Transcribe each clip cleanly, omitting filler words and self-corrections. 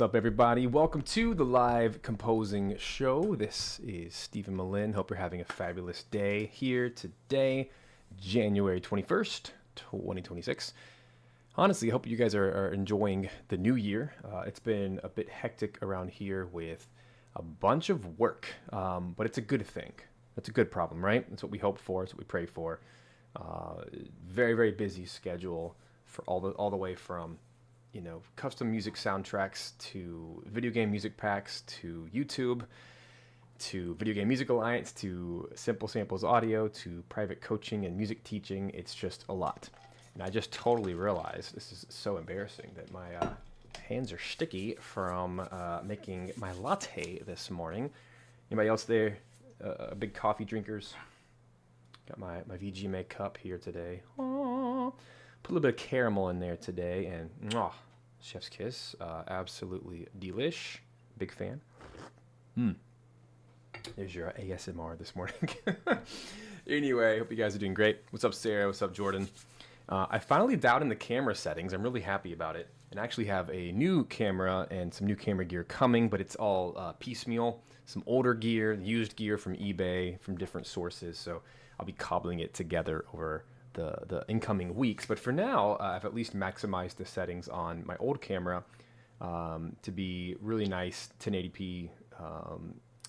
What's up, everybody? Welcome to the live composing show. This is Stephen Melin. Hope you're having a fabulous day here today, January 21st, 2026. Honestly, I hope you guys are enjoying the new year. It's been a bit hectic around here with a bunch of work, but it's a good thing. That's a good problem, right? That's what we hope for. It's what we pray for. Very, very busy schedule for all the way from custom music soundtracks to video game music packs to YouTube to Video Game Music Alliance to Simple Samples Audio to private coaching and music teaching. It's just a lot. And I just totally realized, this is so embarrassing, that my hands are sticky from making my latte this morning. Anybody else there? Big coffee drinkers? Got my VGMA cup here today. Aww. Put a little bit of caramel in there today, and chef's kiss. Absolutely delish. Big fan. There's your ASMR this morning. Anyway, hope you guys are doing great. What's up, Sarah? What's up, Jordan? I finally dialed in the camera settings. I'm really happy about it. And I actually have a new camera and some new camera gear coming, but it's all piecemeal. Some older gear, used gear from eBay, from different sources. So I'll be cobbling it together over the incoming weeks. But for now, I've at least maximized the settings on my old camera to be really nice, 1080p,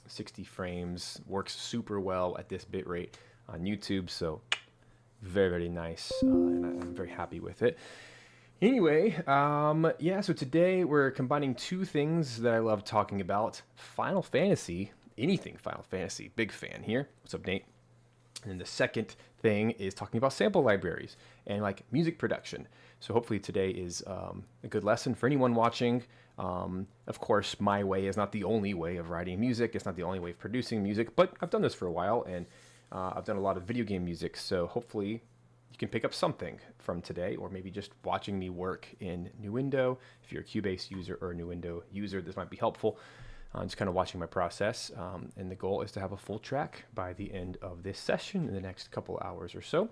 60 frames, works super well at this bit rate on YouTube. So very, very nice, and I'm very happy with it. Anyway, so today we're combining two things that I love talking about. Final Fantasy, anything Final Fantasy, big fan here. What's up, Nate? And then the second thing is talking about sample libraries and like music production. So hopefully today is a good lesson for anyone watching. Of course, my way is not the only way of writing music. It's not the only way of producing music, but I've done this for a while, and I've done a lot of video game music. So hopefully you can pick up something from today, or maybe just watching me work in Nuendo. If you're a Cubase user or a Nuendo user, this might be helpful. Just kind of watching my process, and the goal is to have a full track by the end of this session in the next couple hours or so.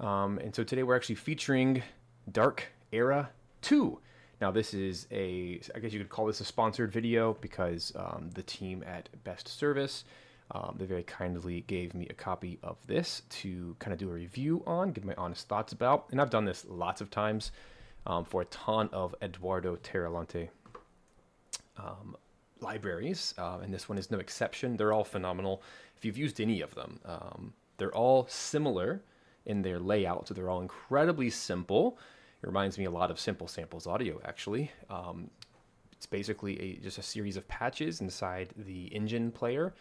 And so today we're actually featuring Dark Era 2. Now this is I guess you could call this a sponsored video, because the team at Best Service, they very kindly gave me a copy of this to kind of do a review on, give my honest thoughts about. And I've done this lots of times for a ton of Eduardo Tarilonte libraries, and this one is no exception. They're all phenomenal. If you've used any of them, they're all similar in their layout, so they're all incredibly simple. It reminds me a lot of Simple Samples Audio, actually. It's basically just a series of patches inside the engine player.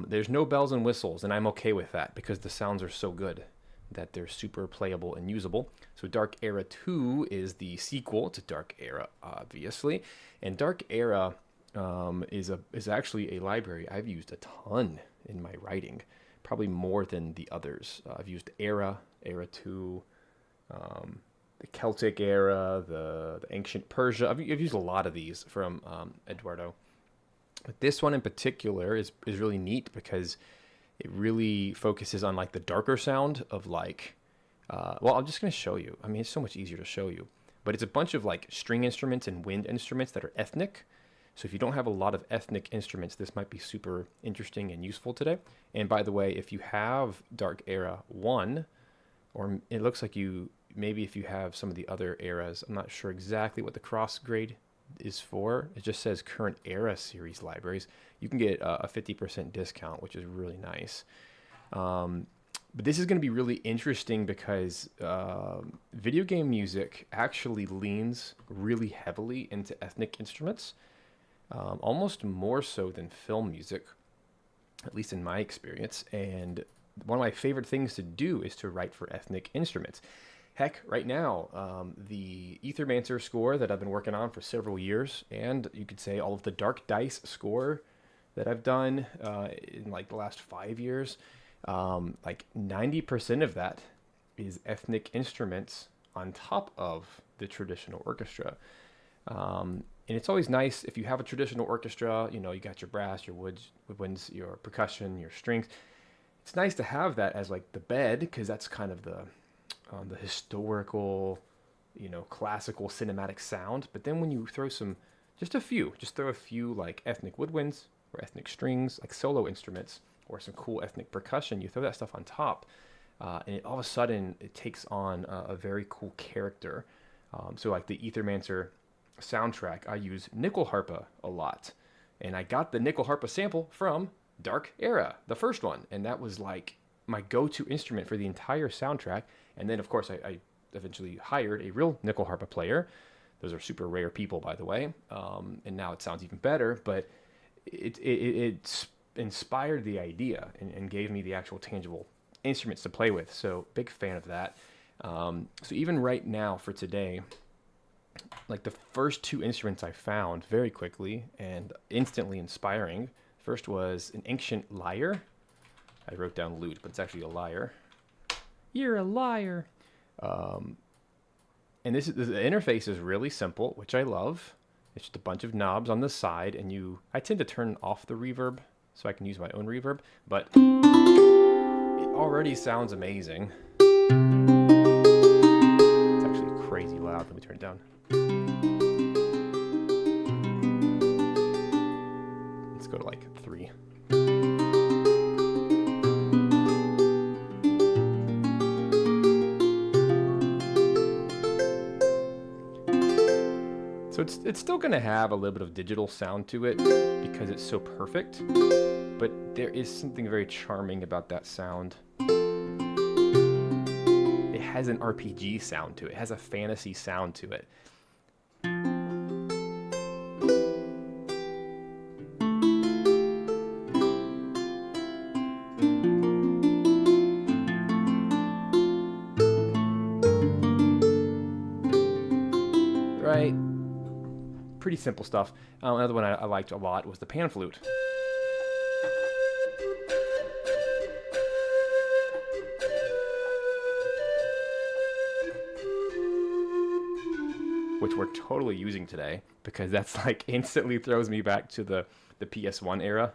There's no bells and whistles, and I'm okay with that because the sounds are so good that they're super playable and usable. So Dark Era 2 is the sequel to Dark Era, obviously, and Dark Era is actually a library I've used a ton in my writing, probably more than the others. I've used Era 2, the Celtic Era, the Ancient Persia. I've used a lot of these from Eduardo. But this one in particular is really neat because it really focuses on like the darker sound of like, I'm just going to show you. I mean, it's so much easier to show you. But it's a bunch of like string instruments and wind instruments that are ethnic. So if you don't have a lot of ethnic instruments, this might be super interesting and useful today. And by the way, if you have Dark Era 1, or it looks like if you have some of the other eras, I'm not sure exactly what the cross grade is for. It just says current era series libraries. You can get a 50% discount, which is really nice. But this is going to be really interesting because video game music actually leans really heavily into ethnic instruments. Almost more so than film music, at least in my experience. And one of my favorite things to do is to write for ethnic instruments. Heck, right now, the Ethermancer score that I've been working on for several years, and you could say all of the Dark Dice score that I've done in like the last 5 years, like 90% of that is ethnic instruments on top of the traditional orchestra. And it's always nice if you have a traditional orchestra, you got your brass, your woodwinds, your percussion, your strings. It's nice to have that as like the bed, because that's kind of the historical, classical cinematic sound. But then when you throw some just a few. Just throw a few like ethnic woodwinds or ethnic strings, like solo instruments, or some cool ethnic percussion. You throw that stuff on top, and all of a sudden it takes on a very cool character. So like the Ethermancer soundtrack, I use nickel harpa a lot, and I got the nickel harpa sample from Dark Era, the first one, and that was like my go-to instrument for the entire soundtrack. And then of course I eventually hired a real nickel harpa player. Those are super rare people, by the way, and now it sounds even better. But it inspired the idea and gave me the actual tangible instruments to play with. So big fan of that. So even right now for today, like the first two instruments I found very quickly and instantly inspiring. First was an ancient lyre. I wrote down lute, but it's actually a lyre. You're a liar. And the interface is really simple, which I love. It's just a bunch of knobs on the side, and I tend to turn off the reverb so I can use my own reverb, but it already sounds amazing. It's actually crazy loud. Let me turn it down. Let's go to like 3. So it's still going to have a little bit of digital sound to it because it's so perfect, but there is something very charming about that sound. It has an RPG sound to it. It has a fantasy sound to it. Right? Pretty simple stuff. Another one I liked a lot was the pan flute. Which we're totally using today because that's like instantly throws me back to the PS1 era.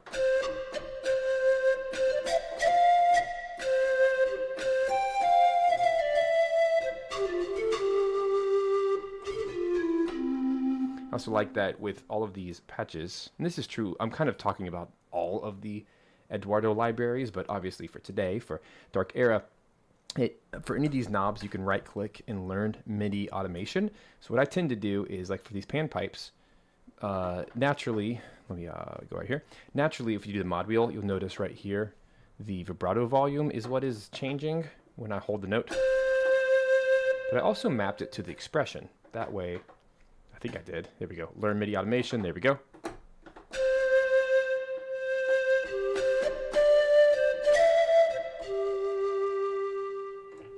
I also like that with all of these patches, and this is true, I'm kind of talking about all of the Eduardo libraries, but obviously for today, for Dark Era, for any of these knobs, you can right click and learn MIDI automation. So what I tend to do is like for these pan pipes, naturally, let me go right here. Naturally, if you do the mod wheel, you'll notice right here, the vibrato volume is what is changing when I hold the note. But I also mapped it to the expression. That way, I think I did. There we go. Learn MIDI automation. There we go.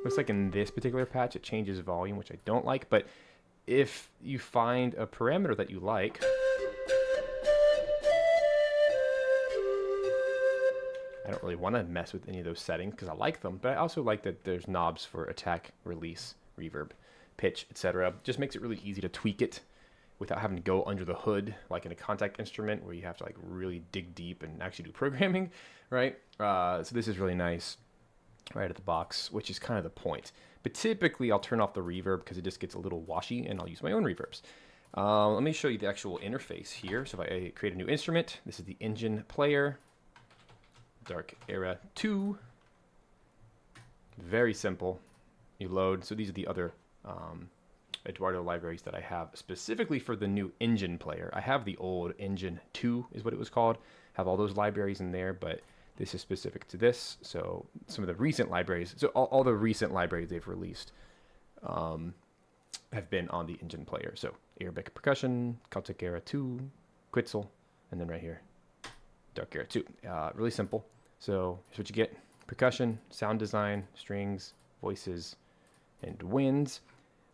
Looks like in this particular patch it changes volume, which I don't like, but if you find a parameter that you like, I don't really want to mess with any of those settings because I like them, but I also like that there's knobs for attack, release, reverb, pitch, etc. Just makes it really easy to tweak it without having to go under the hood like in a contact instrument where you have to like really dig deep and actually do programming, right? So this is really nice right at the box, which is kind of the point. But typically I'll turn off the reverb because it just gets a little washy and I'll use my own reverbs. Let me show you the actual interface here. So if I create a new instrument, this is the engine player, Dark Era 2. Very simple. You load. So these are the other Eduardo libraries that I have specifically for the new engine player. I have the old engine 2 is what it was called. Have all those libraries in there, but this is specific to this. So some of the recent libraries, so all the recent libraries they've released have been on the engine player. So Arabic Percussion, Celtic Era 2, Quetzal, and then right here, Dark Era 2. Really simple. So here's what you get. Percussion, sound design, strings, voices, and winds.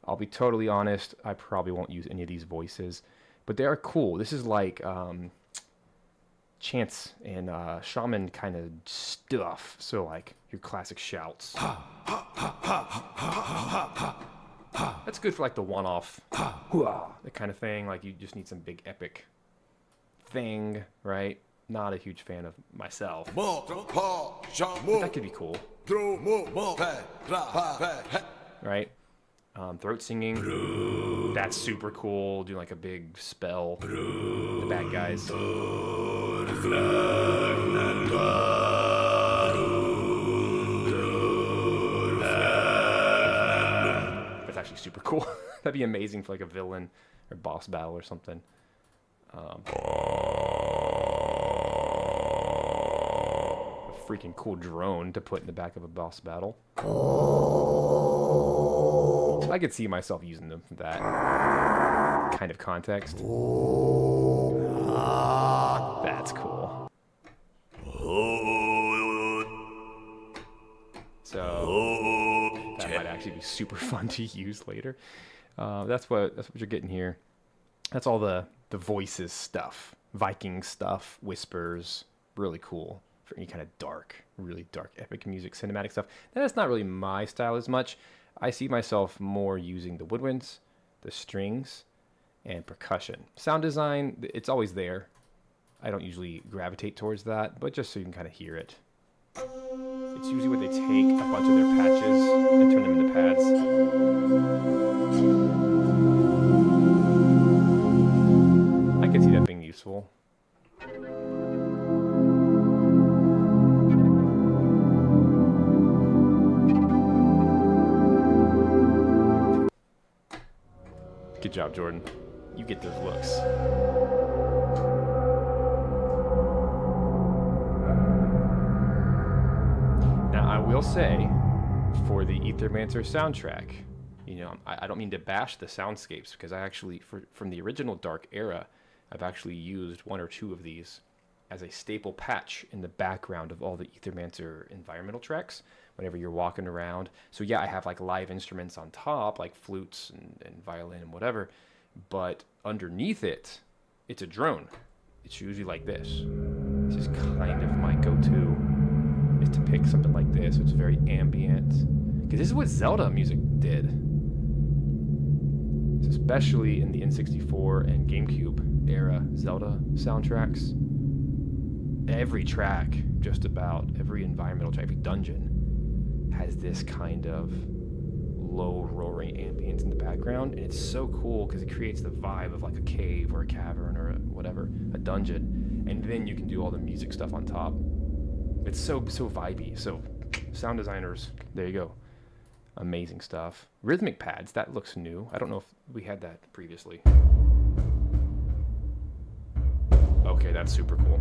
I'll be totally honest, I probably won't use any of these voices, but they are cool. This is like chants and shaman kind of stuff. So like your classic shouts. That's good for like the one-off, that kind of thing. Like you just need some big epic thing, right? Not a huge fan of myself. But that could be cool. Right? Throat singing, that's super cool. Doing like a big spell. The bad guys. That's actually super cool. That'd be amazing for like a villain or boss battle or something. A freaking cool drone to put in the back of a boss battle. I could see myself using them for that kind of context. That's cool. So that might actually be super fun to use later. That's what you're getting here. That's all the voices stuff, Viking stuff, whispers, really cool for any kind of really dark, epic music, cinematic stuff. That's not really my style as much. I see myself more using the woodwinds, the strings, and percussion. Sound design, it's always there. I don't usually gravitate towards that, but just so you can kind of hear it. It's usually where they take a bunch of their patches and turn them into pads. I can see that being useful. Good job, Jordan. You get those looks. Now, I will say, for the Aethermancer soundtrack, you know, I don't mean to bash the soundscapes, because I actually, from the original Dark Era, I've actually used one or two of these as a staple patch in the background of all the Aethermancer environmental tracks whenever you're walking around. So yeah, I have like live instruments on top, like flutes and violin and whatever, but underneath it, it's a drone. It's usually like this. This is kind of my go-to, is to pick something like this. It's very ambient, because this is what Zelda music did. Especially in the N64 and GameCube era Zelda soundtracks. Every track, just about every environmental track, every dungeon has this kind of low roaring ambience in the background, and it's so cool because it creates the vibe of like a cave or a cavern or whatever, a dungeon, and then you can do all the music stuff on top. It's so vibey. So sound designers, there you go. Amazing stuff. Rhythmic pads, that looks new. I don't know if we had that previously. Okay, that's super cool.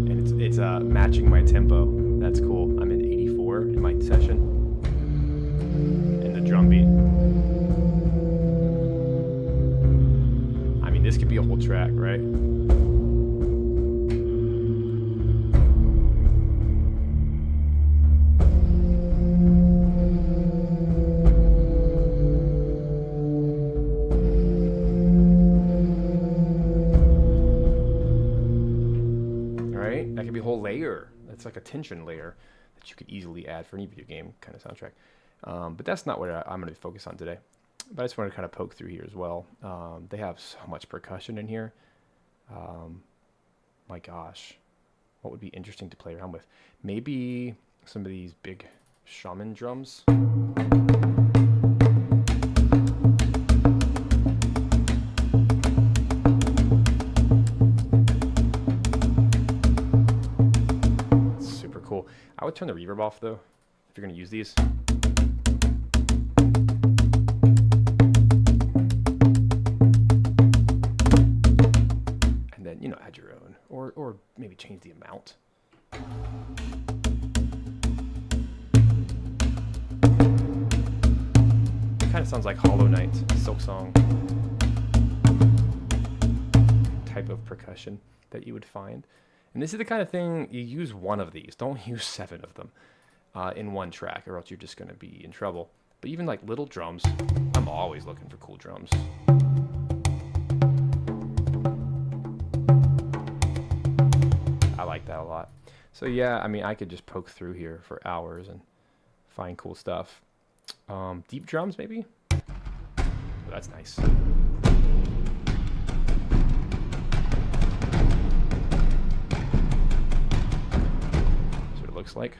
And it's matching my tempo. That's cool. I'm in 84 in my session. And the drum beat. I mean, this could be a whole track, right? It's like a tension layer that you could easily add for any video game kind of soundtrack. But that's not what I'm going to focus on today. But I just want to kind of poke through here as well. They have so much percussion in here. My gosh, what would be interesting to play around with? Maybe some of these big shaman drums. I would turn the reverb off though, if you're going to use these. And then, you know, add your own, or maybe change the amount. It kind of sounds like Hollow Knight, Silksong type of percussion that you would find. And this is the kind of thing, you use one of these. Don't use 7 of them in one track, or else you're just going to be in trouble. But even like little drums, I'm always looking for cool drums. I like that a lot. So yeah, I mean, I could just poke through here for hours and find cool stuff. Deep drums, maybe? Oh, that's nice. looks like.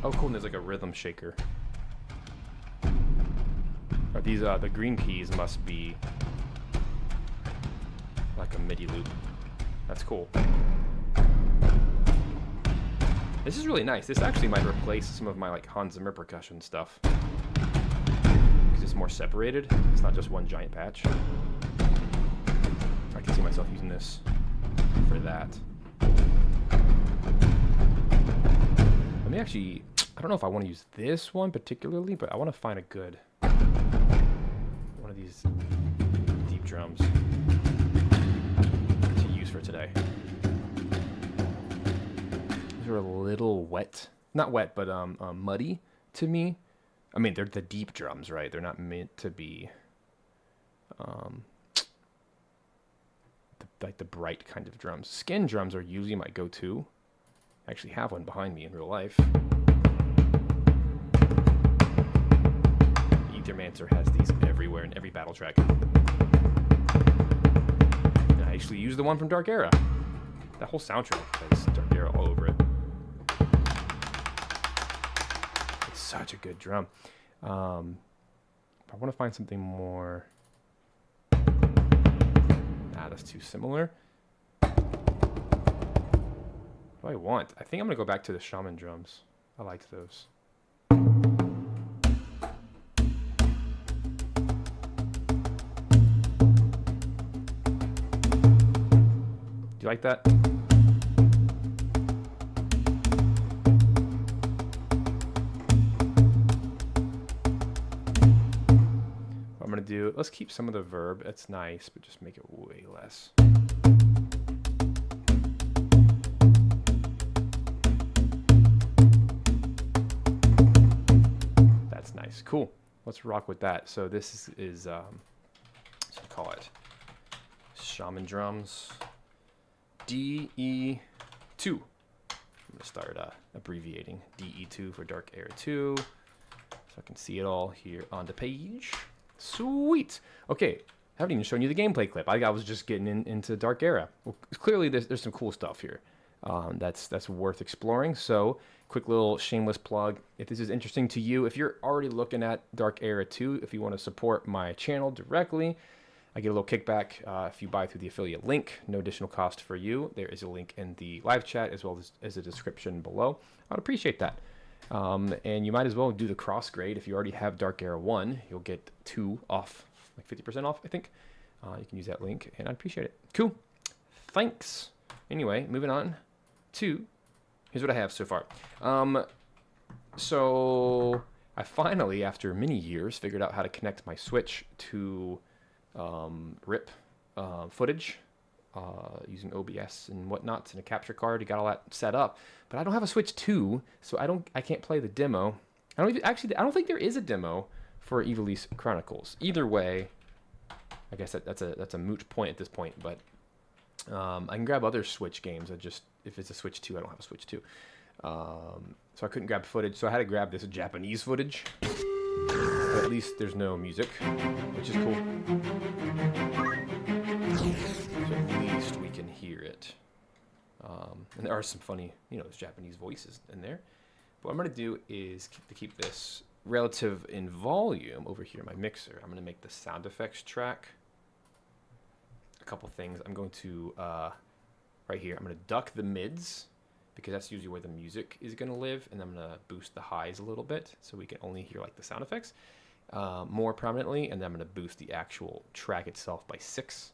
Oh, cool, and there's like a rhythm shaker. Are these, the green keys must be like a MIDI loop. That's cool. This is really nice. This actually might replace some of my like Hans Zimmer percussion stuff. Because it's more separated. It's not just one giant patch. I can see myself using this for that. Let me actually, I don't know if I want to use this one particularly, but I want to find a good one of these deep drums to use for today. These are a little wet, not wet, but muddy to me. I mean, they're the deep drums, right? They're not meant to be like the bright kind of drums. Skin drums are usually my go-to. I actually have one behind me in real life. Ethermancer has these everywhere in every battle track. And I actually use the one from Dark Era. That whole soundtrack has Dark Era all over it. It's such a good drum. I want to find something more... Nah, that's too similar. What do I want? I think I'm going to go back to the shaman drums. I liked those. Do you like that? What I'm going to do, let's keep some of the verb. It's nice, but just make it way less. That's nice. Cool. Let's rock with that. So this is let's call it shaman drums. DE2. I'm going to start abbreviating DE2 for Dark Era 2. So I can see it all here on the page. Sweet. Okay, I haven't even shown you the gameplay clip. I was just getting into Dark Era. Well, clearly there's some cool stuff here. That's worth exploring. So, quick little shameless plug. If this is interesting to you, if you're already looking at Dark Era 2, if you want to support my channel directly, I get a little kickback if you buy through the affiliate link. No additional cost for you. There is a link in the live chat as well as a description below. I would appreciate that. And you might as well do the cross grade. If you already have Dark Era 1, you'll get 2 off, like 50% off, I think. You can use that link, and I'd appreciate it. Cool. Thanks. Anyway, moving on to, here's what I have so far. So I finally, after many years, figured out how to connect my Switch to rip footage using OBS and whatnot and a capture card. You got all that set up, but I don't have a Switch 2, so I can't play the demo. I don't think there is a demo for Ivalice Chronicles. Either way, I guess that's a moot point at this point, but I can grab other Switch games. If it's a Switch 2, I don't have a Switch 2. So I couldn't grab footage, so I had to grab this Japanese footage. But at least there's no music, which is cool. So at least we can hear it. And there are some funny, there's Japanese voices in there. But what I'm going to do is to keep this relative in volume over here in my mixer. I'm going to make the sound effects track. A couple things. I'm going to, right here, I'm going to duck the mids, because that's usually where the music is going to live, and I'm going to boost the highs a little bit so we can only hear like the sound effects more prominently, and then I'm going to boost the actual track itself by 6.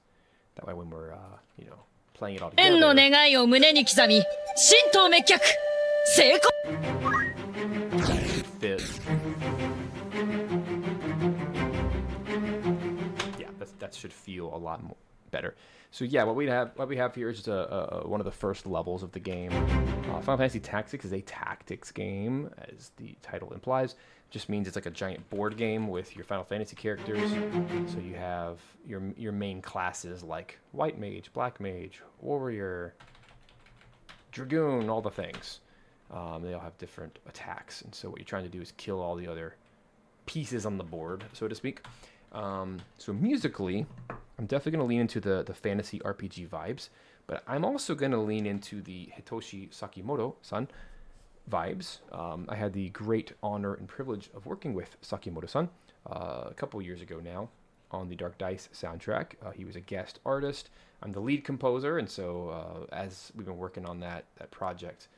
That way when we're playing it all together, that should fit. Yeah, that should feel a lot more better. So yeah, what we have here is just one of the first levels of the game. Final Fantasy Tactics is a tactics game, as the title implies. It just means it's like a giant board game with your Final Fantasy characters. So you have your main classes like White Mage, Black Mage, Warrior, Dragoon, all the things. They all have different attacks, and so what you're trying to do is kill all the other pieces on the board, so to speak. So musically, I'm definitely going to lean into the fantasy RPG vibes, But I'm also going to lean into the Hitoshi Sakimoto-san vibes. I had the great honor and privilege of working with Sakimoto-san a couple years ago now on the Dark Dice soundtrack. He was a guest artist. I'm the lead composer, and so as we've been working on that project,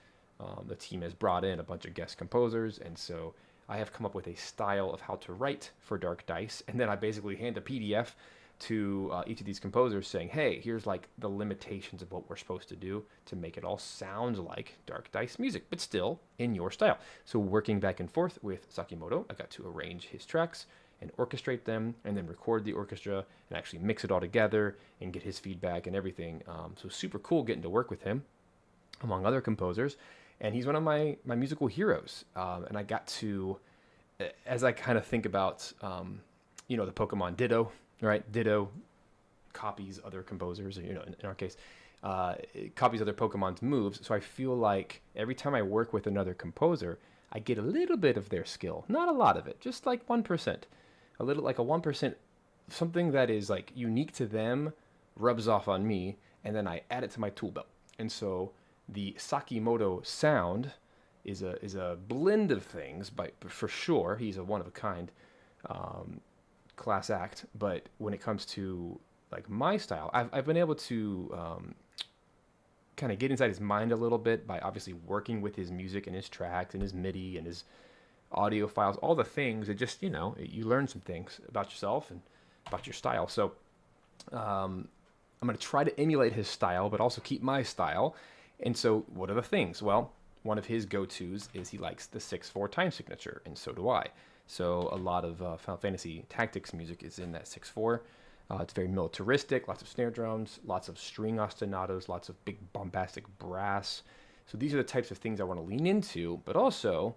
the team has brought in a bunch of guest composers, and so I have come up with a style of how to write for Dark Dice, and then I basically hand a PDF to each of these composers saying, hey, here's like the limitations of what we're supposed to do to make it all sound like Dark Dice music, but still in your style. So working back and forth with Sakimoto, I got to arrange his tracks and orchestrate them, and then record the orchestra and actually mix it all together and get his feedback and everything. So super cool getting to work with him, among other composers. And he's one of my musical heroes. And I got to, as I kind of think about, the Pokemon Ditto, right? Ditto copies other composers, in our case, copies other Pokemon's moves. So I feel like every time I work with another composer, I get a little bit of their skill. Not a lot of it, just like 1%. A little, like a 1%, something that is like unique to them rubs off on me, and then I add it to my tool belt. And so the Sakimoto sound is a blend of things, but for sure he's a one-of-a-kind class act. But when it comes to like my style, I've been able to kind of get inside his mind a little bit by obviously working with his music and his tracks and his MIDI and his audio files, all the things. It just, you learn some things about yourself and about your style. So I'm going to try to emulate his style, but also keep my style. And so what are the things? Well, one of his go-tos is he likes the 6/4 time signature, and so do I. So a lot of Final Fantasy Tactics music is in that 6/4. It's very militaristic, lots of snare drums, lots of string ostinatos, lots of big bombastic brass. So these are the types of things I want to lean into, but also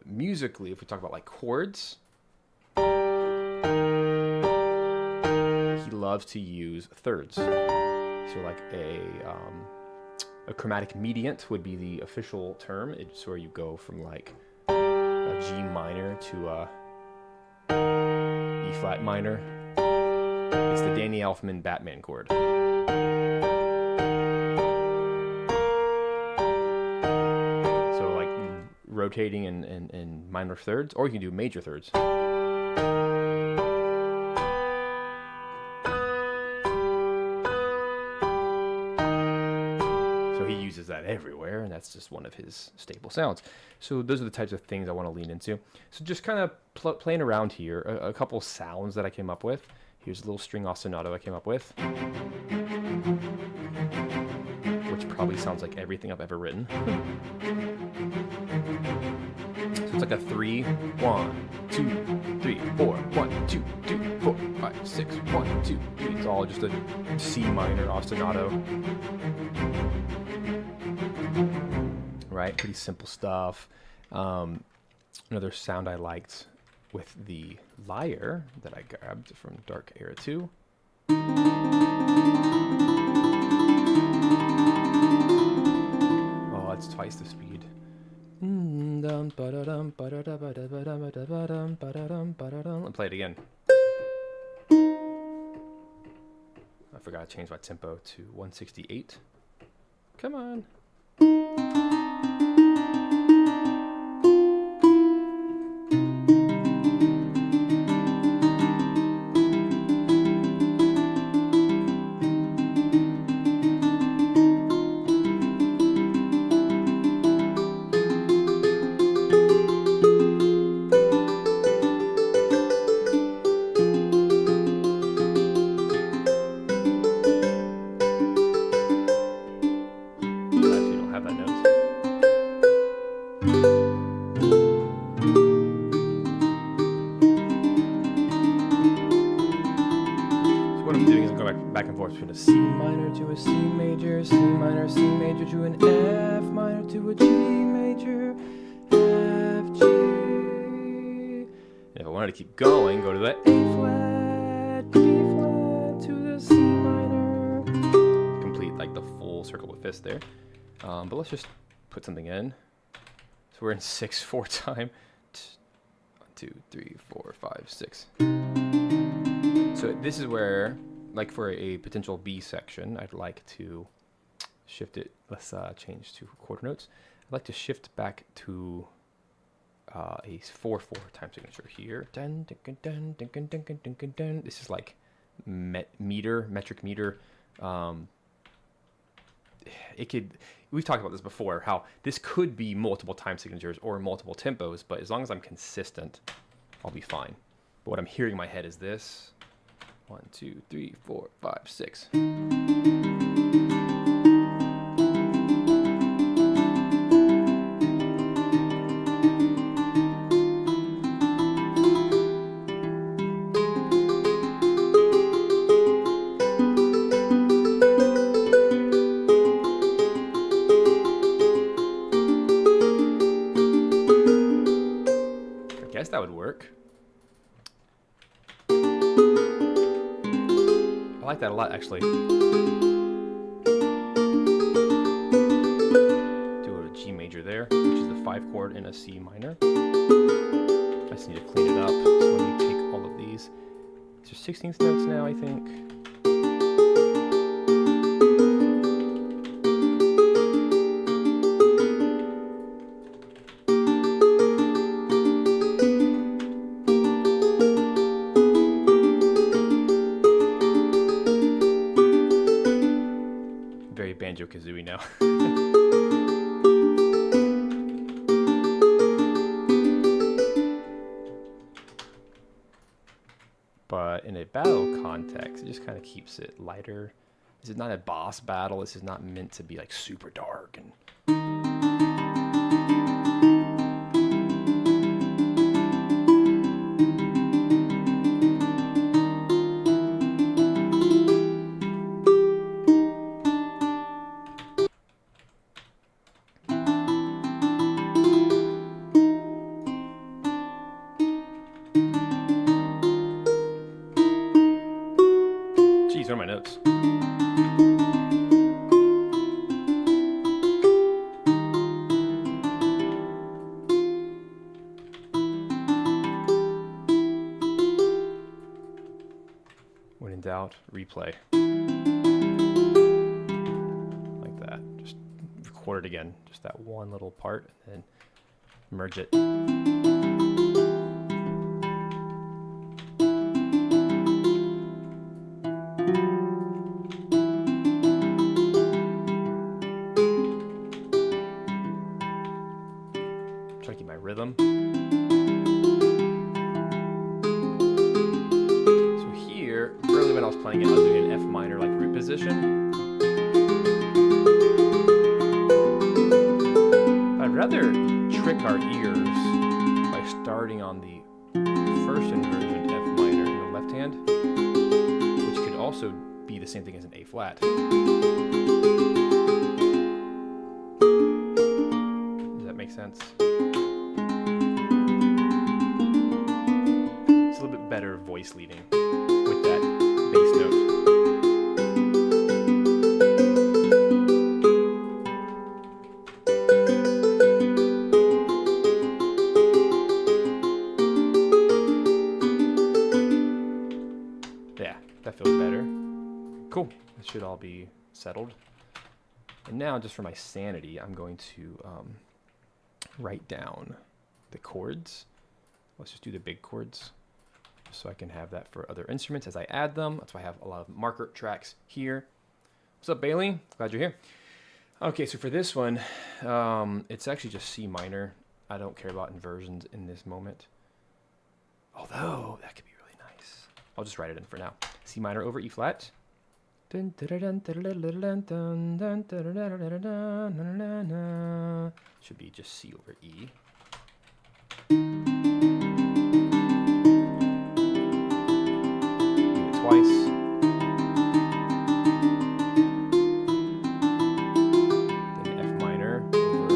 musically, if we talk about like chords, he loves to use thirds. So like a chromatic mediant would be the official term. It's where you go from like a G minor to a E flat minor. It's the Danny Elfman Batman chord. So like rotating in minor thirds, or you can do major thirds. So he uses that everywhere, and that's just one of his staple sounds. So those are the types of things I want to lean into. So just kind of playing around here, a couple sounds that I came up with. Here's a little string ostinato I came up with, which probably sounds like everything I've ever written. So it's like a 3, 1, 2, 3, 4, 1, 2, 3, 4, 5, 6, 1, 2, 3. It's all just a C minor ostinato. Right, pretty simple stuff. Another sound I liked with the lyre that I grabbed from Dark Era 2. Oh, it's twice the speed. Let's play it again. I forgot to change my tempo to 168. Come on. Between a C minor to a C major, C minor to an F minor to a G major, F, G. And if I wanted to keep going, go to the A flat, B flat to the C minor. Complete like the full circle with fifths there. But let's just put something in. So we're in 6/4 time. 1, 2, 3, 4, 5, 6. So this is where like for a potential B section, I'd like to shift it. Let's change to quarter notes. I'd like to shift back to a 4/4 time signature here. Dun, dun, dun, dun, dun, dun, dun, dun, dun, dun. This is like metric meter. It could. We've talked about this before. How this could be multiple time signatures or multiple tempos, but as long as I'm consistent, I'll be fine. But what I'm hearing in my head is this: 1, 2, 3, 4, 5, 6. That would work. I like that a lot, actually. Do a G major there, which is the 5 chord in a C minor. I just need to clean it up. So let me take all of these. These are 16th notes now, I think. Banjo-Kazooie now. But in a battle context, it just kind of keeps it lighter. This is not a boss battle. This is not meant to be like super dark and These are my notes. When in doubt, replay. Like that. Just record it again. Just that one little part, and then merge it. Try to keep my rhythm. So here, earlier when I was playing it, I was doing an F minor like root position. I'd rather trick our ears by starting on the first inversion F minor in the left hand, which could also be the same thing as an A flat. Does that make sense? Better voice leading with that bass note. Yeah, that feels better. Cool. This should all be settled. And now, just for my sanity, I'm going to write down the chords. Let's just do the big chords, so I can have that for other instruments as I add them. That's why I have a lot of marker tracks here. What's up, Bailey? Glad you're here. Okay, so for this one, it's actually just C minor. I don't care about inversions in this moment. Although, that could be really nice. I'll just write it in for now. C minor over E flat. Should be just C over E. Twice. Then F minor over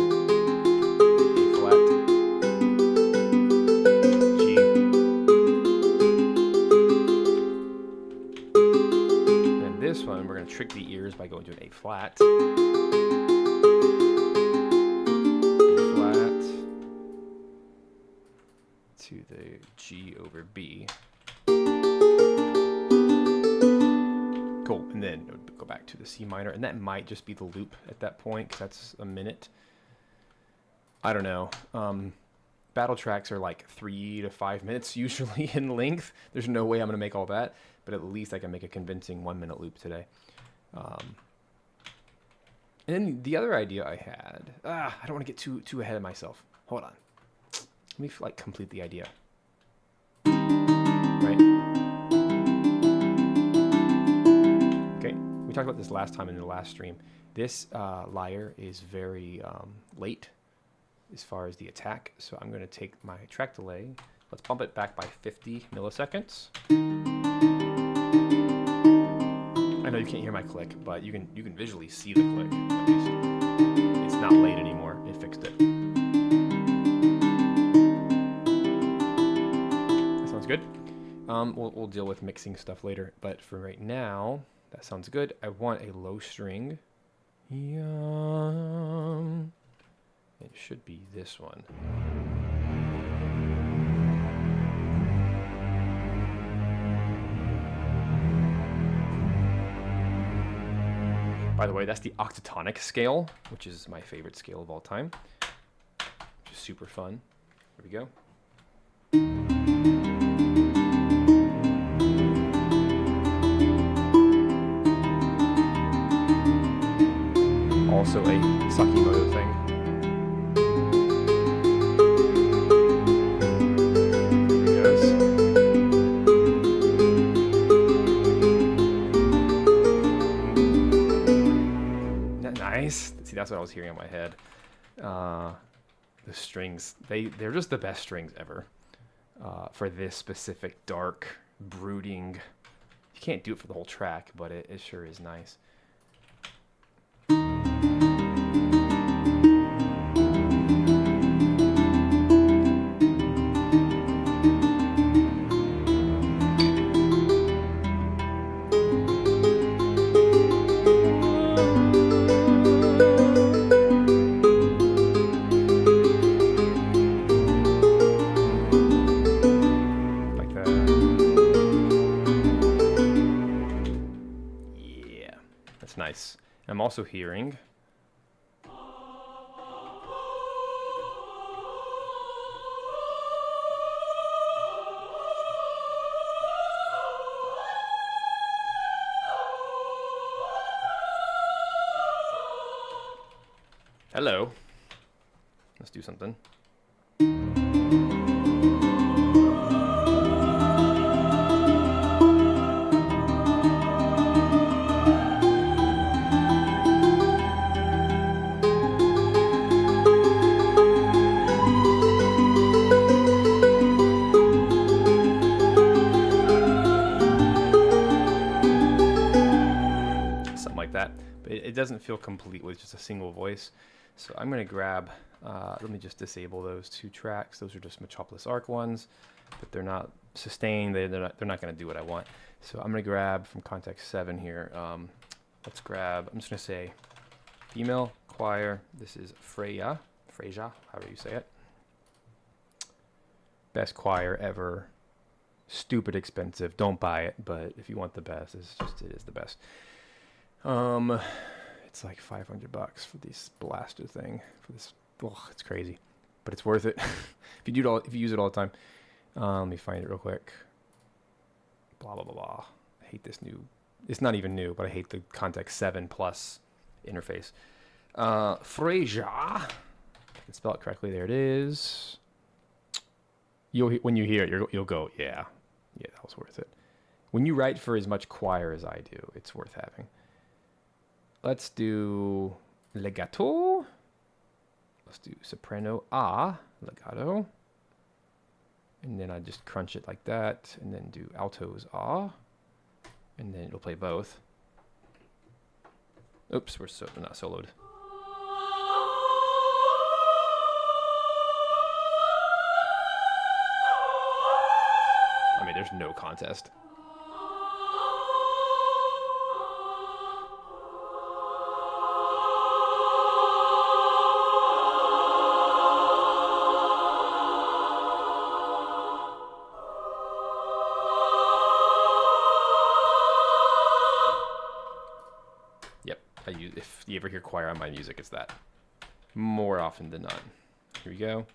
A flat, G. And this one, we're going to trick the ears by going to an A flat. A flat to the G over B. to the C minor, and that might just be the loop at that point, because that's a minute. I don't know. Battle tracks are like 3 to 5 minutes usually in length. There's no way I'm going to make all that, but at least I can make a convincing 1-minute loop today. And then the other idea I had, I don't want to get too ahead of myself. Hold on. Let me like complete the idea. Right. Okay, we talked about this last time in the last stream. This lyre is very late as far as the attack, so I'm going to take my track delay. Let's bump it back by 50 milliseconds. I know you can't hear my click, but you can visually see the click. At least it's not late anymore. It fixed it. That sounds good. We'll deal with mixing stuff later, but for right now, that sounds good. I want a low string. Yum. It should be this one. By the way, that's the octatonic scale, which is my favorite scale of all time. Which is super fun. Here we go. Also a Sakimoto thing. See, that's what I was hearing in my head. The strings, they're just the best strings ever for this specific dark, brooding. You can't do it for the whole track, but it sure is nice. Nice. I'm also hearing hello. Let's do something. It doesn't feel complete with just a single voice. So I'm going to grab, let me just disable those 2 tracks. Those are just Metropolis Arc ones, but they're not sustained. They're not going to do what I want. So I'm going to grab from context 7 here. Let's grab, I'm just going to say female choir. This is Freya, however you say it. Best choir ever. Stupid expensive. Don't buy it, but if you want the best, it is the best. It's like $500 for this blaster thing. For this, it's crazy, but it's worth it if you use it all the time. Let me find it real quick. Blah blah blah blah. I hate this new. It's not even new, but I hate the Context 7 Plus interface. Freja. I can spell it correctly. There it is. When you hear it, you'll go, yeah, that was worth it. When you write for as much choir as I do, it's worth having. Let's do legato. Let's do soprano legato. And then I just crunch it like that. And then do altos And then it'll play both. Oops, we're not soloed. I mean, there's no contest. if you ever hear choir on my music, it's that. More often than not. Here we go.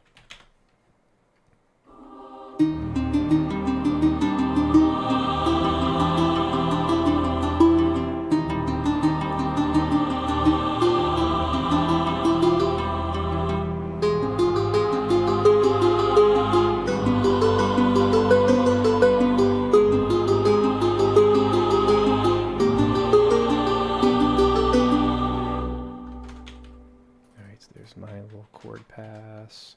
Pass.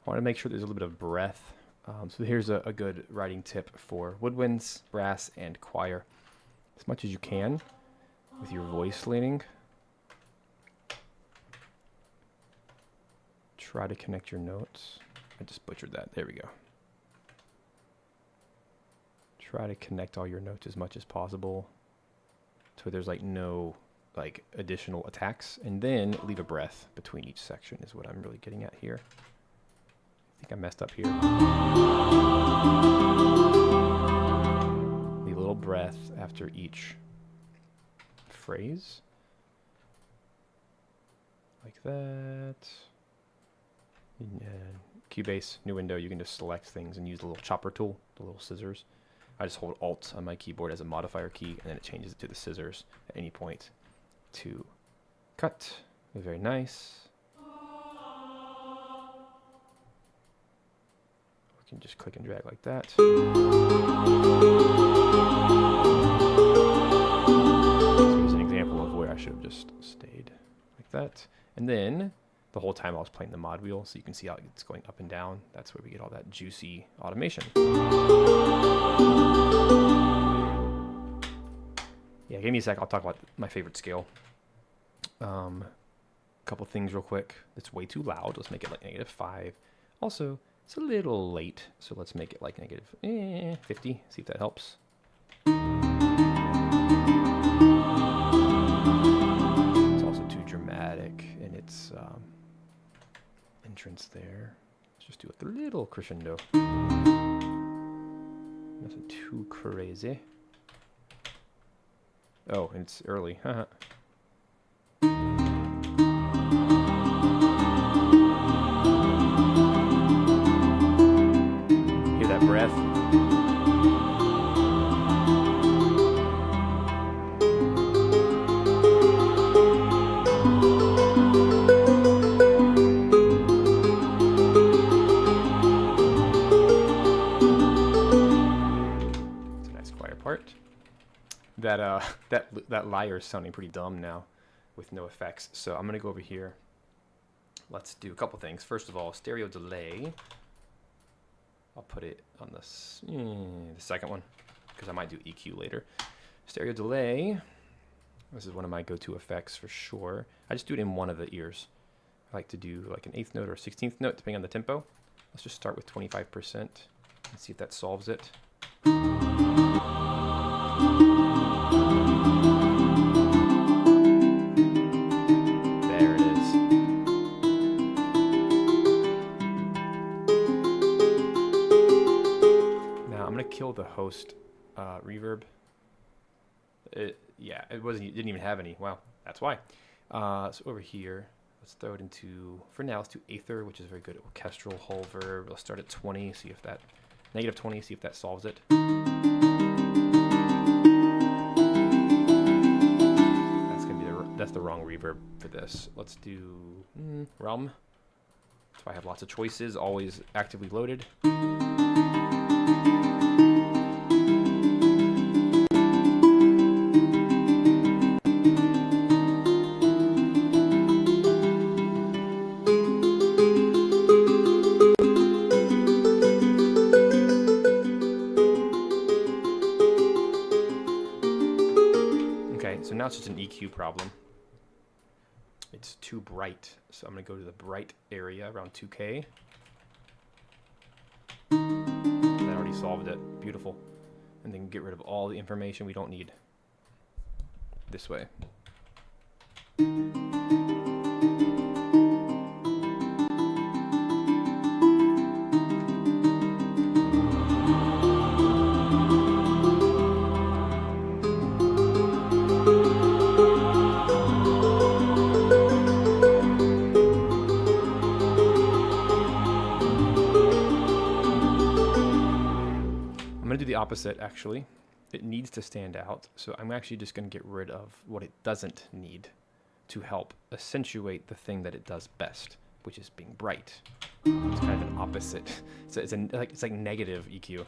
I want to make sure there's a little bit of breath. So here's a good writing tip for woodwinds, brass, and choir. As much as you can with your voice leaning, try to connect your notes. I just butchered that. There we go. Try to connect all your notes as much as possible so there's like no like additional attacks, and then leave a breath between each section is what I'm really getting at here. I think I messed up here. Leave a little breath after each phrase. Like that. And Cubase, new window, you can just select things and use the little chopper tool, the little scissors. I just hold Alt on my keyboard as a modifier key, and then it changes it to the scissors at any point to cut. Very nice. We can just click and drag like that. So here's an example of where I should have just stayed like that. And then the whole time I was playing the mod wheel, so you can see how it's going up and down. That's where we get all that juicy automation. Yeah, give me a sec. I'll talk about my favorite scale. Couple things real quick. It's way too loud. Let's make it like -5. Also, it's a little late, so let's make it like -50. See if that helps. It's also too dramatic in its entrance there. Let's just do like a little crescendo. Nothing too crazy. Oh, and it's early. Haha. Hear that breath? It's a nice choir part. That lyre is sounding pretty dumb now with no effects. So I'm gonna go over here. Let's do a couple things. First of all, stereo delay. I'll put it on the second one because I might do EQ later. Stereo delay. This is one of my go-to effects for sure. I just do it in one of the ears. I like to do like an 8th note or 16th note depending on the tempo. Let's just start with 25% and see if that solves it. There it is. Now I'm gonna kill the host reverb. It didn't even have any. Wow, that's why. So over here, let's throw it into, for now, let's do Aether, which is very good orchestral whole verb. Let's start at 20, see if that, -20, see if that solves it. That's the wrong reverb for this. Let's do Realm. That's why I have lots of choices, always actively loaded. Okay, so now it's just an EQ problem. It's too bright, so I'm going to go to the bright area around 2K. That already solved it. Beautiful. And then get rid of all the information we don't need. This way. opposite, actually. It needs to stand out, so I'm actually just going to get rid of what it doesn't need to help accentuate the thing that it does best, which is being bright. It's kind of an opposite. It's like negative EQ.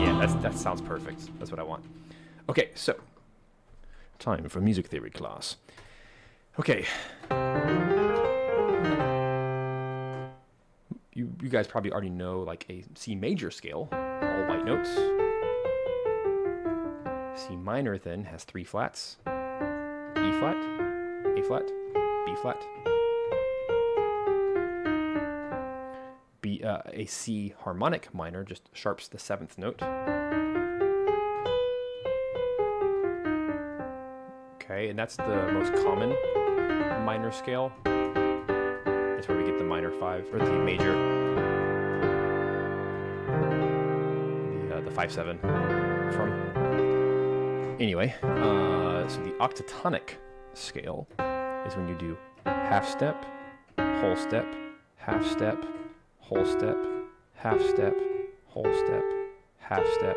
Yeah, that sounds perfect. That's what I want. Okay, so time for music theory class. Okay. You guys probably already know like a C major scale, all white notes. C minor then has 3 flats: E flat, A flat, B flat. A C harmonic minor just sharps the 7th note. Okay, and that's the most common minor scale. That's where we get the minor 5, or the major, the 5/7 from. Anyway, so the octatonic scale is when you do half step, whole step, half step, whole step, half step, whole step, half step,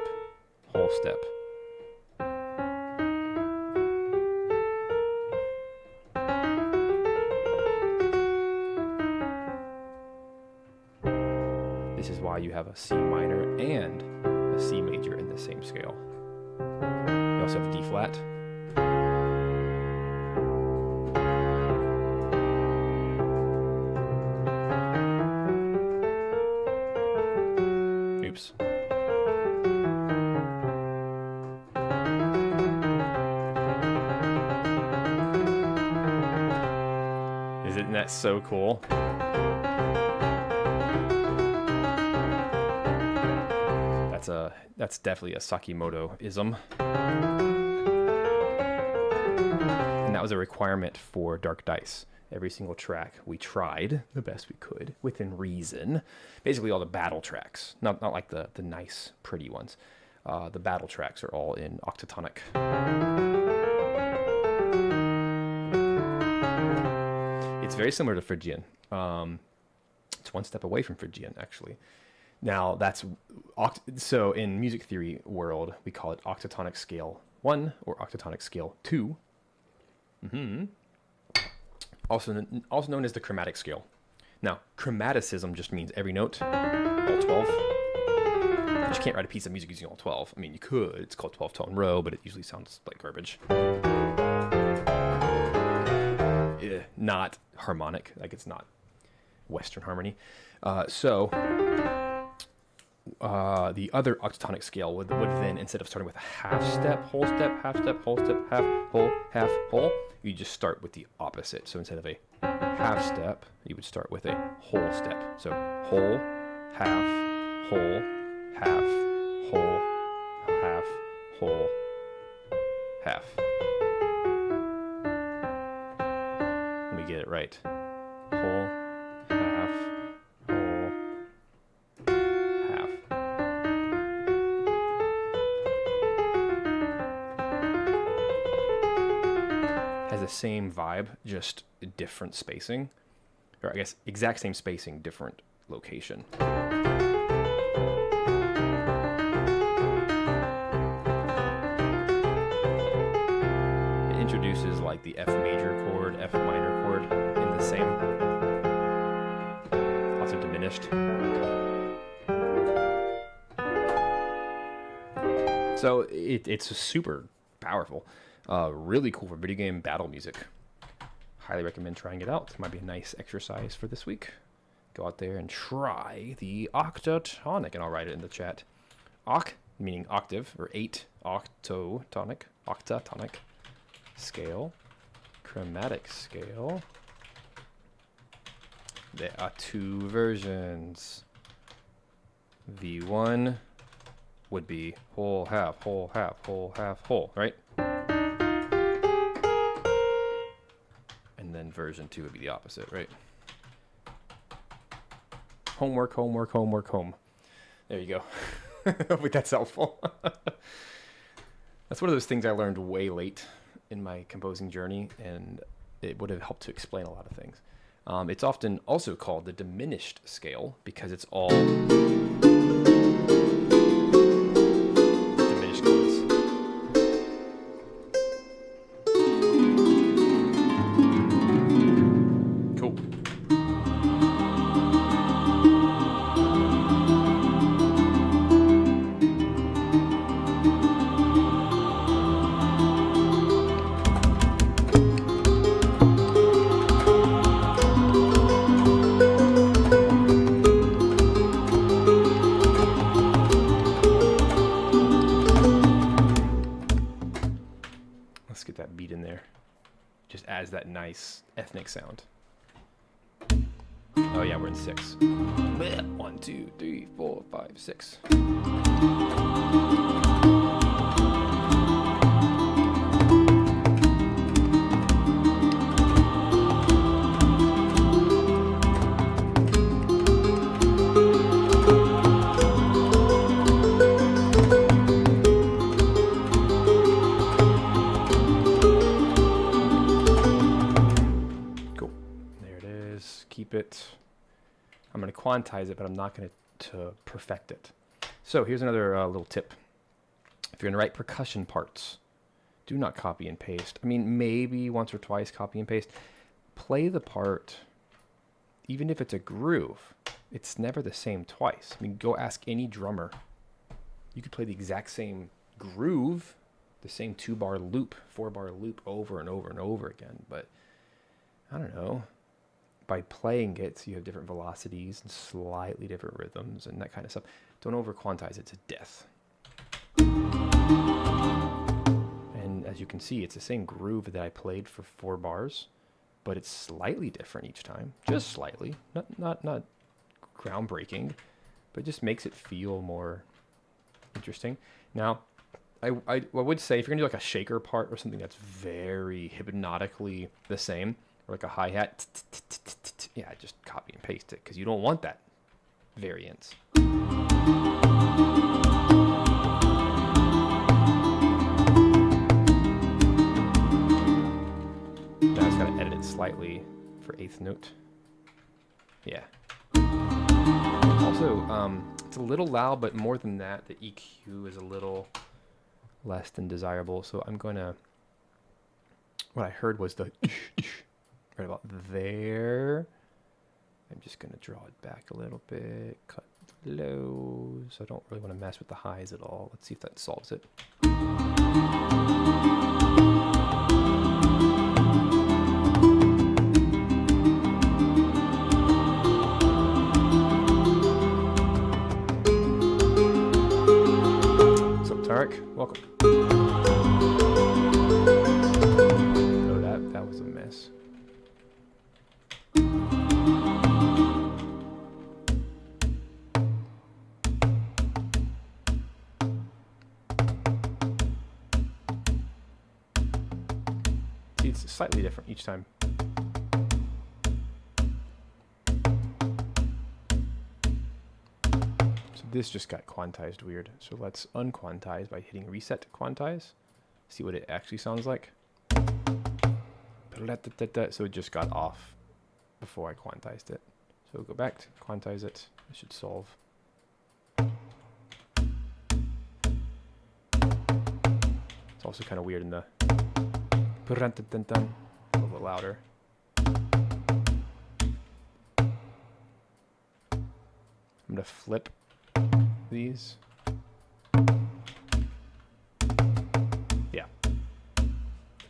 whole step. This is why you have a C minor and a C major in the same scale. You also have a D flat. Oops. Isn't that so cool? That's definitely a Sakimoto-ism. And that was a requirement for Dark Dice. Every single track we tried the best we could, within reason. Basically all the battle tracks, not like the nice, pretty ones. The battle tracks are all in octatonic. It's very similar to Phrygian. It's one step away from Phrygian, actually. Now, so in music theory world, we call it octatonic scale 1 or octatonic scale 2. Also known as the chromatic scale. Now, chromaticism just means every note, all 12. But you can't write a piece of music using all 12. I mean, you could. It's called 12-tone row, but it usually sounds like garbage. Not harmonic. Like, it's not Western harmony. The other octatonic scale would then, instead of starting with a half step, whole step, half step, whole step, half, whole, you just start with the opposite. So instead of a half step, you would start with a whole step. So whole, half, whole, half, whole, half, whole, half. Let me get it right. Whole, half, whole, half. Has the same vibe, just different spacing. Or I guess exact same spacing, different location. It introduces like the F major chord, F minor chord in the same, also diminished. So it's super powerful. Really cool for video game battle music. Highly recommend trying it out. Might be a nice exercise for this week. Go out there and try the octatonic, and I'll write it in the chat. Oct, meaning octave, or 8, octatonic scale, chromatic scale. There are 2 versions. V1 would be whole, half, whole, half, whole, half, whole, right? And then version 2 would be the opposite, right? Homework, homework, homework, home. There you go. Hopefully that's helpful. That's one of those things I learned way late in my composing journey, and it would have helped to explain a lot of things. It's often also called the diminished scale because it's all diminished chords. Cool. Let's get that beat in there. Just adds that nice ethnic sound. Oh yeah, we're in 6. 1, 2, 3, 4, 5, 6. Keep it. I'm going to quantize it, but I'm not going to perfect it. So here's another little tip. If you're going to write percussion parts, do not copy and paste. I mean, maybe once or twice copy and paste. Play the part, even if it's a groove, it's never the same twice. I mean, go ask any drummer. You could play the exact same groove, the same 2-bar loop, 4-bar loop over and over and over again. But I don't know. By playing it, so you have different velocities and slightly different rhythms and that kind of stuff. Don't over quantize it to death. And as you can see, it's the same groove that I played for 4 bars, but it's slightly different each time, just slightly, not groundbreaking, but it just makes it feel more interesting. Now, I would say if you're gonna do like a shaker part or something that's very hypnotically the same, or like a hi-hat, yeah, just copy and paste it because you don't want that variance. Now I just gotta edit it slightly for 8th note. Yeah. Also, it's a little loud, but more than that, the EQ is a little less than desirable. So I'm gonna, what I heard was the right about there. I'm just going to draw it back a little bit, cut the lows. I don't really want to mess with the highs at all. Let's see if that solves it. What's up, Tarek? Welcome. Oh, that was a mess. It's slightly different each time. So this just got quantized weird. So let's unquantize by hitting reset to quantize. See what it actually sounds like. So it just got off before I quantized it. So we'll go back to quantize it. It should solve. It's also kind of weird in the a little bit louder. I'm going to flip these. Yeah.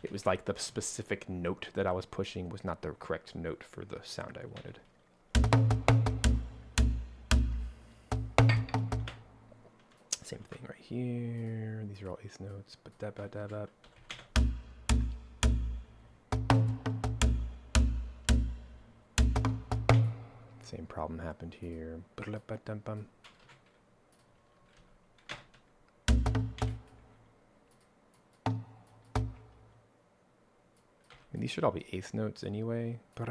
It was like the specific note that I was pushing was not the correct note for the sound I wanted. Same thing right here. These are all 8th notes. Ba-da-ba-da-ba. Same problem happened here. And these should all be 8th notes anyway. Like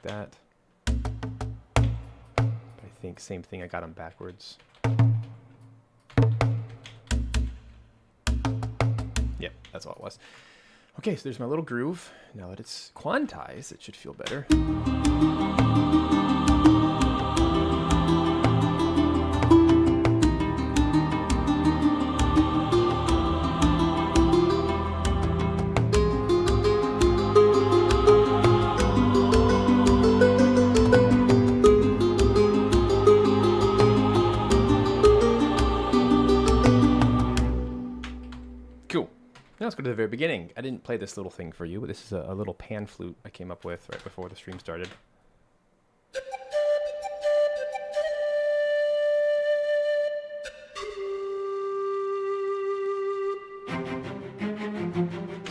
that. But I think same thing, I got them backwards. Yep, that's all it was. Okay, so there's my little groove. Now that it's quantized, it should feel better. Cool. Now let's go to the very beginning. I didn't play this little thing for you, but this is a little pan flute I came up with right before the stream started. So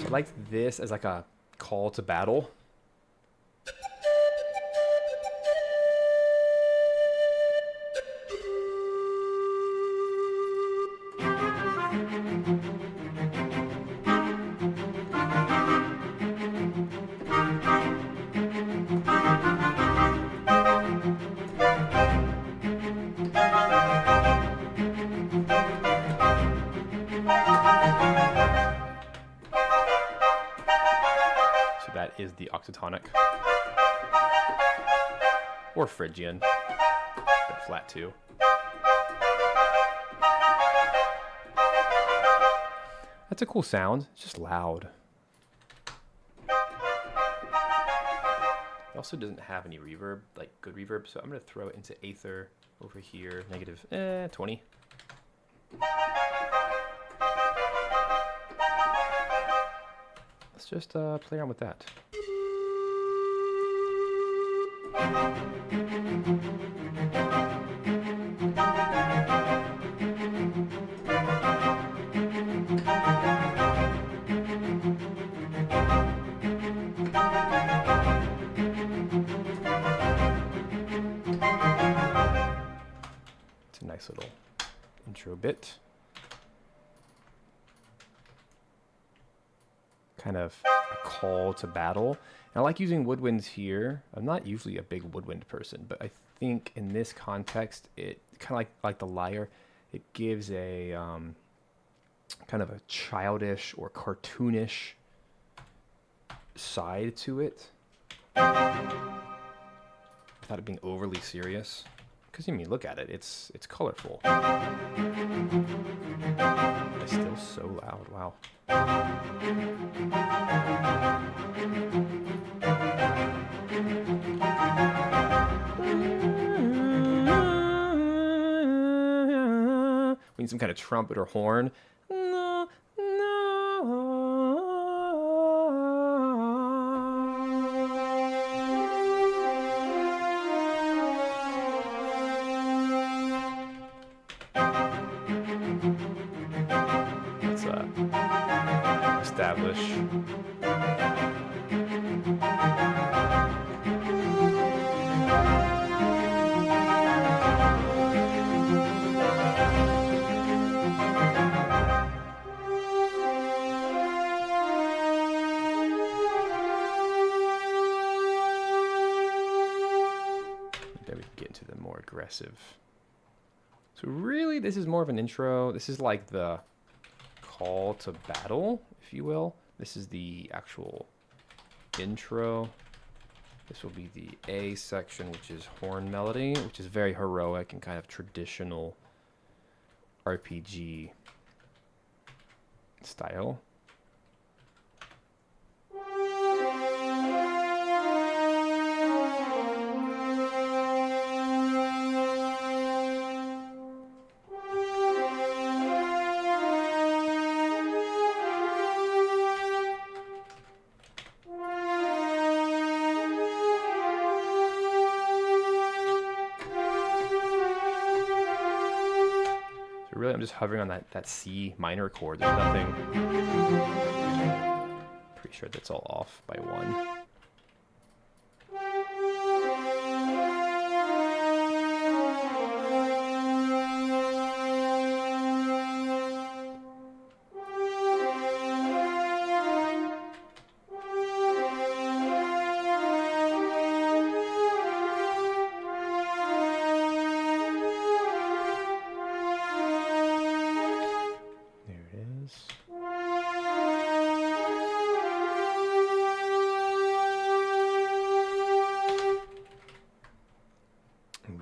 I like this as like a call to battle. That is the octatonic, or Phrygian, but flat too. That's a cool sound. It's just loud. It also doesn't have any reverb, like good reverb, so I'm going to throw it into Aether over here, negative 20. Let's just play around with that. It's a nice little intro bit. Kind of a call to battle. And I like using woodwinds here. I'm not usually a big woodwind person, but I think in this context, it kind of like the lyre, it gives a kind of a childish or cartoonish side to it, without it being overly serious. Because I mean, look at it; it's colorful. It's still so loud. Wow. We need some kind of trumpet or horn. No, no. Let's establish. Then we can get into the more aggressive. So really, this is more of an intro. This is like the call to battle, if you will. This is the actual intro. This will be the A section, which is horn melody, which is very heroic and kind of traditional RPG style. Really, I'm just hovering on that C minor chord. There's nothing. Pretty sure that's all off by 1.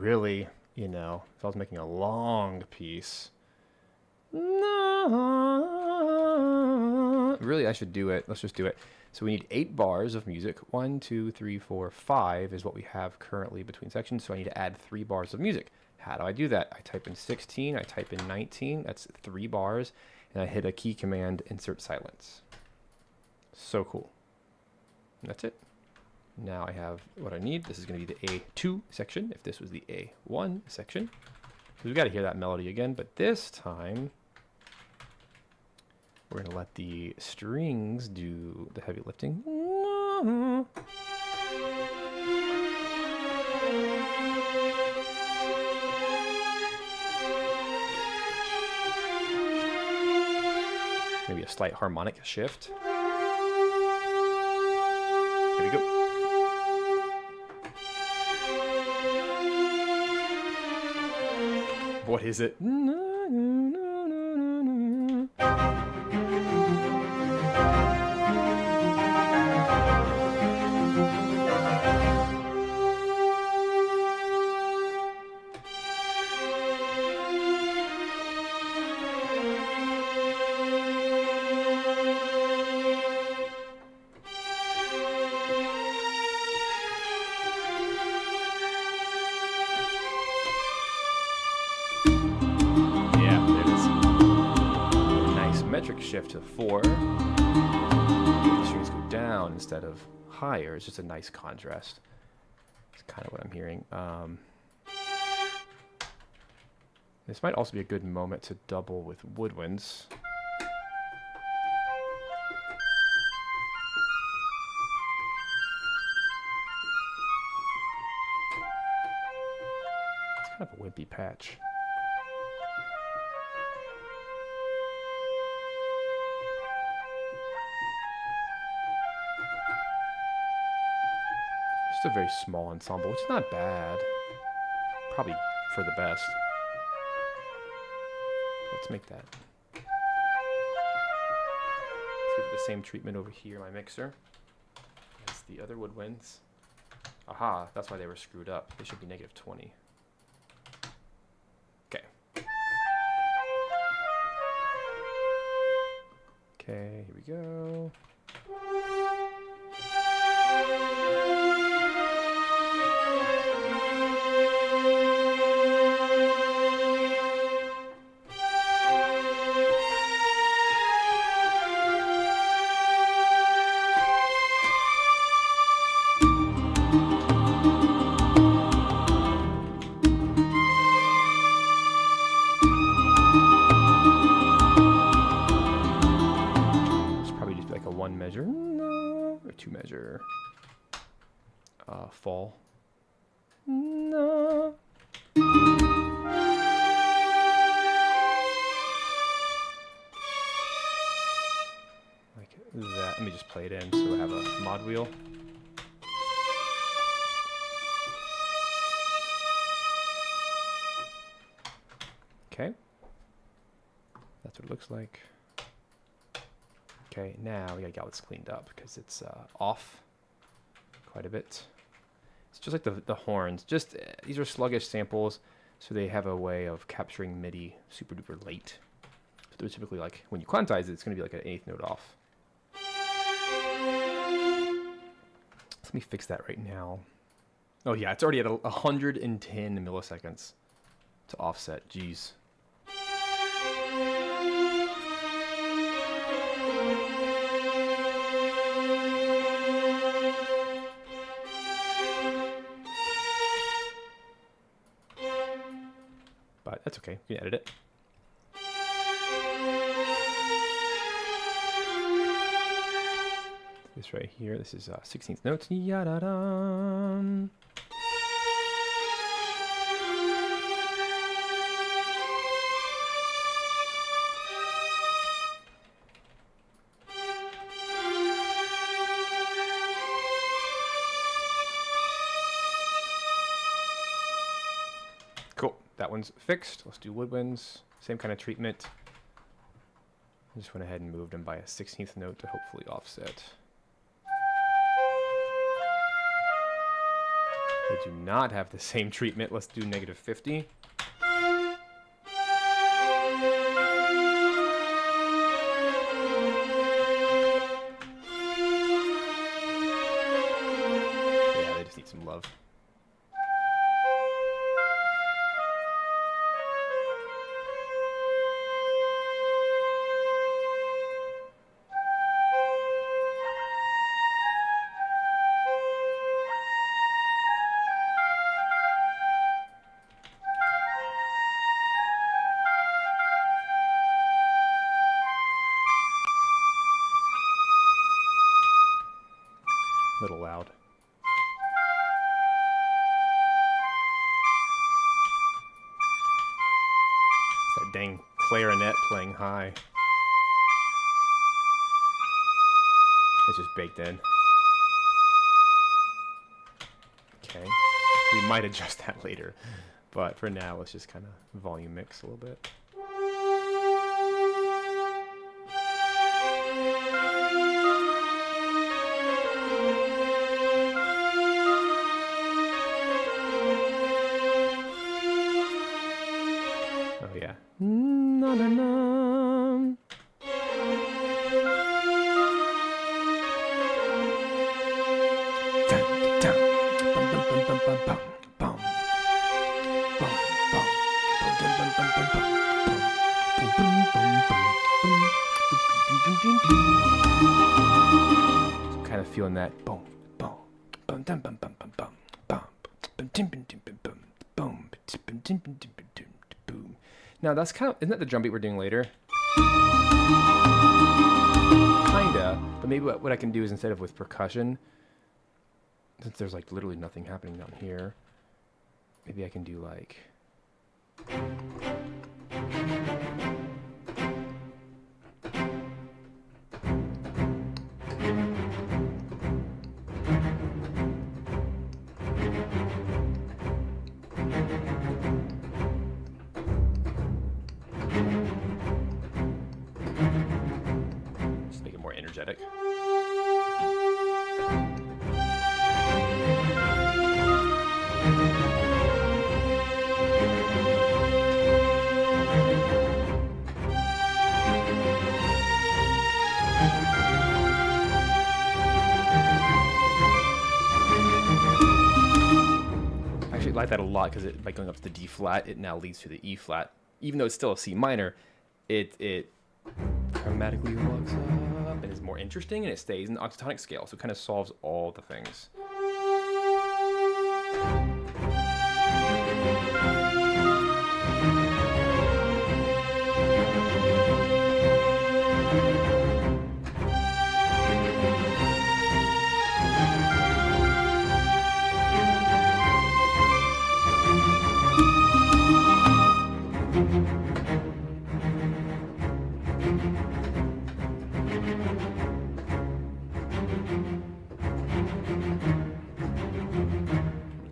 really, you know, if I was making a long piece, really, I should do it. Let's just do it. So we need 8 bars of music. 1, 2, 3, 4, 5 is what we have currently between sections. So I need to add 3 bars of music. How do I do that? I type in 16, I type in 19, that's 3 bars, and I hit a key command, insert silence. So cool. And that's it. Now I have what I need. This is going to be the A2 section, if this was the A1 section. We've got to hear that melody again, but this time we're going to let the strings do the heavy lifting. Maybe a slight harmonic shift. Here we go. What is it? Metric shift to 4. The strings go down instead of higher. It's just a nice contrast. It's kind of what I'm hearing. This might also be a good moment to double with woodwinds. It's kind of a wimpy patch. Just a very small ensemble, which is not bad. Probably for the best. Let's make that. Let's give it the same treatment over here in my mixer as the other woodwinds. Aha, that's why they were screwed up. They should be negative 20. Okay. Okay, here we go. Measure, no, or 2 measure, fall, no. Like that. Let me just play it in so I have a mod wheel. Okay, that's what it looks like. Okay, now we gotta get all this cleaned up because it's off quite a bit. It's just like the horns. Just these are sluggish samples, so they have a way of capturing MIDI super duper late. So they're typically like when you quantize it, it's gonna be like an 1/8 note off. Let me fix that right now. Oh yeah, it's already at 110 milliseconds to offset. Jeez. But that's okay, you can edit it. This right here, this is 16th notes. Yada-da. Cool, that one's fixed. Let's do woodwinds. Same kind of treatment. I just went ahead and moved them by a 16th note to hopefully offset. They do not have the same treatment. Let's do -50. Yeah, they just need some love. A little loud. It's that dang clarinet playing high. It's just baked in. Okay. We might adjust that later, but for now, let's just kind of volume mix a little bit. Oh yeah. Na na na. Kind of feeling that boom, boom, boom, boom, boom, boom, boom, boom, boom, boom, boom, boom. Now that's kind of, isn't that the drum beat we're doing later? Kinda, but maybe what I can do is instead of with percussion, since there's like literally nothing happening down here, maybe I can do like. Just make it more energetic. I actually like that a lot because by going up to the D flat, it now leads to the E flat. Even though it's still a C minor, it chromatically walks up and is more interesting, and it stays in the octatonic scale, so it kind of solves all the things.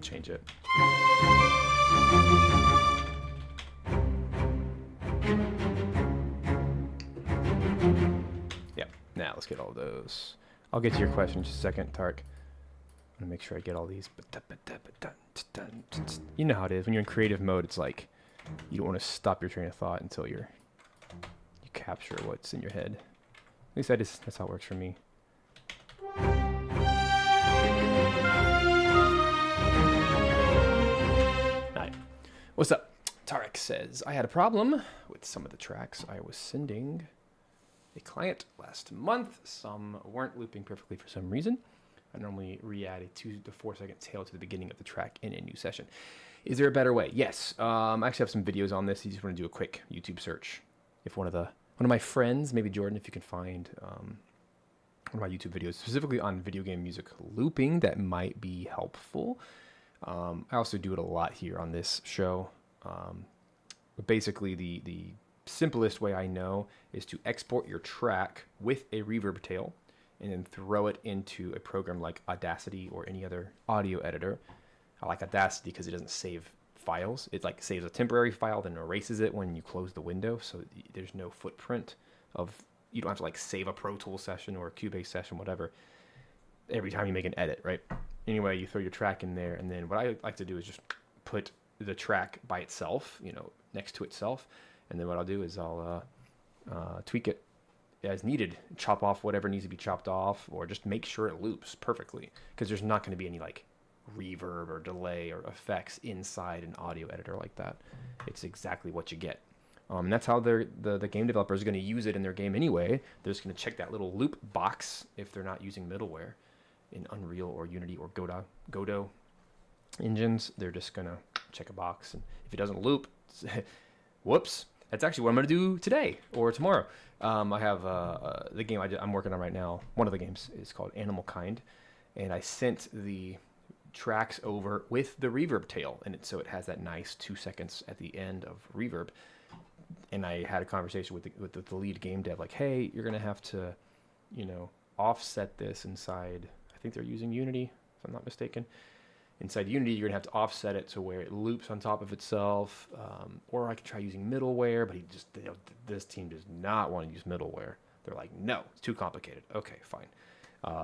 Change it. Yeah, now let's get all those. I'll get to your question in just a second, Tark. I'm gonna make sure I get all these. You know how it is when you're in creative mode. It's like you don't want to stop your train of thought until you capture what's in your head. At least that's how it works for me. Hi. What's up? Tarek says, I had a problem with some of the tracks I was sending a client last month. Some weren't looping perfectly for some reason. I normally re-add a 2 to 4 second tail to the beginning of the track in a new session. Is there a better way? Yes. I actually have some videos on this. You just want to do a quick YouTube search. If one of my friends, maybe Jordan, if you can find one of my YouTube videos specifically on video game music looping, that might be helpful. I also do it a lot here on this show. But basically, the simplest way I know is to export your track with a reverb tail and then throw it into a program like Audacity or any other audio editor. I like Audacity because it doesn't save files. It like saves a temporary file, then erases it when you close the window, so there's no footprint of, you don't have to like save a Pro Tools session or a Cubase session, whatever, every time you make an edit, right? anyway, you throw your track in there, and then what I like to do is just put the track by itself, next to itself, and then what I'll do is I'll tweak it as needed, chop off whatever needs to be chopped off, or just make sure it loops perfectly, because there's not going to be any like reverb or delay or effects inside an audio editor like that. It's exactly what you get. And that's how the game developer is going to use it in their game anyway. They're just going to check that little loop box if they're not using middleware in Unreal or Unity or Godot engines. They're just going to check a box, and if it doesn't loop, whoops. That's actually what I'm going to do today or tomorrow. I have the game I'm working on right now. One of the games is called Animal Kind, and I sent the tracks over with the reverb tail, and so it has that nice 2 seconds at the end of reverb. And I had a conversation with the lead game dev, like, hey, you're going to have to, offset this inside. I think they're using Unity, if I'm not mistaken. Inside Unity, you're going to have to offset it to where it loops on top of itself. Or I could try using middleware, but this team does not want to use middleware. They're like, no, it's too complicated. Okay, fine.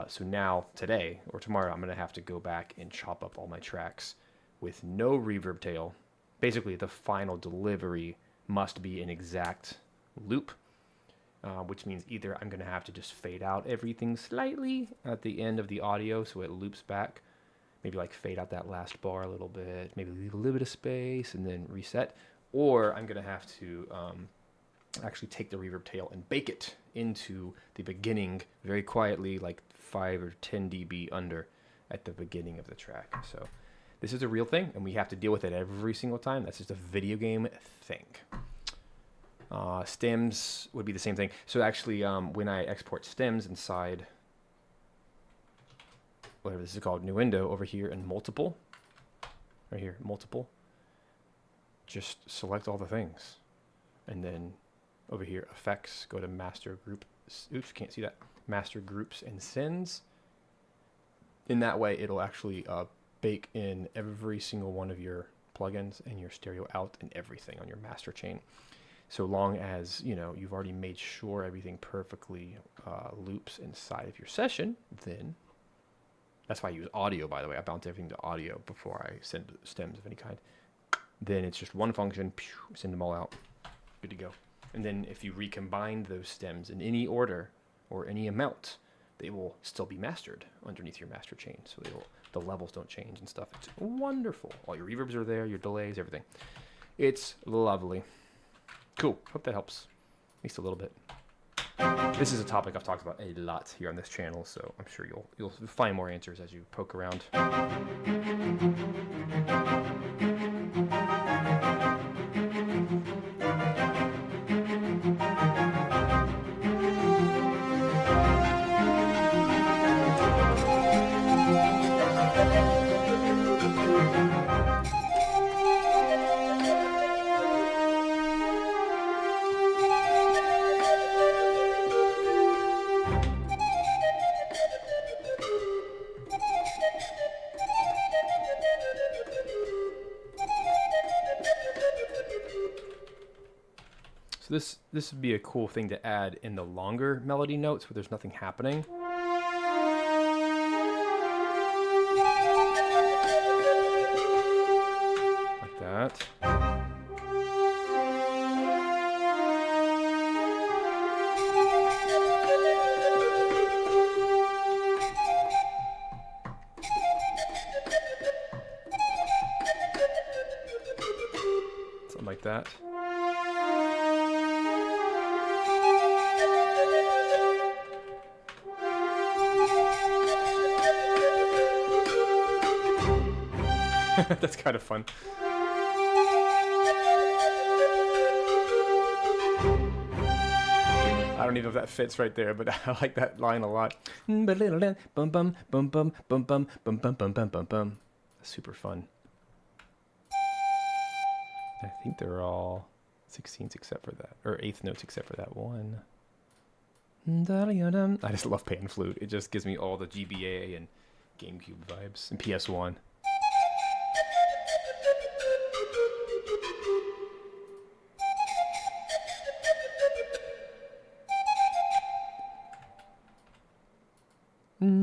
So now, today or tomorrow, I'm going to have to go back and chop up all my tracks with no reverb tail. Basically, the final delivery must be an exact loop, which means either I'm going to have to just fade out everything slightly at the end of the audio so it loops back. Maybe like fade out that last bar a little bit, maybe leave a little bit of space and then reset. Or I'm going to have to actually take the reverb tail and bake it into the beginning very quietly, like 5 or 10 dB under at the beginning of the track. So this is a real thing, and we have to deal with it every single time. That's just a video game thing. Stems would be the same thing. So actually, when I export stems inside whatever this is called, new window over here in multiple, right here, multiple, just select all the things. And then over here, effects, go to master group, oops, can't see that, master groups and sends. In that way, it'll actually bake in every single one of your plugins and your stereo out and everything on your master chain. So long as, you've already made sure everything perfectly loops inside of your session, then that's why I use audio, by the way. I bounce everything to audio before I send stems of any kind. Then it's just one function, send them all out, good to go. And then if you recombine those stems in any order or any amount, they will still be mastered underneath your master chain. So the levels don't change and stuff. It's wonderful. All your reverbs are there, your delays, everything. It's lovely. Cool. Hope that helps, at least a little bit. This is a topic I've talked about a lot here on this channel, so I'm sure you'll find more answers as you poke around. So this would be a cool thing to add in the longer melody notes where there's nothing happening. Like that. Something like that. That's kind of fun. I don't even know if that fits right there, but I like that line a lot. Super fun. I think they're all 16ths except for that, or 8th notes except for that one. I just love pan flute. It just gives me all the GBA and GameCube vibes and PS1.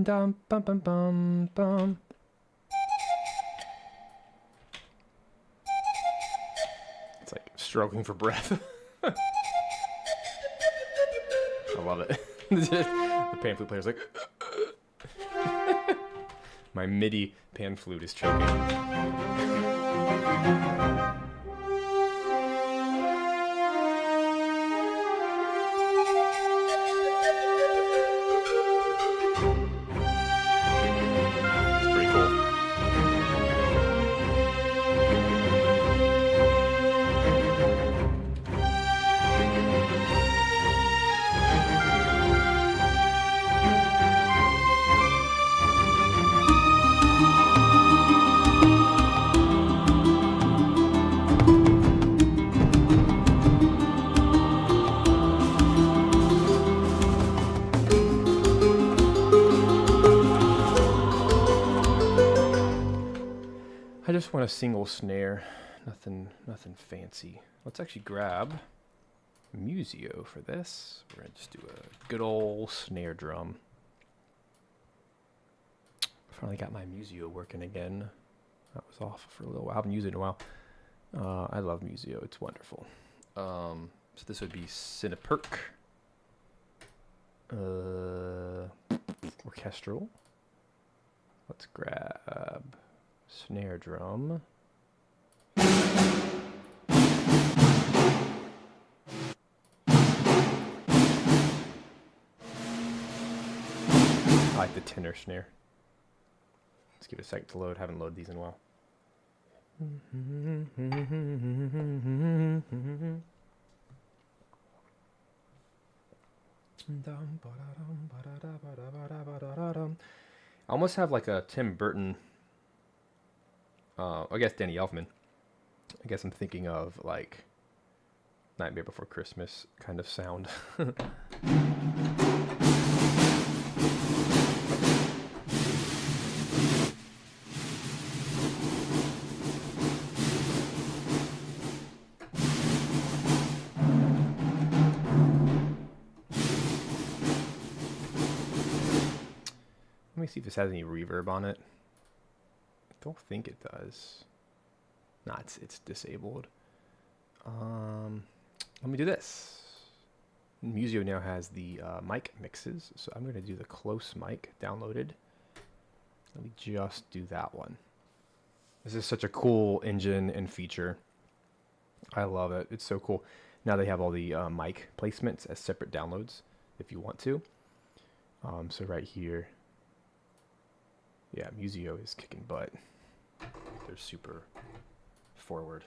Dum bum bum bum bum. struggling for breath. I love it. The pan flute player's like... My MIDI pan flute is choking. I just want a single snare, nothing fancy. Let's actually grab Musio for this. We're gonna just do a good old snare drum. Finally got my Musio working again. That was off for a little while. I haven't used it in a while. I love Musio. It's wonderful. So this would be Cineperk. Orchestral. Let's grab snare drum. I like the tenor snare. Let's give it a second to load. Haven't loaded these in a while. I almost have like a Tim Burton, I guess Danny Elfman. I guess I'm thinking of like Nightmare Before Christmas kind of sound. Let me see if this has any reverb on it. I don't think it does. Nah, it's disabled. Let me do this. Musio now has the mic mixes, so I'm going to do the close mic downloaded. Let me just do that one. This is such a cool engine and feature. I love it. It's so cool. Now they have all the mic placements as separate downloads if you want to. So right here, yeah, Musio is kicking butt. They're super forward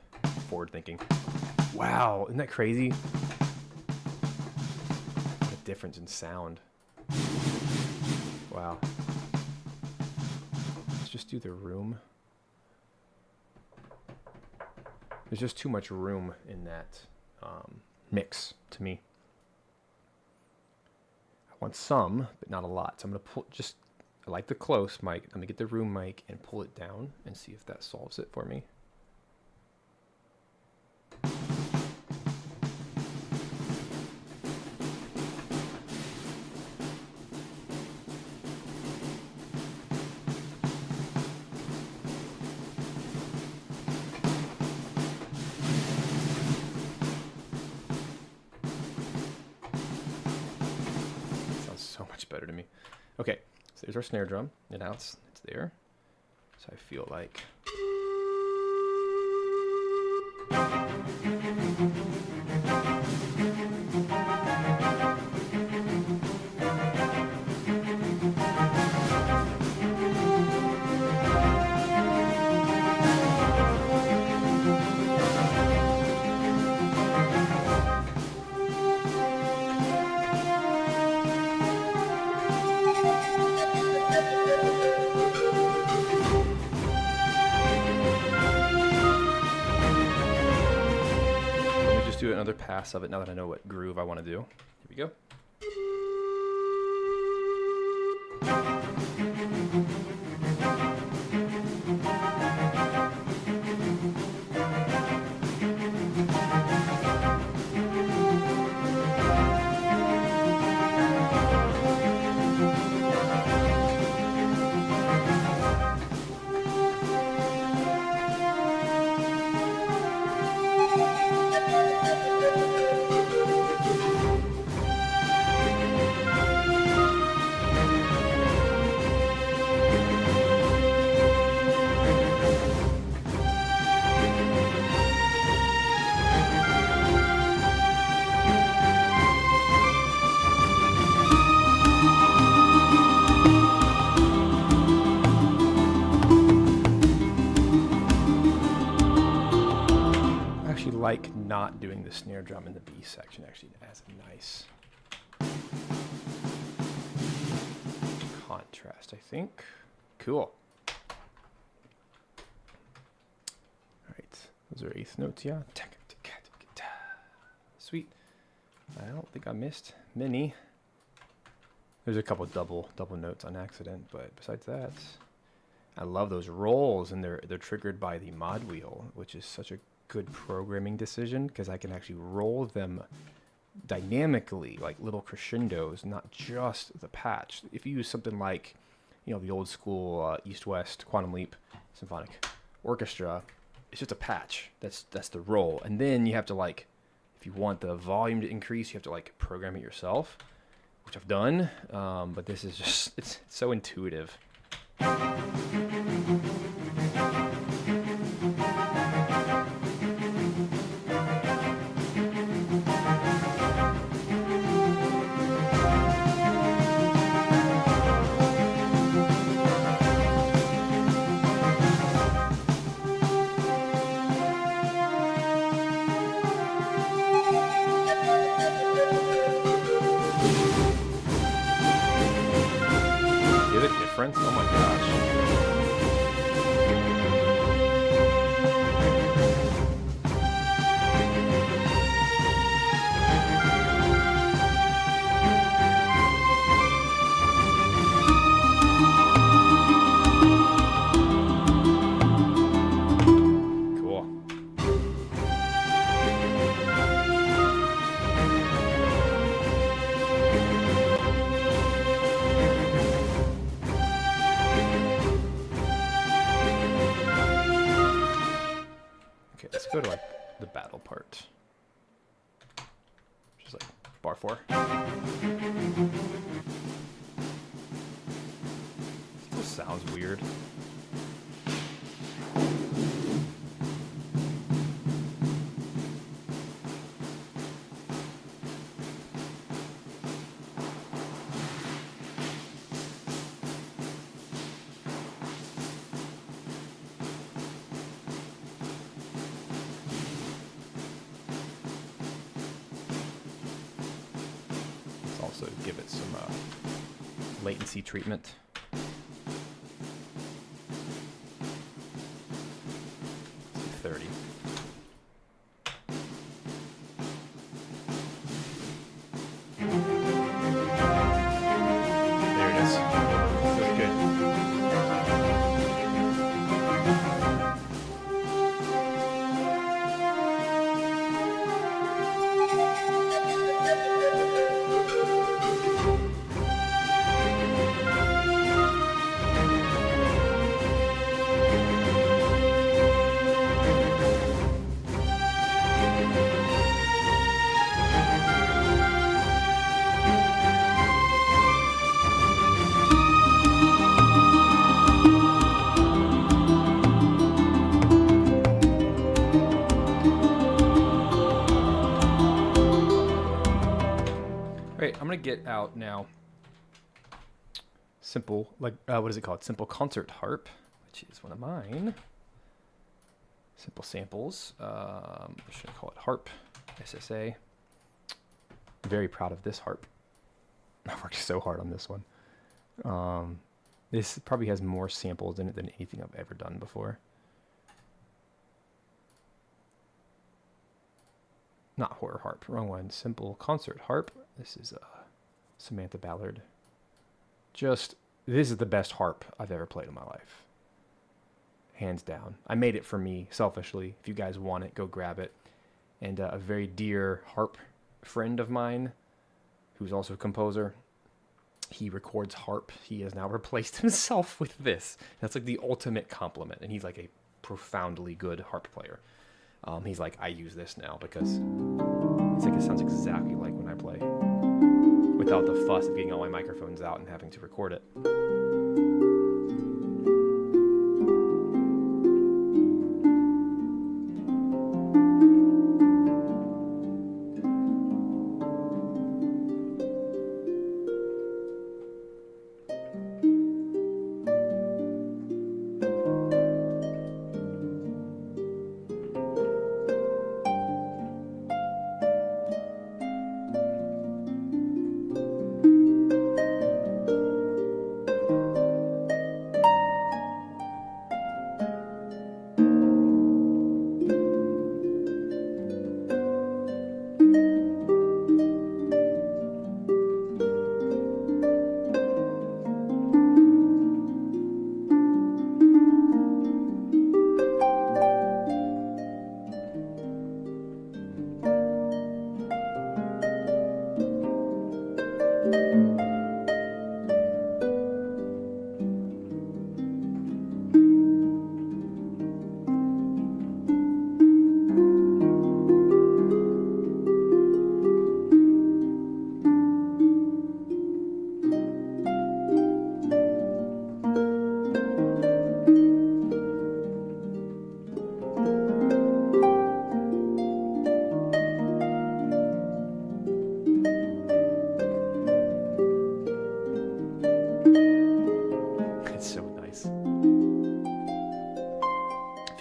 thinking. Wow, isn't that crazy? What a difference in sound. Wow. Let's just do the room. There's just too much room in that mix to me. I want some, but not a lot. So I'm going to pull just... I like the close mic. Let me get the room mic and pull it down and see if that solves it for me. Sounds so much better to me. Okay. So there's our snare drum, and now it's there. So I feel like... do another pass of it now that I know what groove I want to do. Here we go. like not doing the snare drum in the B section. Actually, it adds a nice contrast, I think. Cool. All right, those are eighth notes, yeah. Sweet. I don't think I missed many. There's a couple double notes on accident, but besides that, I love those rolls, and they're triggered by the mod wheel, which is such a good programming decision because I can actually roll them dynamically, like little crescendos, not just the patch. If you use something like, the old school East-West Quantum Leap Symphonic Orchestra, it's just a patch. That's the roll, and then you have to if you want the volume to increase, you have to program it yourself, which I've done. But this is just it's so intuitive. Oh my gosh. Go to the battle part, which is bar 4. Still sounds weird. Also give it some latency treatment. Let's do 30. There it is. Feels good. I'm going to get out now simple, what is it called? Simple Concert Harp, which is one of mine. Simple samples. What should I call it? Harp, SSA. Very proud of this harp. I worked so hard on this one. This probably has more samples in it than anything I've ever done before. Not horror harp, wrong one. Simple Concert Harp. This is Samantha Ballard. This is the best harp I've ever played in my life. Hands down. I made it for me, selfishly. If you guys want it, go grab it. And a very dear harp friend of mine, who's also a composer, he records harp. He has now replaced himself with this. That's the ultimate compliment. And he's a profoundly good harp player. He's I use this now because it's it sounds exactly like when I play, without the fuss of getting all my microphones out and having to record it.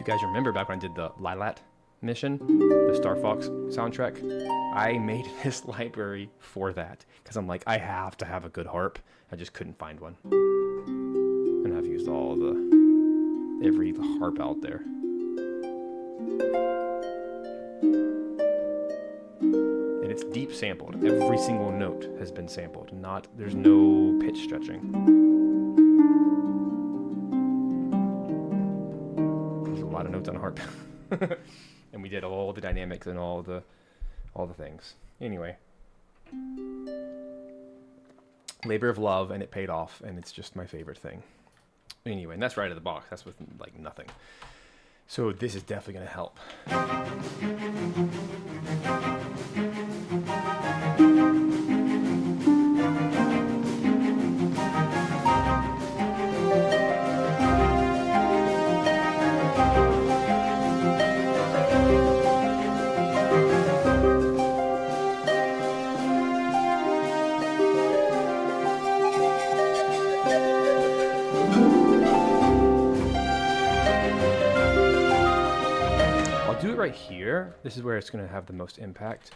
you guys remember back when I did the Lilat mission, the Star Fox soundtrack, I made this library for that because I'm like, I have to have a good harp. I just couldn't find one. And I've used every harp out there. And it's deep sampled. Every single note has been sampled. There's no pitch stretching. There's a lot of notes on a harp. And we did all the dynamics and all the things. Anyway. Labor of love, and it paid off, and it's just my favorite thing. Anyway, and that's right out of the box. That's with like nothing. So this is definitely going to help. Right here, this is where it's going to have the most impact.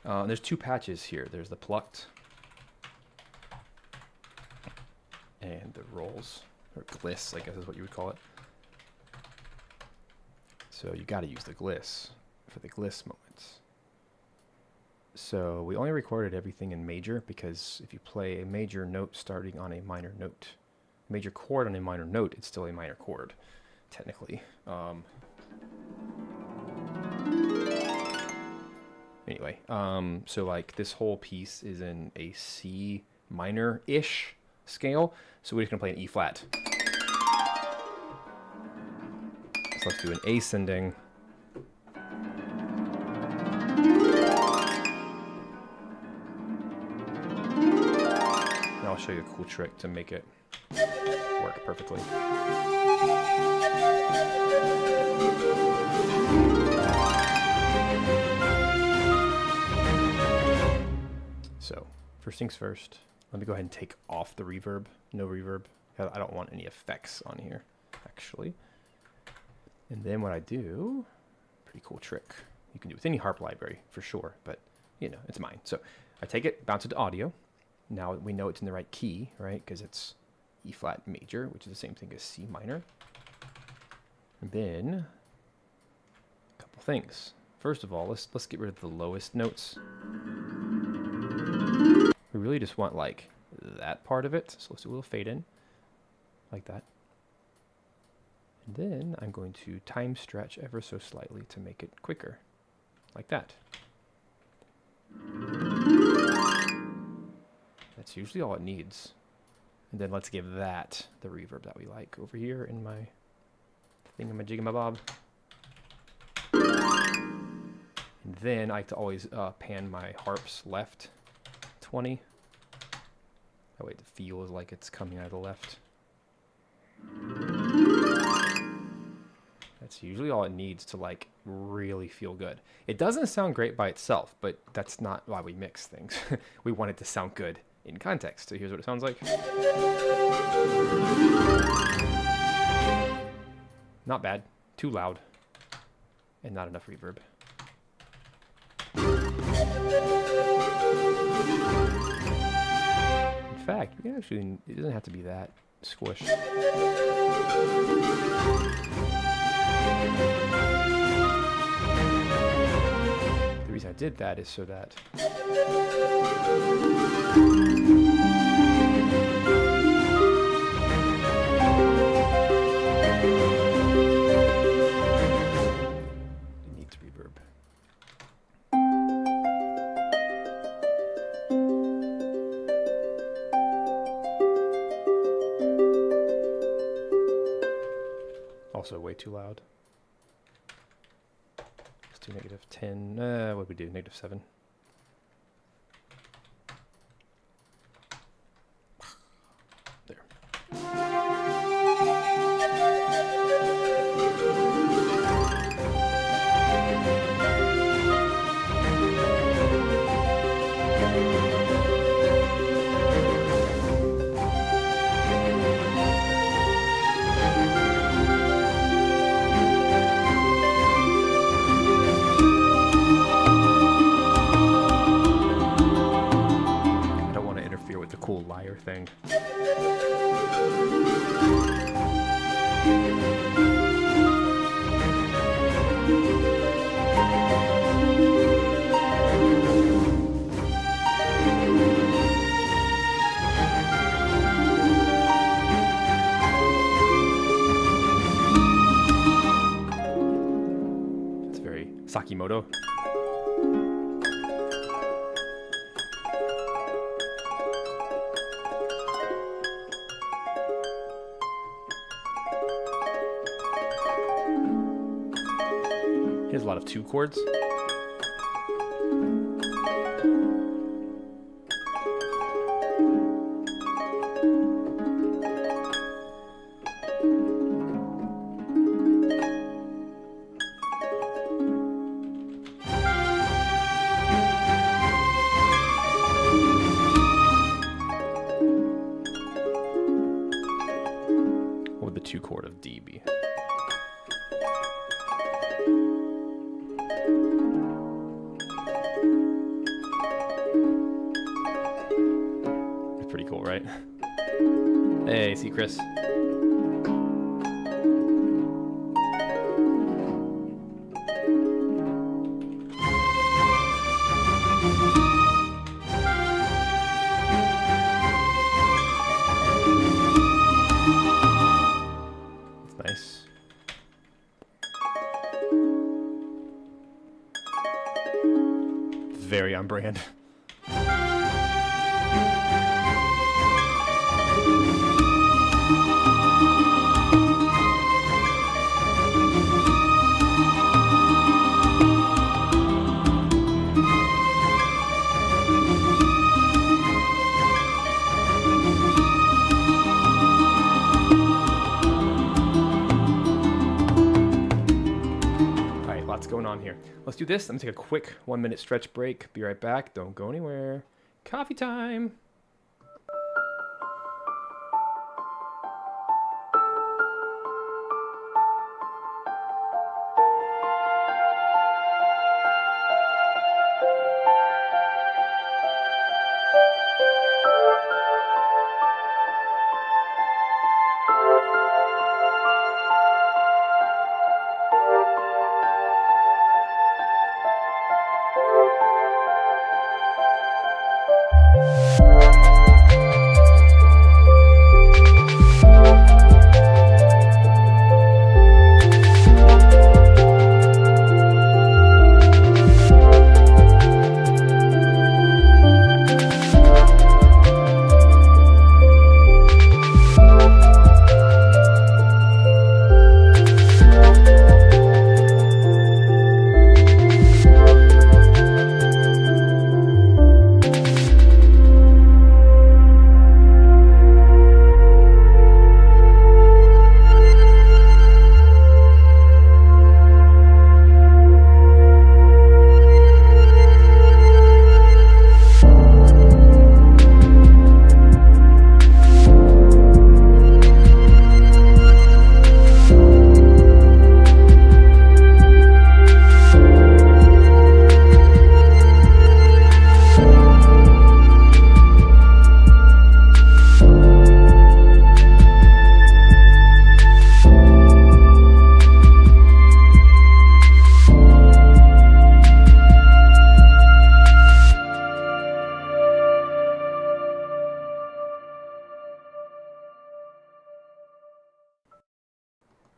There's two patches here. There's the plucked and the rolls, or gliss, I guess is what you would call it. So you got to use the gliss for the gliss moments. So we only recorded everything in major because if you play a major note starting on a minor note, major chord on a minor note, it's still a minor chord, technically. Anyway, so like this whole piece is in a C minor-ish scale, so we're just gonna play an E flat. So let's do an ascending. And I'll show you a cool trick to make it work perfectly. So, first things first, let me go ahead and take off the reverb. No reverb. I don't want any effects on here, actually. And then what I do, pretty cool trick. You can do with any harp library, for sure, but, you know, it's mine. So, I take it, bounce it to audio. Now we know it's in the right key, right? Because it's E flat major, which is the same thing as C minor. And then, a couple things. First of all, let's get rid of the lowest notes. We really just want like that part of it. So let's do a little fade in like that. And then I'm going to time stretch ever so slightly to make it quicker like that. That's usually all it needs. And then let's give that the reverb that we like over here in my thingamajigamabob. And then I like to always pan my harps left 20. That way it feels like it's coming out of the left. That's usually all it needs to like really feel good. It doesn't sound great by itself, but that's not why we mix things. We want it to sound good in context. So here's what it sounds like. Not bad. Too loud. And not enough reverb. In fact, we can actually, it doesn't have to be that squish. The reason I did that is so that it needs reverb. Also way too loud. Let's do -10. What do we do? -7. There. Sakimoto. Here's a lot of 2 chords. What would the 2 chord of D be? Pretty cool, right? Hey, see Chris. That's nice. Very on brand. Going on here. Let's do this. I'm gonna take a quick 1-minute stretch break. Be right back. Don't go anywhere. Coffee time.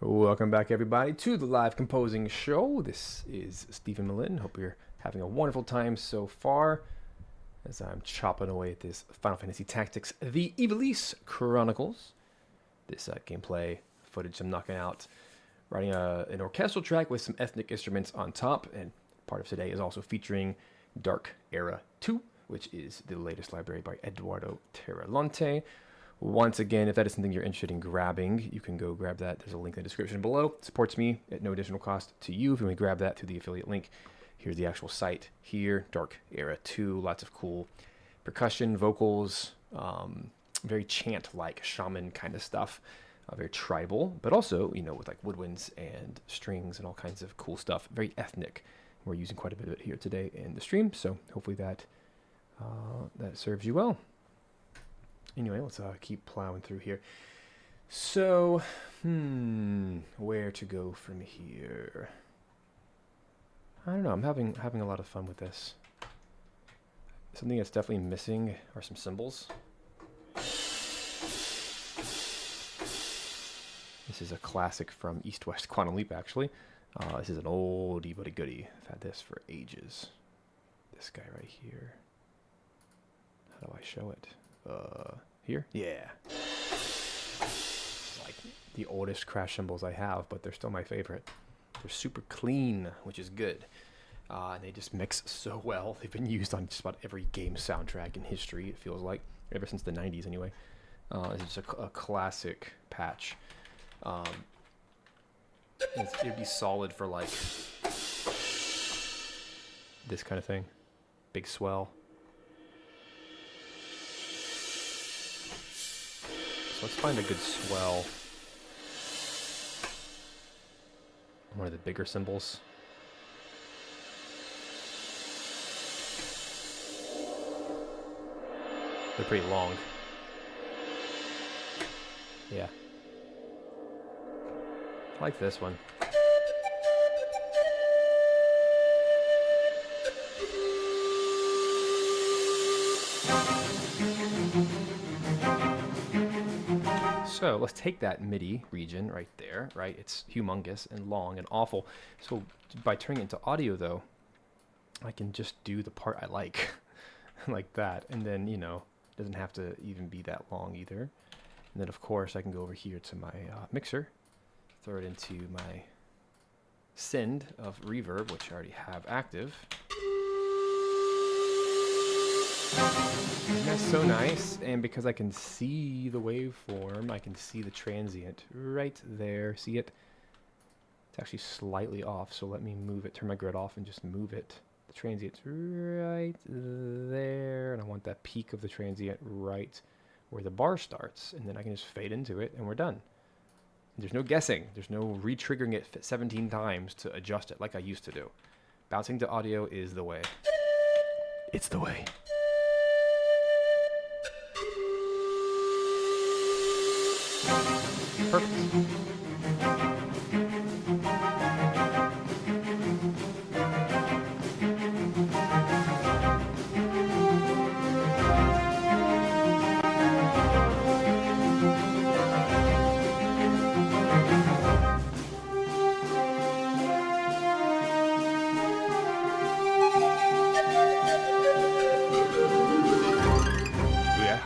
Welcome back, everybody, to the live composing show. This is Stephen Melin. Hope you're having a wonderful time so far as I'm chopping away at this Final Fantasy Tactics, the Ivalice Chronicles. This gameplay footage I'm knocking out, writing an orchestral track with some ethnic instruments on top, and part of today is also featuring Dark Era 2, which is the latest library by Eduardo Tarilonte. Once again, if that is something you're interested in grabbing, you can go grab that. There's a link in the description below. It supports me at no additional cost to you if you want to grab that through the affiliate link. Here's the actual site here, Dark Era 2. Lots of cool percussion, vocals, very chant-like shaman kind of stuff. Very tribal, but also, you know, with like woodwinds and strings and all kinds of cool stuff. Very ethnic. We're using quite a bit of it here today in the stream, so hopefully that that serves you well. Anyway, let's keep plowing through here. So, where to go from here? I don't know. I'm having a lot of fun with this. Something that's definitely missing are some cymbals. This is a classic from East West Quantum Leap, actually. This is an oldie but a goodie. I've had this for ages. This guy right here. How do I show it? Here? Yeah. Like the oldest crash cymbals I have, but they're still my favorite. They're super clean, which is good. And they just mix so well. They've been used on just about every game soundtrack in history, it feels like. Ever since the 90s, anyway. It's just a classic patch. It'd be solid for, like, this kind of thing. Big swell. So let's find a good swell. One of the bigger cymbals. They're pretty long. Yeah. I like this one. So let's take that MIDI region right there, right? It's humongous and long and awful. So by turning it into audio though, I can just do the part I like, like that. And then, you know, it doesn't have to even be that long either. And then of course I can go over here to my mixer, throw it into my send of reverb, which I already have active. Isn't that so nice? And because I can see the waveform, I can see the transient right there. See it? It's actually slightly off, so let me move it, turn my grid off and just move it. The transient's right there, and I want that peak of the transient right where the bar starts, and then I can just fade into it and we're done. There's no guessing. There's no re-triggering it 17 times to adjust it like I used to do. Bouncing to audio is the way. It's the way. Perfect.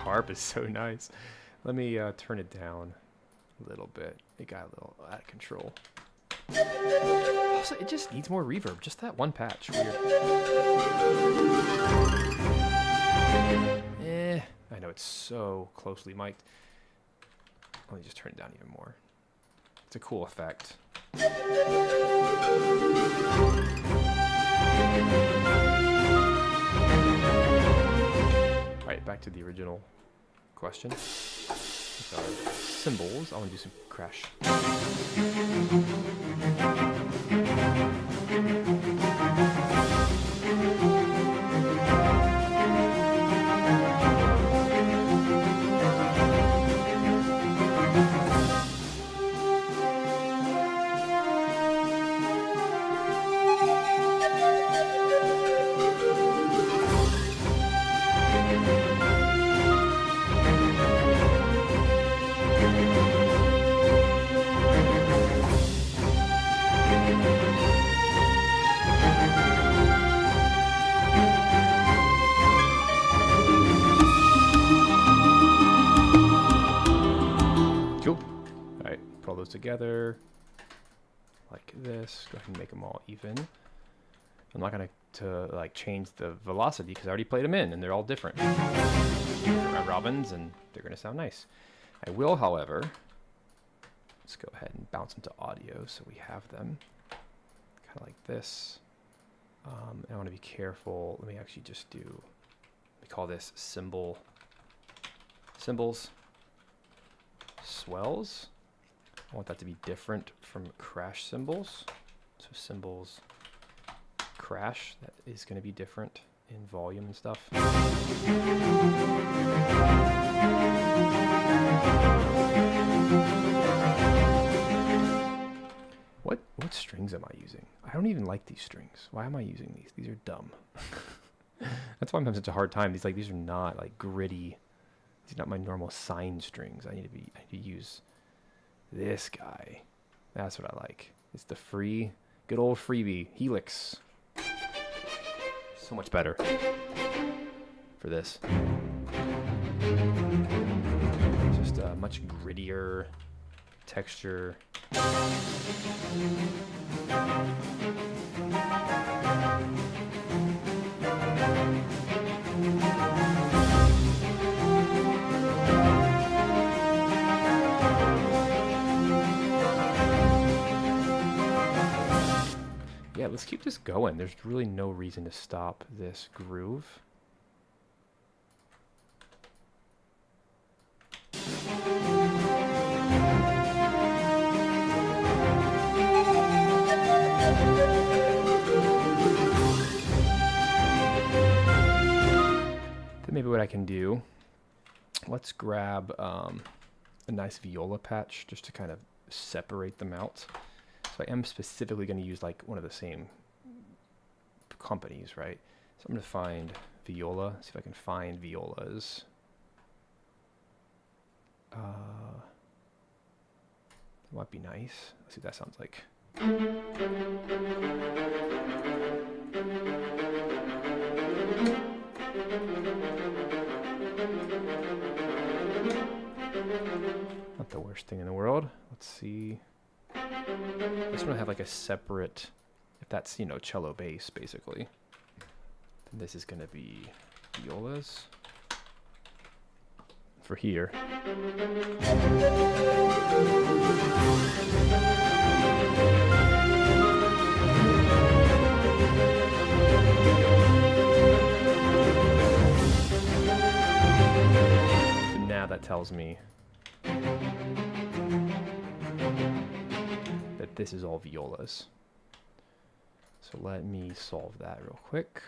Harp is so nice. Let me turn it down a little bit. It got a little out of control. Also, it just needs more reverb. Just that one patch. Weird. I know it's so closely mic'd. Let me just turn it down even more. It's a cool effect. Alright, back to the original question. These are cymbals. I want to do some crash. Together like this. Go ahead and make them all even. I'm not going to like change the velocity because I already played them in and they're all different. They're my Robins and they're going to sound nice. I will, however, let's go ahead and bounce them to audio so we have them kind of like this. And I want to be careful. Let me actually just do, we call this cymbals, swells. I want that to be different from crash cymbals. So cymbals crash, that is going to be different in volume and stuff. What strings am I using? I don't even like these strings. Why am I using these? These are dumb. That's why I'm having such a hard time. These are not like gritty. These are not my normal sine strings. I need to use this guy. That's what I like. It's the free Good old freebie, Helix. So much better for this. Just a much grittier texture. Yeah, let's keep this going. There's really no reason to stop this groove. Then maybe what I can do, let's grab a nice viola patch just to kind of separate them out. So I am specifically going to use like one of the same companies, right? So I'm going to find viola, see if I can find violas. That might be nice. Let's see what that sounds like. Not the worst thing in the world. Let's see. I just want to have like a separate, if that's, you know, cello bass basically. Then this is going to be violas for here. So now that tells me that this is all violas. So let me solve that real quick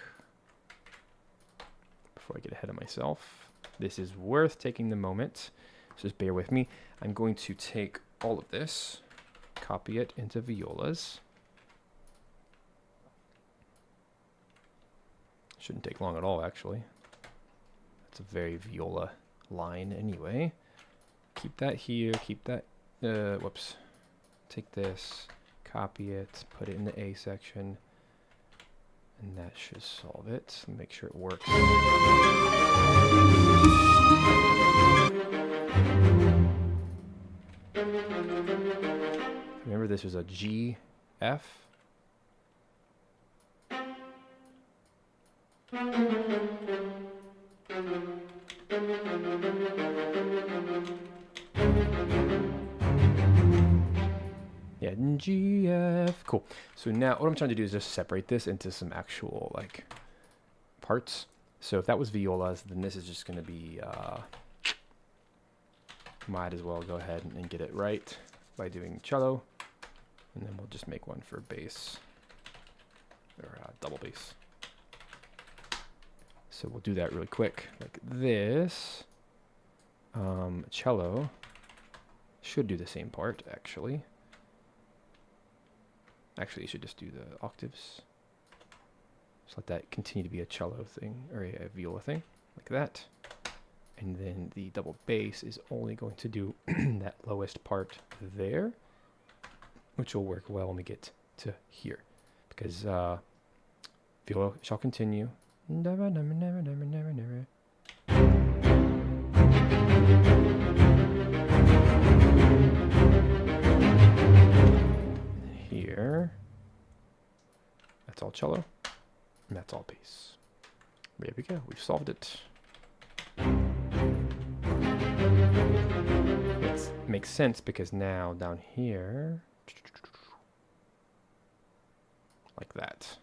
before I get ahead of myself. This is worth taking the moment, so just bear with me. I'm going to take all of this, copy it into violas. Shouldn't take long at all, actually. That's a very viola line anyway. Keep that here, keep that, whoops. Take this, copy it, put it in the A section, and that should solve it. Make sure it works. Remember, this was a G, F. Yeah, G, F. Cool. So now what I'm trying to do is just separate this into some actual like parts. So if that was violas, then this is just going to be, might as well go ahead and get it right by doing cello. And then we'll just make one for bass, or double bass. So we'll do that really quick, like this. Cello should do the same part, actually. Actually, you should just do the octaves. Just let that continue to be a cello thing, or a viola thing, like that. And then the double bass is only going to do that lowest part there, which will work well when we get to here. Because viola shall continue. Never, never, never, never, never, never. Here, that's all cello, and that's all bass. There we go, we've solved it. It makes sense because now down here, like that.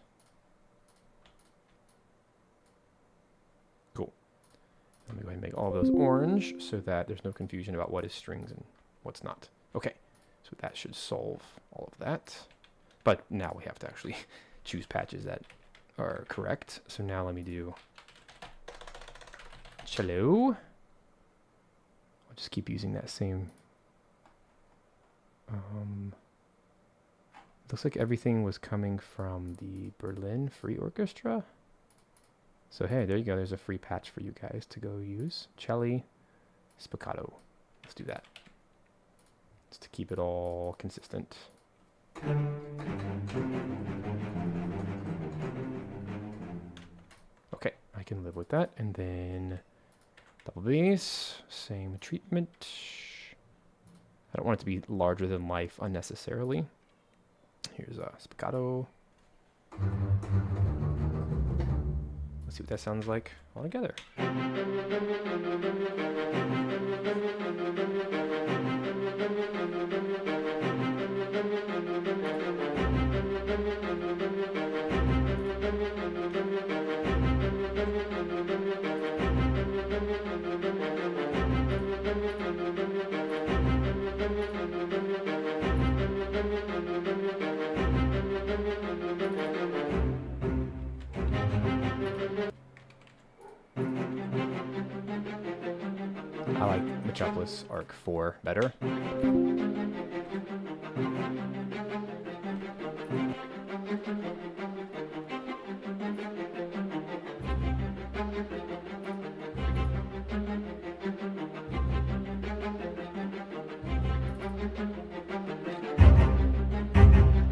Cool. Let me go ahead and make all those orange so that there's no confusion about what is strings and what's not. Okay. So that should solve all of that. But now we have to actually choose patches that are correct. So now let me do cello. I'll just keep using that same. Looks like everything was coming from the Berlin Free Orchestra. So hey, there you go. There's a free patch for you guys to go use. Cello, spiccato. Let's do that. Just to keep it all consistent. Okay, I can live with that. And then double bass, same treatment. I don't want it to be larger than life unnecessarily. Here's a spiccato. Let's see what that sounds like all together. I like Metropolis Arc 4 better.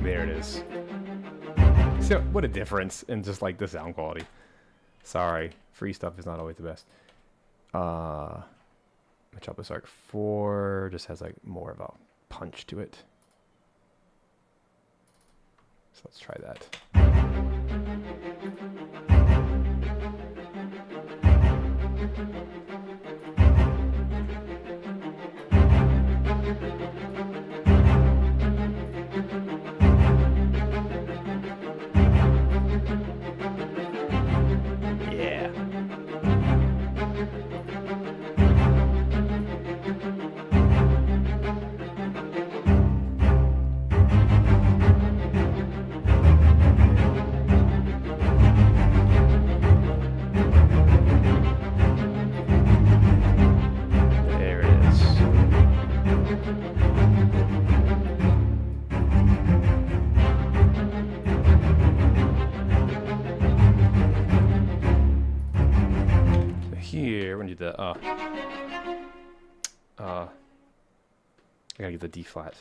There it is. So, what a difference in just like the sound quality. Sorry, free stuff is not always the best. Metropolis Arc 4 just has like more of a punch to it. So let's try that. Yeah. There it is. So here, we're gonna do the I gotta get the D flat.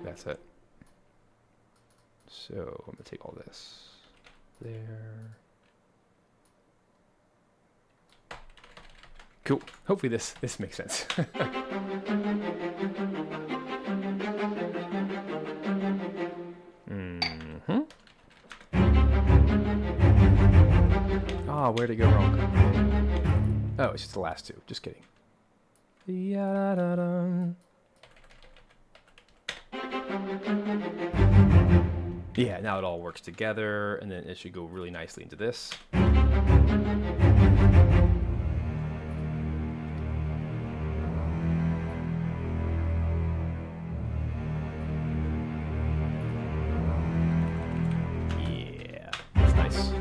That's it. So I'm gonna take all this there. Cool. Hopefully this makes sense. Mm-hmm. Ah, where'd it go wrong? Oh, it's just the last two. Just kidding. Yeah, now it all works together, and then it should go really nicely into this. Yeah, that's nice.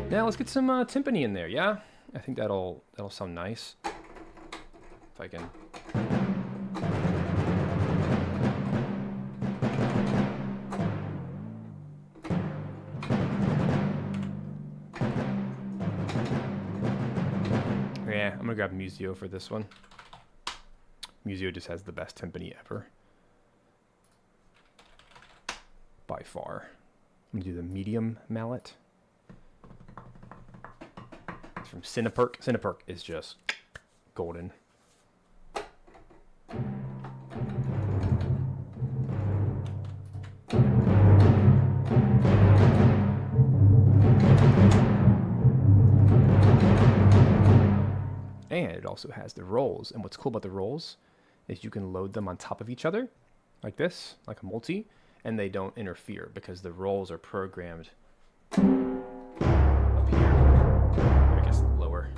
Now let's get some timpani in there, yeah? I think that'll sound nice. If I can. Yeah, I'm gonna grab Museo for this one. Museo just has the best timpani ever. By far. I'm gonna do the medium mallet. From Cineperk. Cineperk is just golden. And it also has the rolls. And what's cool about the rolls is you can load them on top of each other, like this, like a multi, and they don't interfere because the rolls are programmed up here. I guess lower.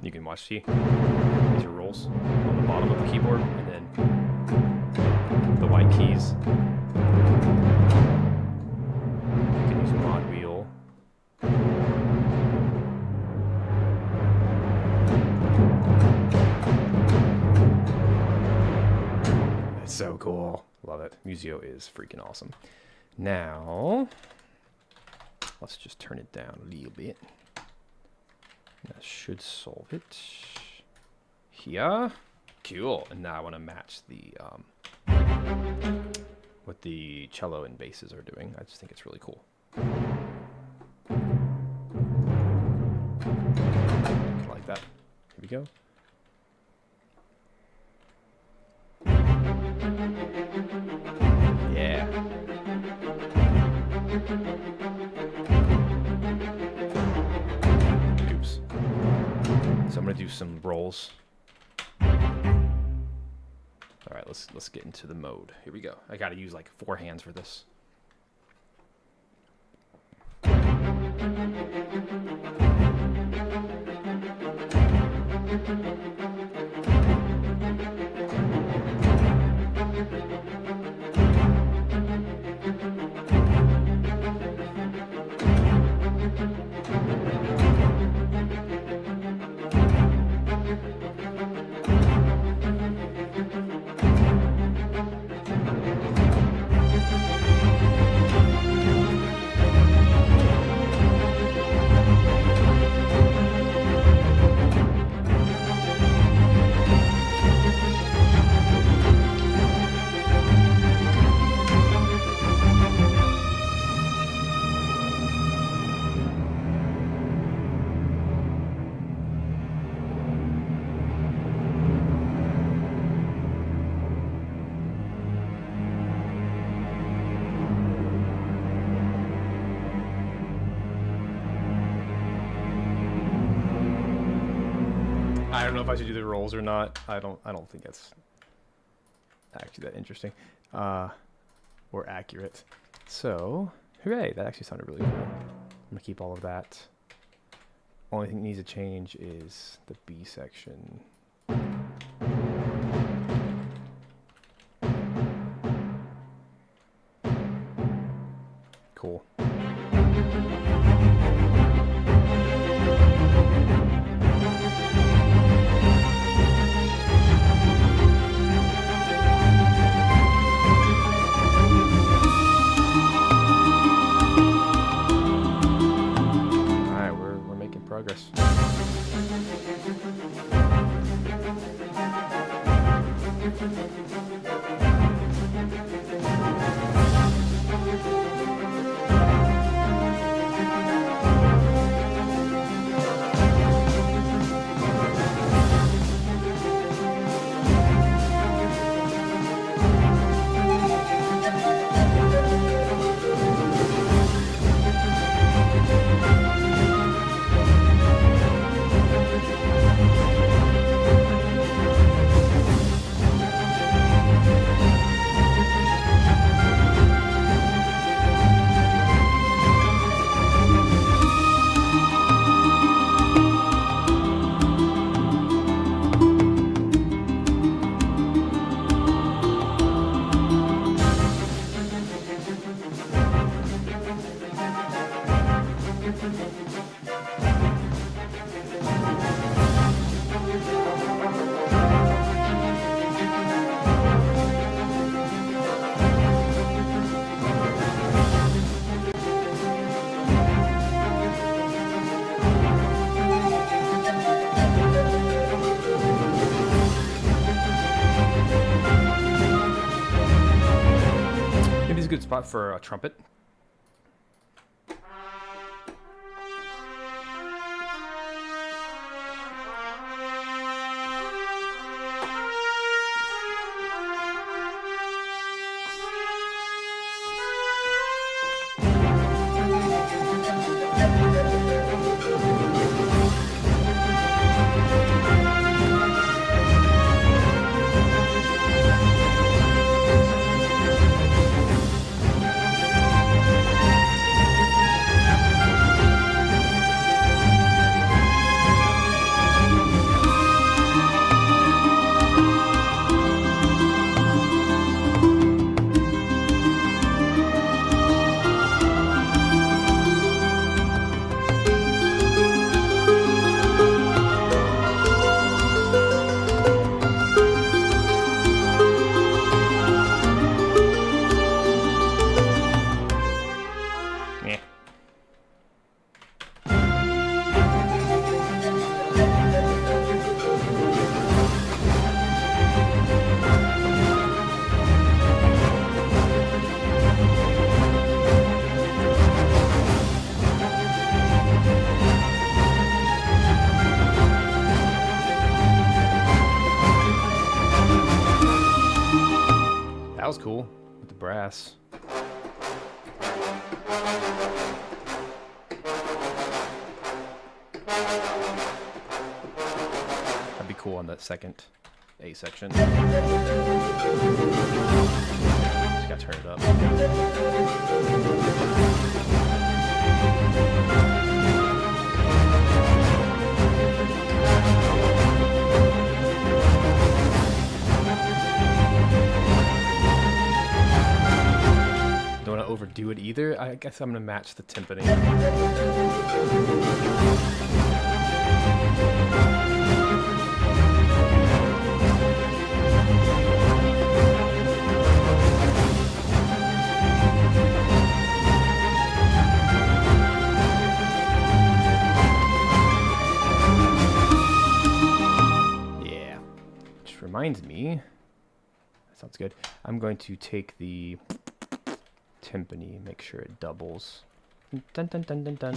You can watch, see? These are controls on the bottom of the keyboard, and then the white keys. You can use mod wheel. That's so cool. Love it. Museo is freaking awesome. Now, let's just turn it down a little bit. That should solve it. Here. Cool. And now I want to match the what the cello and basses are doing. I just think it's really cool. Like that. Here we go. Yeah. Oops. So I'm gonna do some rolls. All right, let's get into the mode. Here we go. I gotta use like 4 hands for this. I don't know if I should do the rolls or not. I don't think that's actually that interesting or accurate. So, hooray, that actually sounded really cool. I'm gonna keep all of that. Only thing that needs to change is the B section. Cool. Progress. Good spot for a trumpet. was cool with the brass. That'd be cool on that second A section. Just gotta turn it up. Don't want to overdo it either. I guess I'm gonna match the timpani. Yeah, which reminds me, that sounds good. I'm going to take the timpani, make sure it doubles. Dun, dun, dun, dun, dun.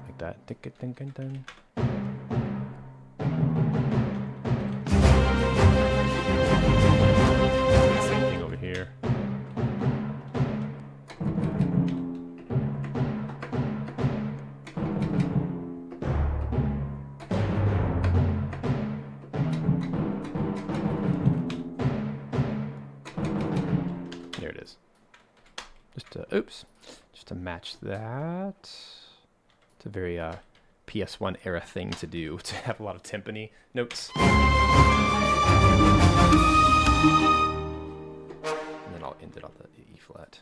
Like that. Dun, dun, dun, dun. Same thing over here. There it is. Just to match that. It's a very PS1 era thing to do, to have a lot of timpani notes. And then I'll end it on the E flat.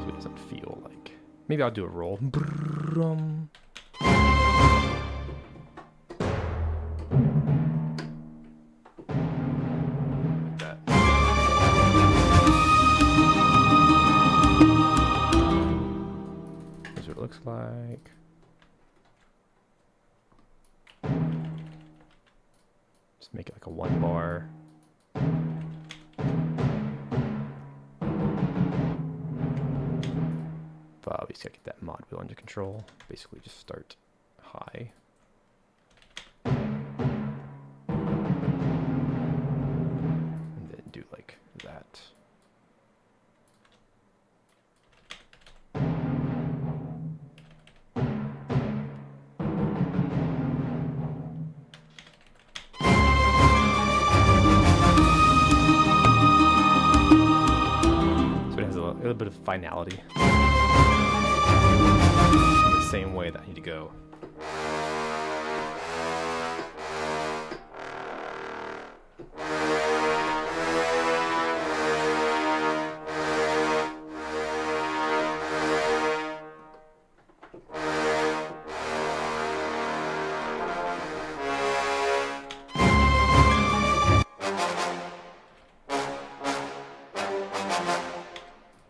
So it doesn't feel like... Maybe I'll do a roll. Looks like just make it like a 1 bar. But obviously I get that mod wheel under control. Basically just start high. And then do like that. A little bit of finality. In the same way that I need to go.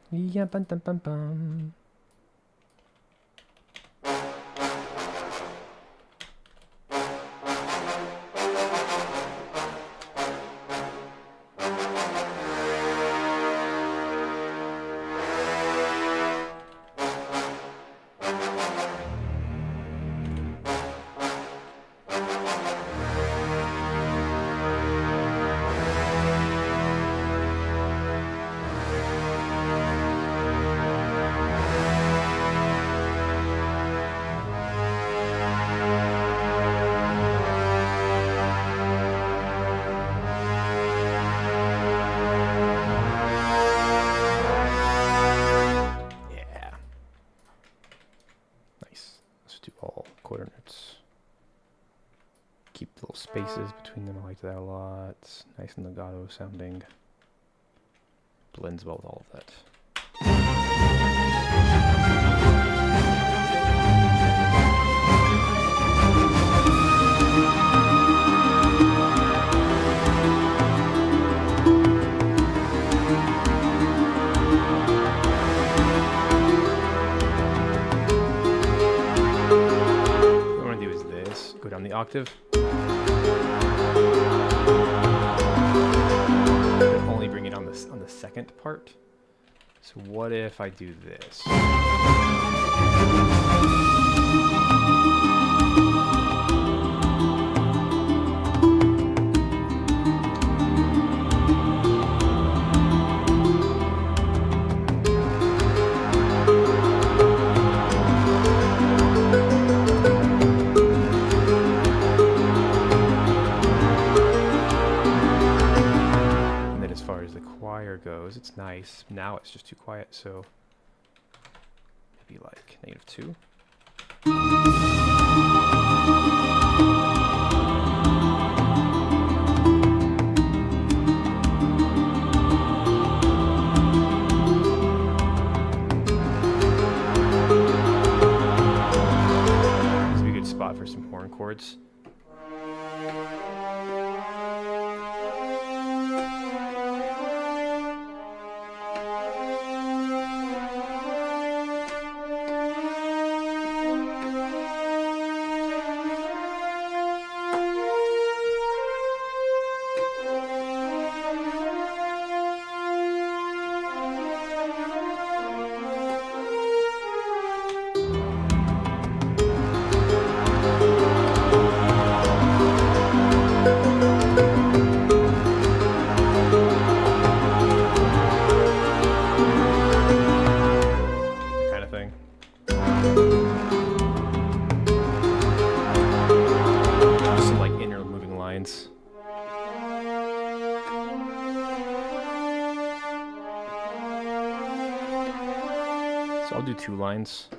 Yeah, bum, bum, bum, bum. Keep little spaces between them. I like that a lot. Nice and legato sounding. Blends well with all of that. octave. But only bring it on the second part. So what if I do this? Goes, it's nice. Now it's just too quiet, so maybe like -2. This would be a good spot for some horn chords. So I'll do 2 lines.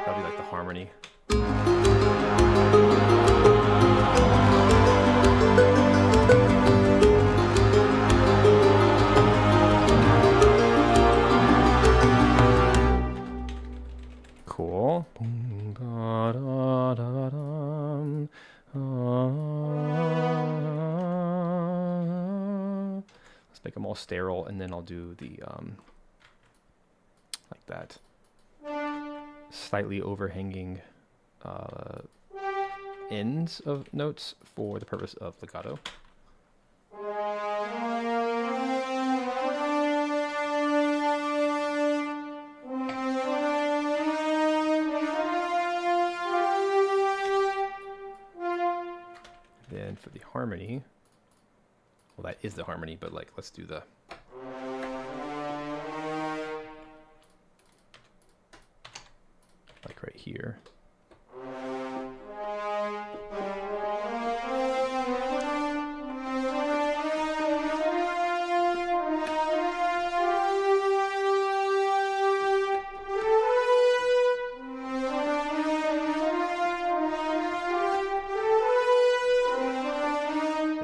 That'll be like the harmony. Cool. Let's make them all sterile, and then I'll do the like that, slightly overhanging ends of notes for the purpose of legato. Then for the harmony, well, that is the harmony, but like, let's do the like right here.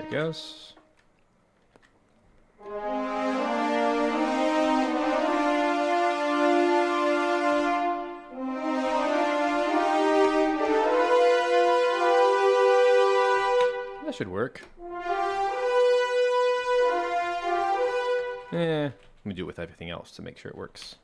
Goes. That should work. Let me do it with everything else to make sure it works.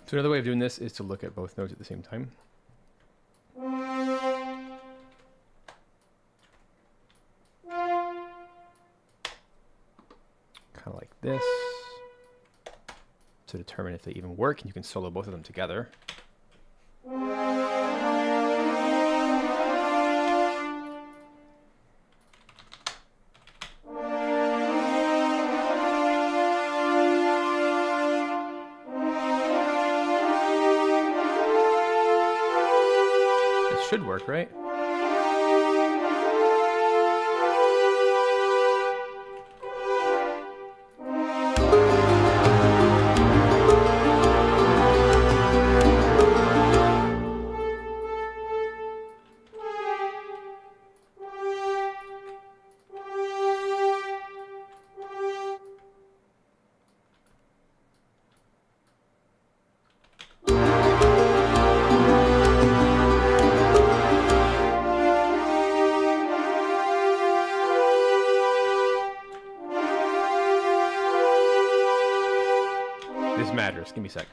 So another way of doing this is to look at both notes at the same time. Kind of like this. To determine if they even work, and you can solo both of them together. Should work, right? This matters. Give me a second.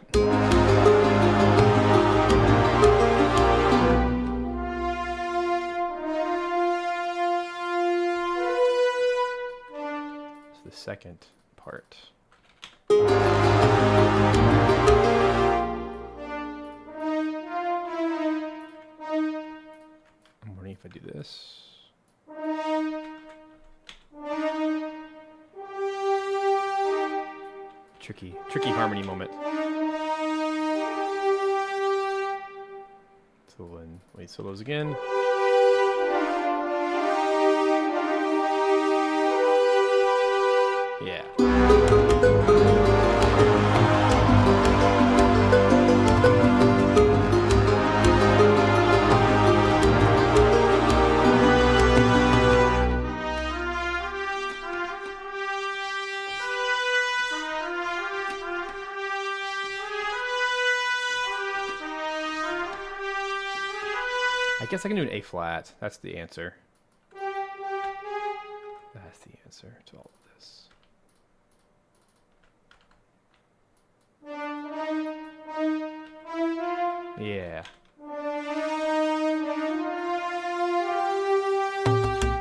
It's the second part. I'm wondering if I do this. Tricky harmony moment. So when wait solos again. Yeah. I guess I can do an A flat. That's the answer. That's the answer to all of this. Yeah.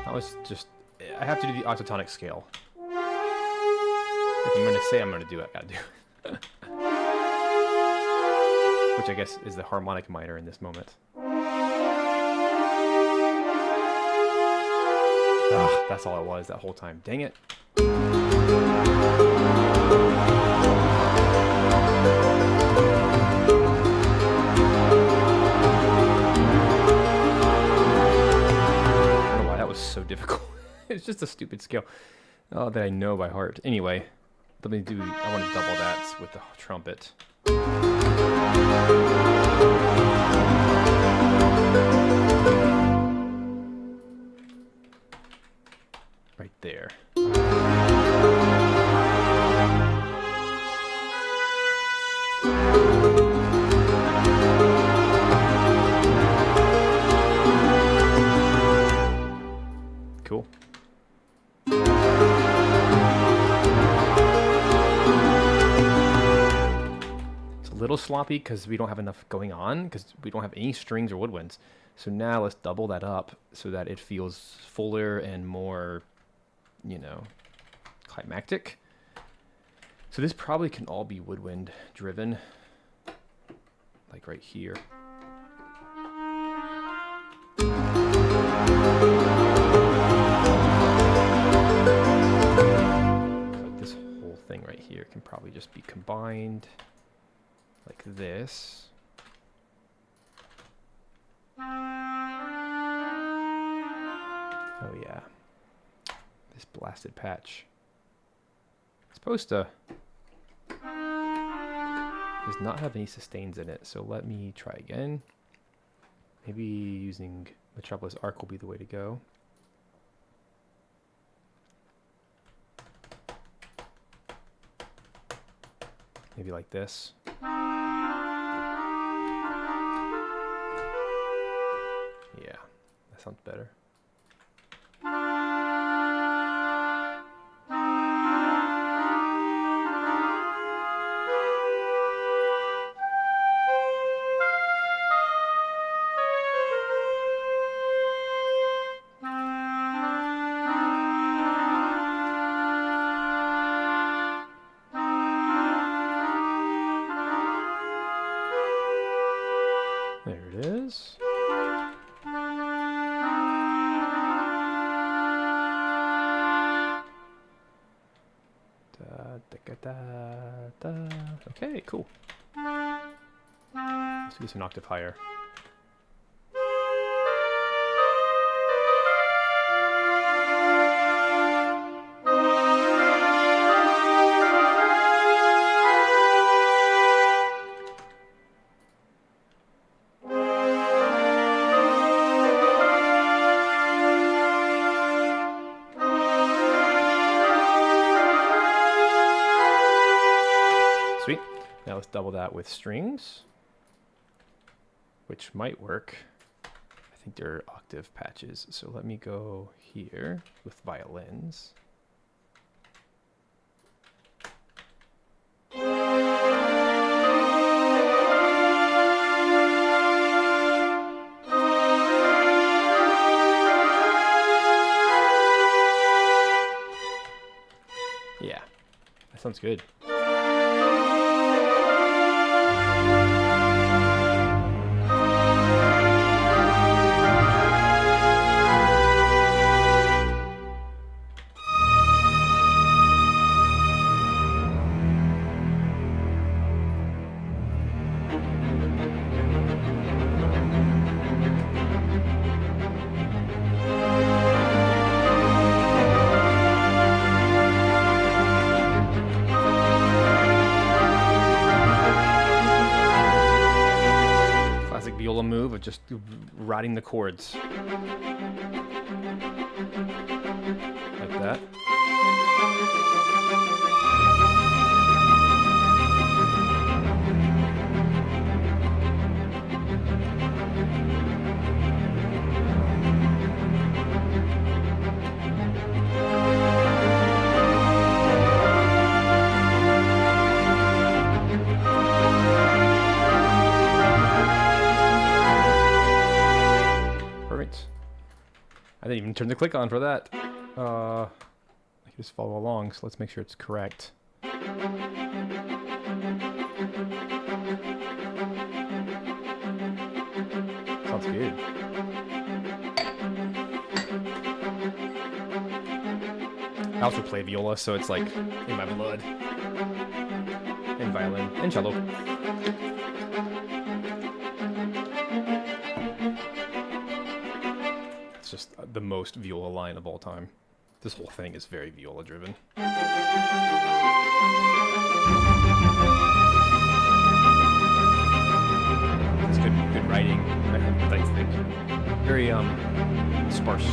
That was just... I have to do the octatonic scale. If I'm going to say I'm going to do it, I got to do it. Which I guess is the harmonic minor in this moment. Ugh, that's all it was that whole time. Dang it. I don't know why that was so difficult. It's just a stupid scale that I know by heart. Anyway, let me do... I want to double that with the trumpet. Right there. Cool. It's a little sloppy because we don't have enough going on, because we don't have any strings or woodwinds. So now let's double that up so that it feels fuller and more, you know, climactic. So this probably can all be woodwind driven, like right here. Like this whole thing right here can probably just be combined like this. Oh yeah, this blasted patch. It's supposed to does not have any sustains in it, so let me try again. Maybe using Metropolis Arc will be the way to go. Maybe like this. Yeah, that sounds better. is. Okay, cool. Let's do this an octave higher. Sweet. Now let's double that with strings, which might work. I think they're octave patches. So let me go here with violins. Yeah, that sounds good. Viola move of just riding the chords like that. I didn't even turn the click on for that. I can just follow along, so let's make sure it's correct. Sounds good. I also play viola, so it's like in my blood. And violin, and cello. It's just the most viola line of all time. This whole thing is very viola driven. It's good writing, I think. Very sparse.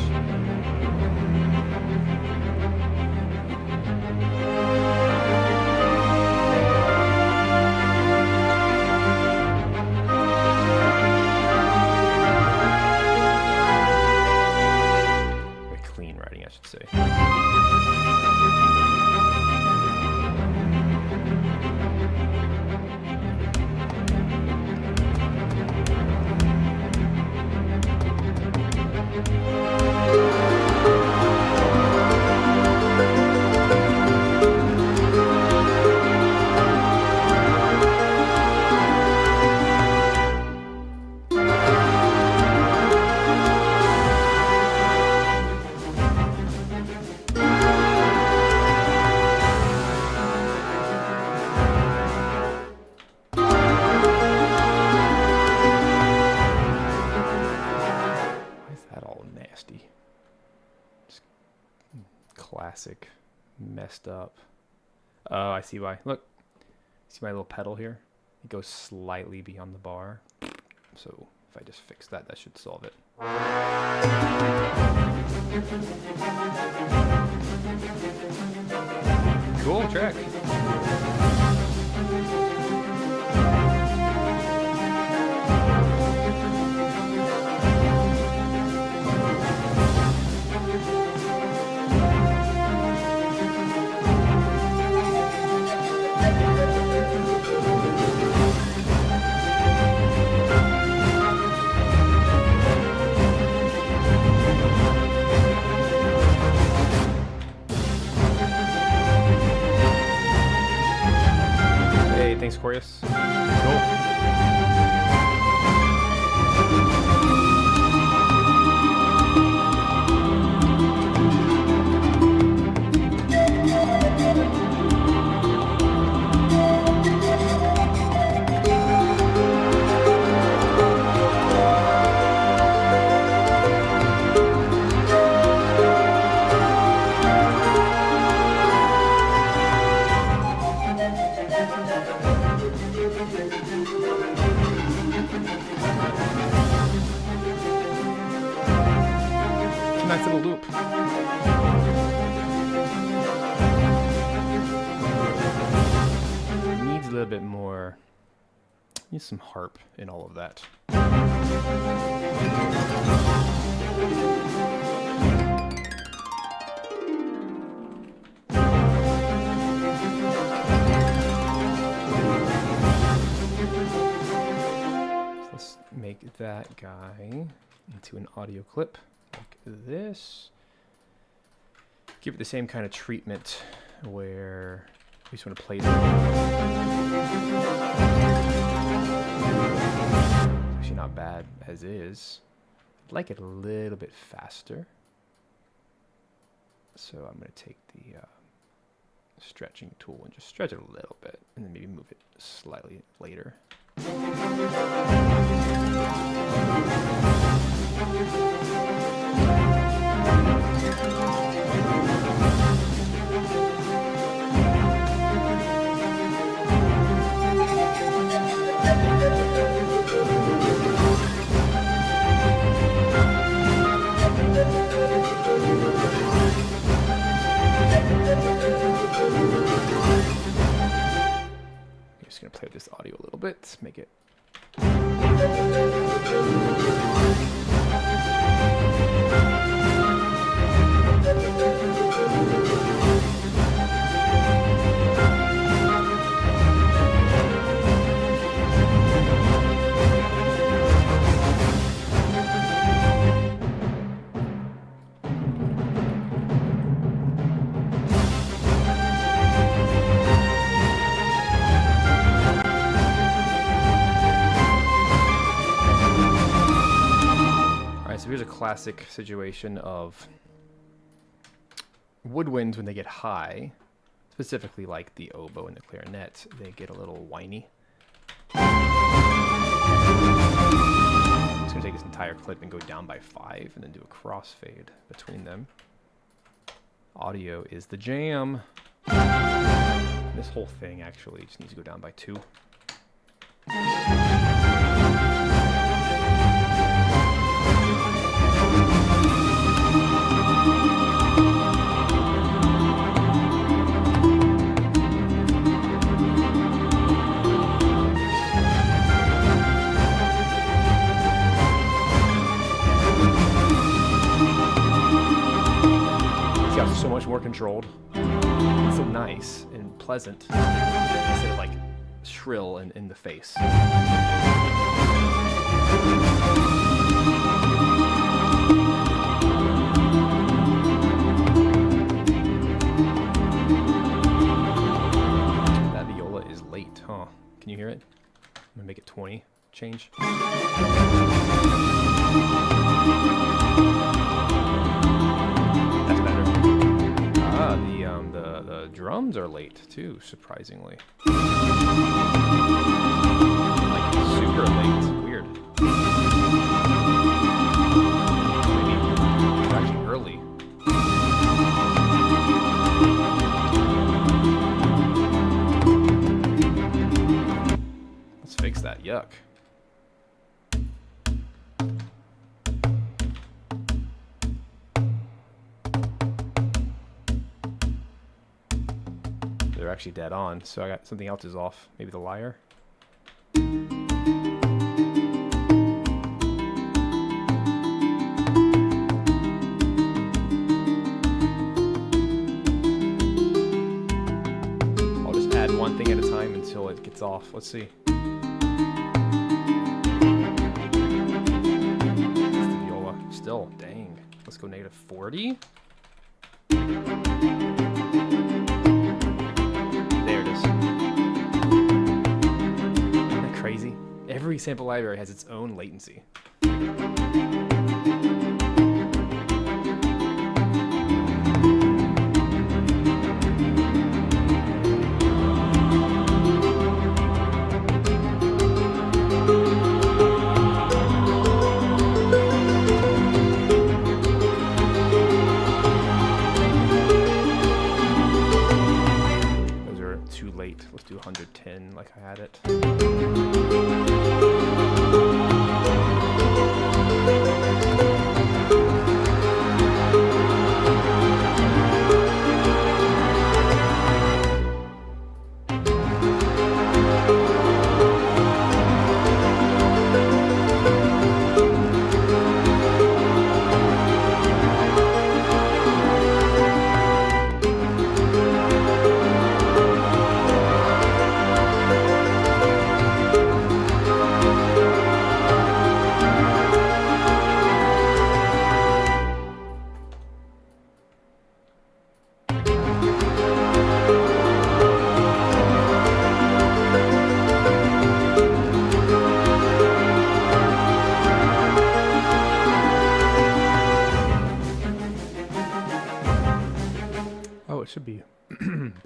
I should say. Classic messed up. Oh, I see why. Look, see my little pedal here? It goes slightly beyond the bar. So if I just fix that, that should solve it. Cool track. Thanks, Chorus. Cool. bit more, need some harp in all of that. Let's make that guy into an audio clip like this. Give it the same kind of treatment where we just want to play it. Actually not bad as is. I'd like it a little bit faster. So I'm going to take the stretching tool and just stretch it a little bit, and then maybe move it slightly later. I'm just going to play with this audio a little bit, make it. So here's a classic situation of woodwinds when they get high, specifically like the oboe and the clarinet, they get a little whiny. I'm just going to take this entire clip and go down by 5 and then do a crossfade between them. Audio is the jam. This whole thing actually just needs to go down by 2. So much more controlled. It's so nice and pleasant instead of like shrill and in the face. That viola is late, huh? Can you hear it? I'm gonna make it 20. Change. The drums are late too, surprisingly. Like super late. Weird. Maybe it's actually early. Let's fix that. Yuck. They're actually dead on, so I got something else is off. Maybe the lyre. I'll just add one thing at a time until it gets off. Let's see. That's the viola. Still, dang. Let's go -40. Crazy. Every sample library has its own latency. Those are too late. Let's do 110 like I had it.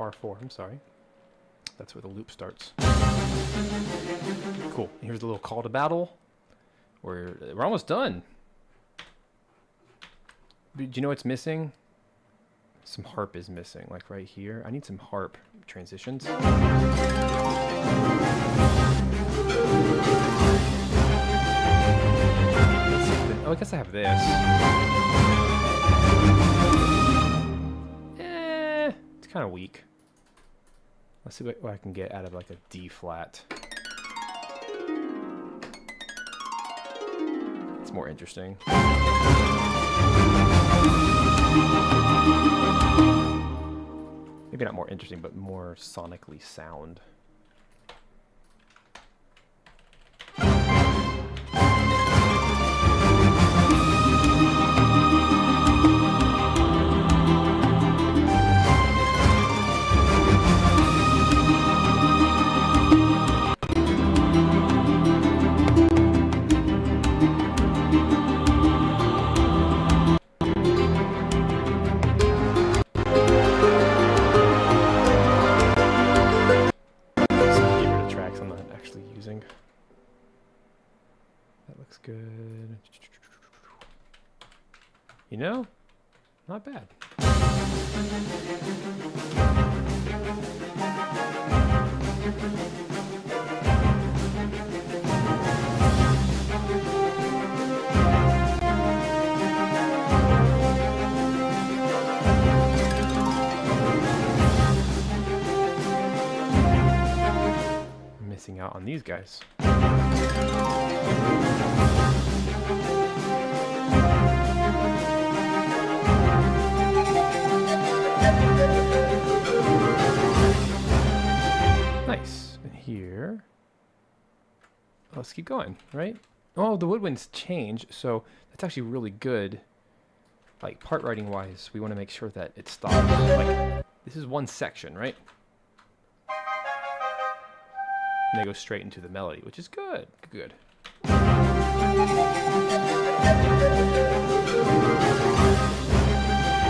bar 4, I'm sorry. That's where the loop starts. Cool. Here's the little call to battle. We're almost done. Do you know what's missing? Some harp is missing, like right here. I need some harp transitions. Oh, I guess I have this. It's kind of weak. Let's see what I can get out of like a D flat. It's more interesting. Maybe not more interesting, but more sonically sound. Good. You know, not bad. I'm missing out on these guys. Nice. And here, let's keep going, right? Oh, the woodwinds change, so that's actually really good. Like part writing wise, we want to make sure that it stops. Like this is one section, right? And they go straight into the melody, which is good. Good.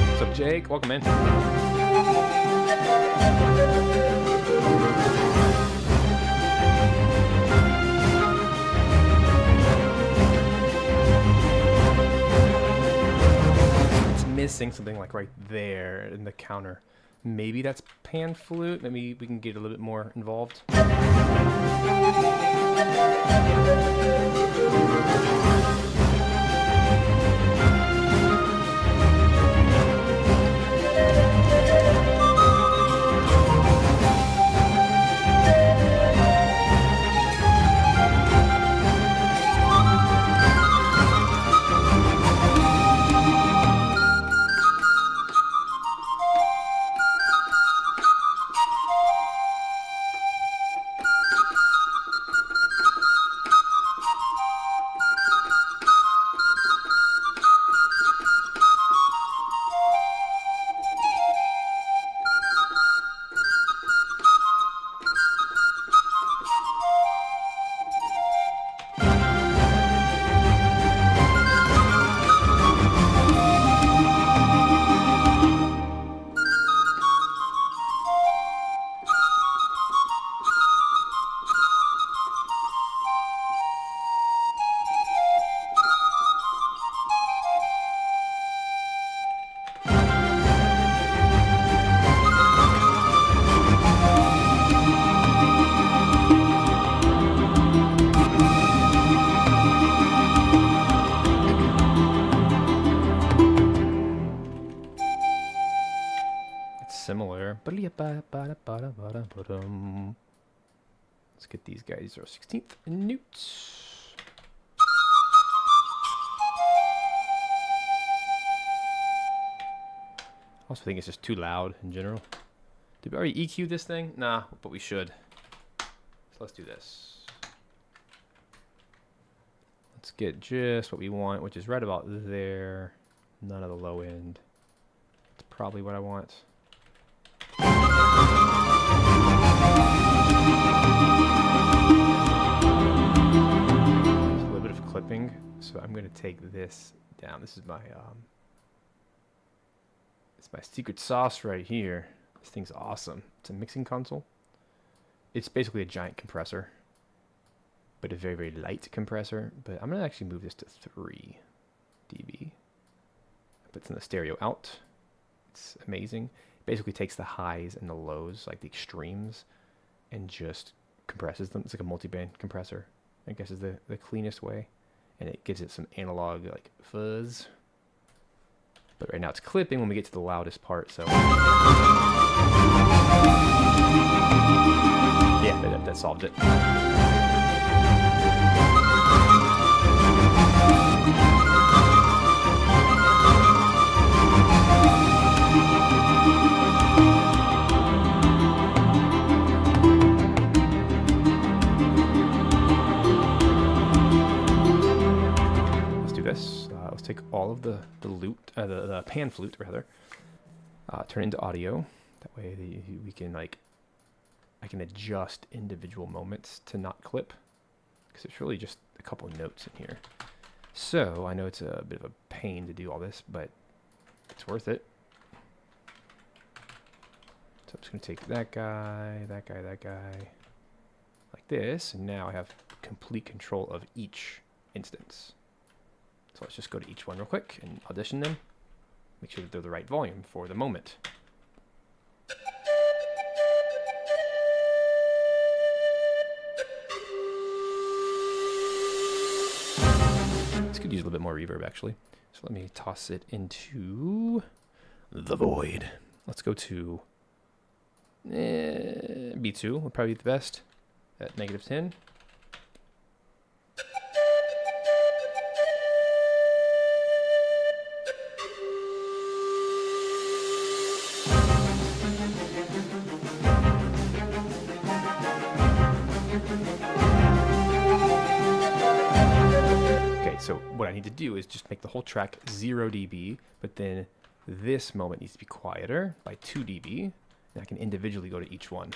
What's up, Jake? Welcome in. It's missing something like right there in the counter. Maybe that's pan flute. Maybe we can get a little bit more involved. Similar. Let's get these guys. These are 16th newts. I also think it's just too loud in general. Did we already EQ this thing? Nah, but we should. So let's do this. Let's get just what we want, which is right about there. None of the low end. That's probably what I want. There's a little bit of clipping, so I'm going to take this down. This is my it's my secret sauce right here. This thing's awesome. It's a mixing console. It's basically a giant compressor, but a very, very light compressor. But I'm going to actually move this to 3 dB. Puts in the stereo out. It's amazing. It basically takes the highs and the lows, like the extremes, and just compresses them. It's like a multi-band compressor, I guess is the cleanest way. And it gives it some analog like fuzz. But right now it's clipping when we get to the loudest part, so yeah, that solved it. Let's take all of the pan flute rather, turn it into audio. That way we can I can adjust individual moments to not clip, because it's really just a couple of notes in here. So I know it's a bit of a pain to do all this, but it's worth it. So I'm just gonna take that guy, like this, and now I have complete control of each instance. So let's just go to each one real quick and audition them. Make sure that they're the right volume for the moment. This could use a little bit more reverb actually. So let me toss it into the void. Let's go to B2 would probably be the best at -10. So what I need to do is just make the whole track 0 dB, but then this moment needs to be quieter by 2 dB, and I can individually go to each one.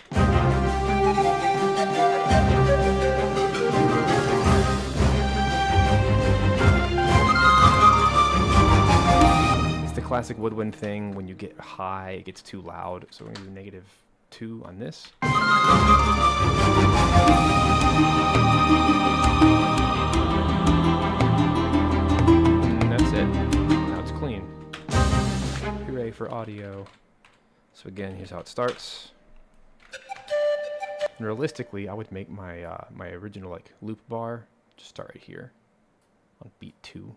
It's the classic woodwind thing. When you get high, it gets too loud, so we're going to do -2 on this. Now it's clean. Hooray for audio. So again, here's how it starts. And realistically, I would make my my original loop bar just start right here on beat 2.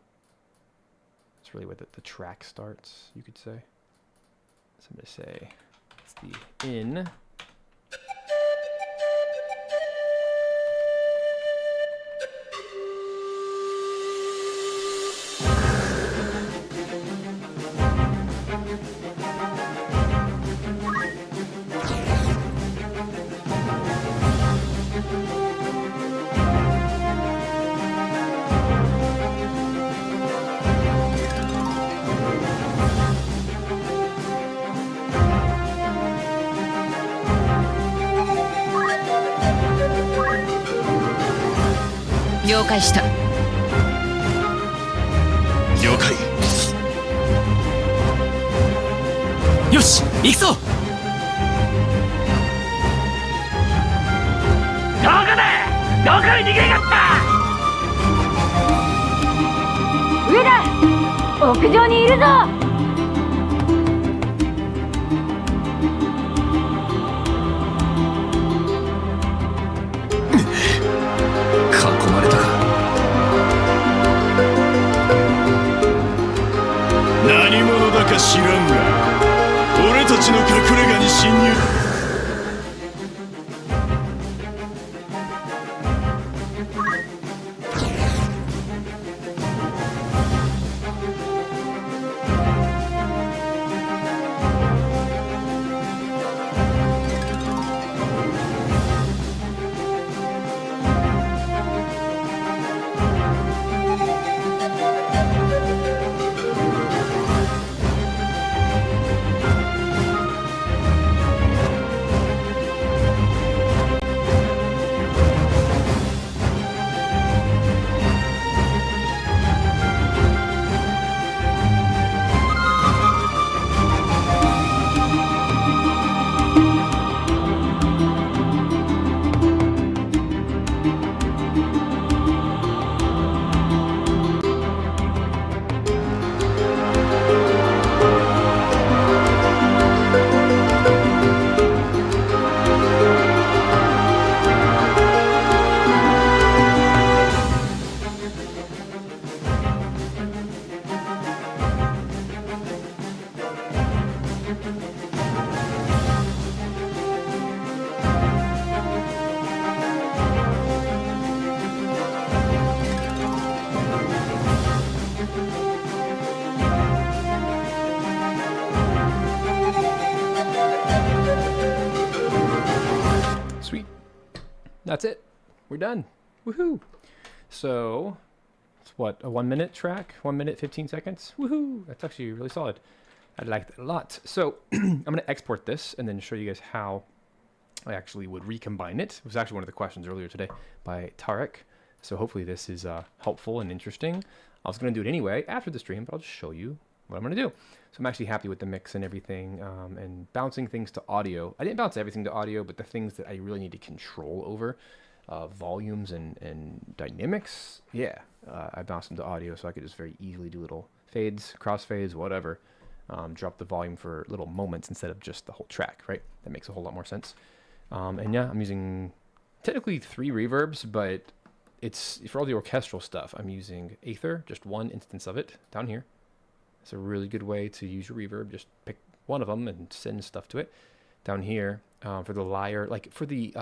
That's really where the track starts, you could say. So I'm gonna say it's the in.了解した。了解。よし、行くぞ。どこだ？どこに逃げやがった？上だ！屋上にいるぞ！何者だか知らんが、俺たちの隠れ家に侵入。That's it. We're done. Woohoo! So, it's what, a 1 minute track? 1 minute, 15 seconds? Woohoo! That's actually really solid. I liked it a lot. So, I'm going to export this and then show you guys how I actually would recombine it. It was actually one of the questions earlier today by Tarek. So hopefully this is helpful and interesting. I was going to do it anyway after the stream, but I'll just show you what I'm going to do. So I'm actually happy with the mix and everything, and bouncing things to audio. I didn't bounce everything to audio, but the things that I really need to control over, volumes and dynamics, yeah, I bounced them to audio so I could just very easily do little fades, crossfades, whatever. Drop the volume for little moments instead of just the whole track, right? That makes a whole lot more sense. And yeah, I'm using technically 3 reverbs, but it's for all the orchestral stuff. I'm using Aether, just one instance of it down here. It's a really good way to use your reverb. Just pick one of them and send stuff to it. Down here, for the lyre, like for the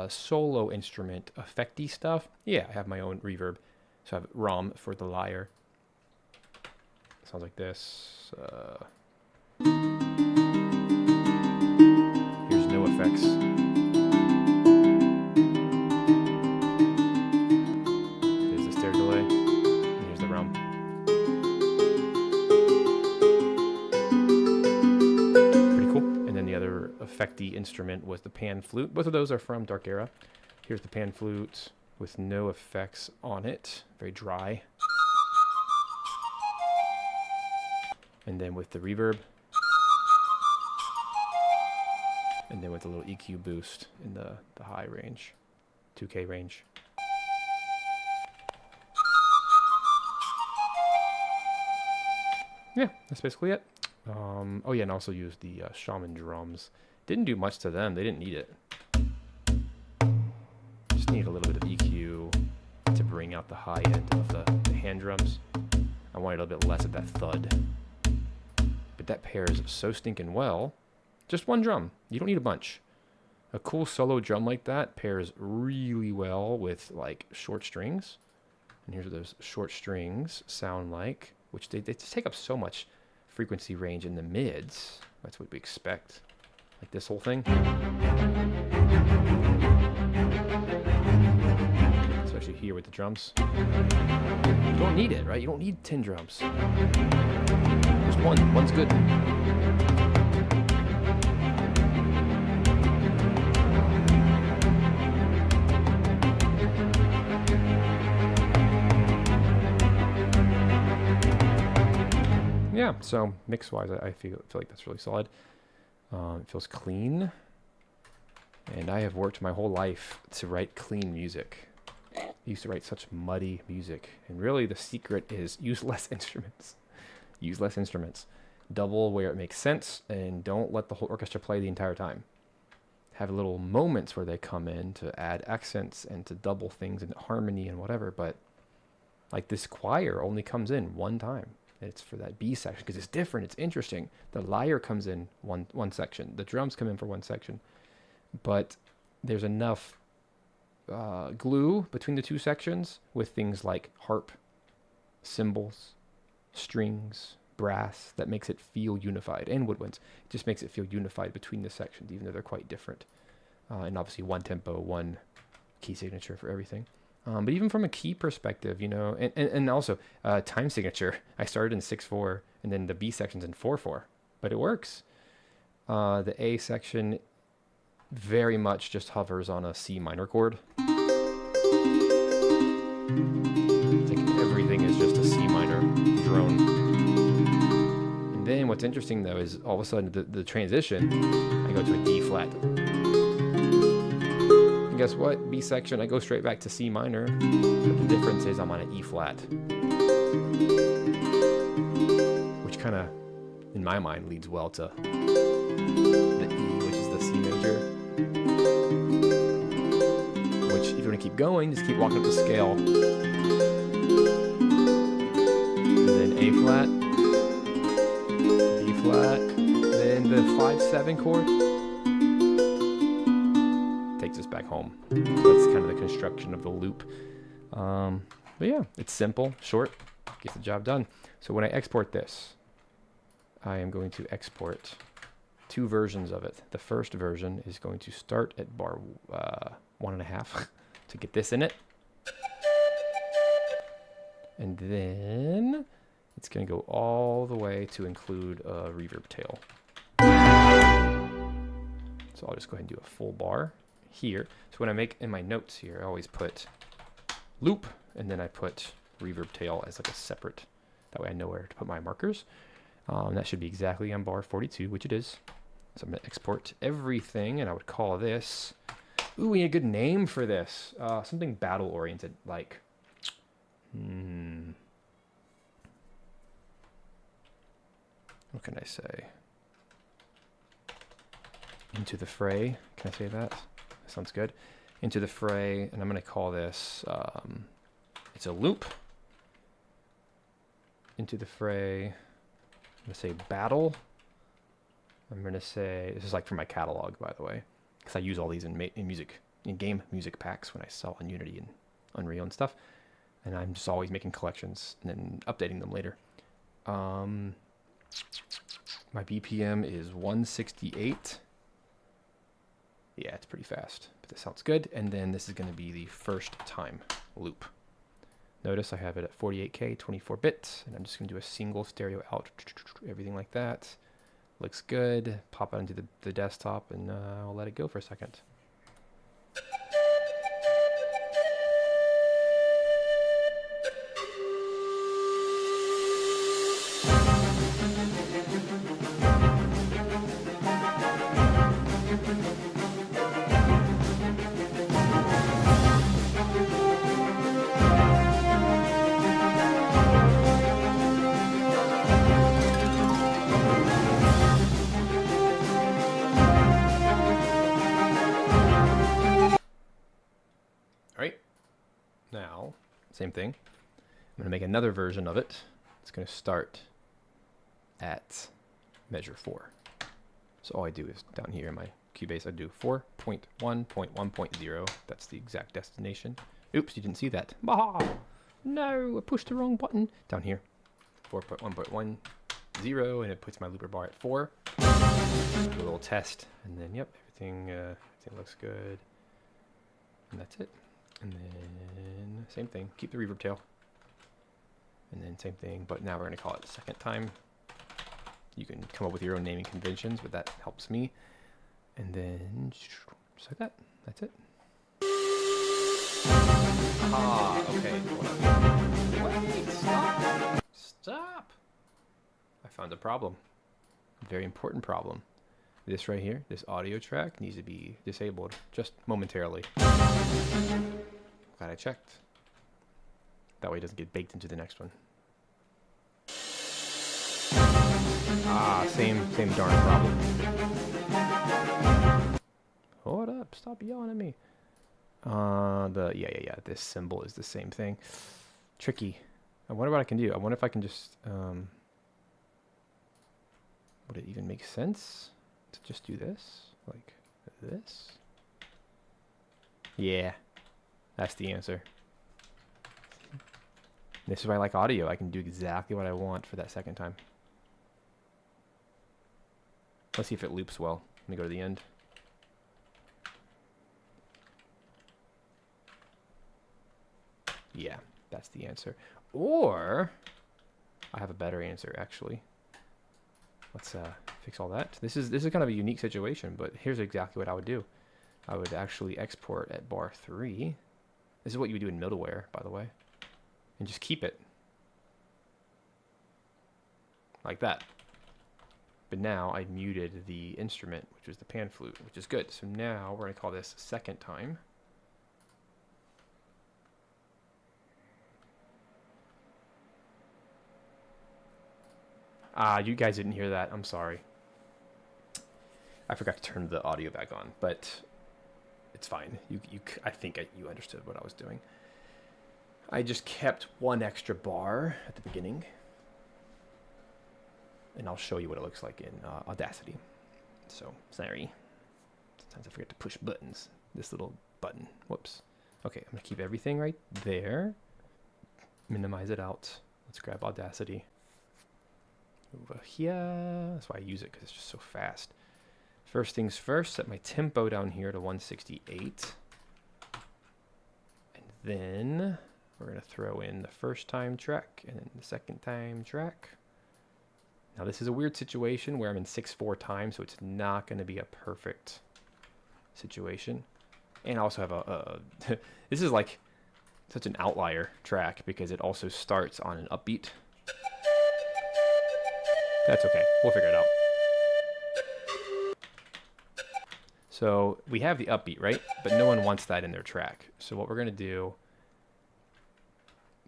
solo instrument effecty stuff, yeah, I have my own reverb. So I have ROM for the lyre. Sounds like this. Here's no effects. There's the stair delay. And here's the ROM. Pretty cool. And then the other effecty instrument was the pan flute. Both of those are from Dark Era. Here's the pan flute with no effects on it. Very dry. And then with the reverb. And then with a little EQ boost in the high range, 2K range. Yeah, that's basically it. Oh yeah, and also use the shaman drums. Didn't do much to them. They didn't need it. Just need a little bit of EQ to bring out the high end of the hand drums. I wanted a little bit less of that thud. But that pairs so stinking well. Just one drum. You don't need a bunch. A cool solo drum like that pairs really well with like short strings. And here's what those short strings sound like, which they just take up so much frequency range in the mids. That's what we expect. Like this whole thing. Especially here with the drums. You don't need it, right? You don't need 10 drums. Just one. One's good. Yeah, so mix-wise, I feel like that's really solid. It feels clean. And I have worked my whole life to write clean music. I used to write such muddy music. And really the secret is use less instruments. Use less instruments. Double where it makes sense, and don't let the whole orchestra play the entire time. Have little moments where they come in to add accents and to double things in harmony and whatever, but like this choir only comes in one time. It's for that B section because it's different. It's interesting. The lyre comes in one section. The drums come in for one section. But there's enough glue between the two sections with things like harp, cymbals, strings, brass that makes it feel unified. And woodwinds. It just makes it feel unified between the sections, even though they're quite different. And obviously one tempo, one key signature for everything. But even from a key perspective, you know, and also time signature, I started in 6/4 and then the B section's in 4/4, but it works. The A section very much just hovers on a C minor chord. It's like everything is just a C minor drone. And then what's interesting though is all of a sudden the transition, I go to a D flat. Guess what? B section, I go straight back to C minor, but the difference is I'm on an E flat. Which kind of, in my mind, leads well to the E, which is the C major. Which, if you want to keep going, just keep walking up the scale. And then A flat, B flat, then the 5/7 chord. Takes us back home. That's kind of the construction of the loop. But yeah, it's simple, short, gets the job done. So when I export this, I am going to export 2 versions of it. The first version is going to start at bar 1.5, 1.5 to get this in it. And then it's going to go all the way to include a reverb tail. So I'll just go ahead and do a full bar here. So when I make in my notes here, I always put loop, and then I put reverb tail as like a separate. That way I know where to put my markers. That should be exactly on bar 42, which it is. So I'm going to export everything, and I would call this... Ooh, we need a good name for this. Something battle-oriented, like... What can I say? Into the fray. Can I say that? That sounds good. Into the fray, and I'm going to call this... it's a loop. Into the fray. I'm going to say battle. I'm going to say... This is like for my catalog, by the way. Because I use all these in game music packs when I sell on Unity and Unreal and stuff. And I'm just always making collections and then updating them later. My BPM is 168. Yeah, it's pretty fast, but this sounds good. And then this is going to be the first time loop. Notice I have it at 48K, 24-bit, and I'm just going to do a single stereo out, everything like that. Looks good. Pop it onto the desktop, and I'll let it go for a second. Now, same thing. I'm going to make another version of it. It's going to start at measure 4. So all I do is down here in my Cubase, I do 4.1.1.0. That's the exact destination. Oops, you didn't see that. Bah! No, I pushed the wrong button. Down here, 4.1.10, and it puts my looper bar at 4. Do a little test, and then, yep, everything looks good. And that's it. And then same thing, keep the reverb tail. And then same thing, but now we're going to call it second time. You can come up with your own naming conventions, but that helps me. And then just like that. That's it. Ah, okay. Hold on. Wait, stop. Stop. I found a problem. A very important problem. This right here, this audio track needs to be disabled just momentarily. Glad I checked. That way it doesn't get baked into the next one. Ah, same darn problem. Hold up, stop yelling at me. Yeah, this symbol is the same thing. Tricky. I wonder what I can do. I wonder if I can just, would it even make sense to just do this? Like this? Yeah, that's the answer. This is why I like audio. I can do exactly what I want for that second time. Let's see if it loops well. Let me go to the end. Yeah, that's the answer. Or I have a better answer actually. Let's fix all that. This is kind of a unique situation, but here's exactly what I would do. I would actually export at bar 3. This is what you would do in middleware, by the way. And just keep it. Like that. But now I muted the instrument, which was the pan flute, which is good. So now we're going to call this second time. Ah, you guys didn't hear that. I'm sorry. I forgot to turn the audio back on, but it's fine. I think you understood what I was doing. I just kept one extra bar at the beginning. And I'll show you what it looks like in Audacity. So, sorry. Sometimes I forget to push buttons. This little button. Whoops. Okay, I'm going to keep everything right there. Minimize it out. Let's grab Audacity. Over here. That's why I use it, because it's just so fast. First things first, set my tempo down here to 168. Then we're going to throw in the first time track and then the second time track. Now this is a weird situation where I'm in 6/4 time, so it's not going to be a perfect situation. And I also have a this is like such an outlier track because it also starts on an upbeat. That's okay. We'll figure it out. So we have the upbeat, right? But no one wants that in their track. So what we're going to do,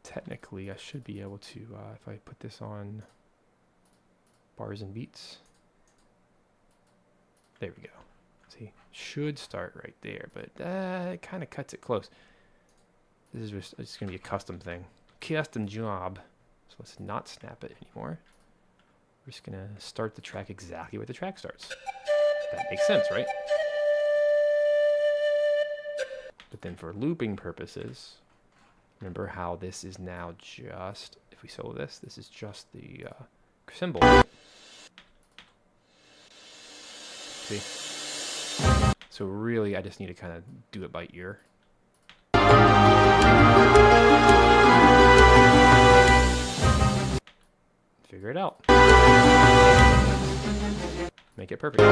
technically, I should be able to, if I put this on bars and beats. There we go. See, should start right there, but it kind of cuts it close. This is just, it's going to be a custom thing. Custom job. So let's not snap it anymore. We're just going to start the track exactly where the track starts. That makes sense, right? But then for looping purposes, remember how this is now just, if we solo this, this is just the symbol. See? So really, I just need to kind of do it by ear. Figure it out. Make it perfect.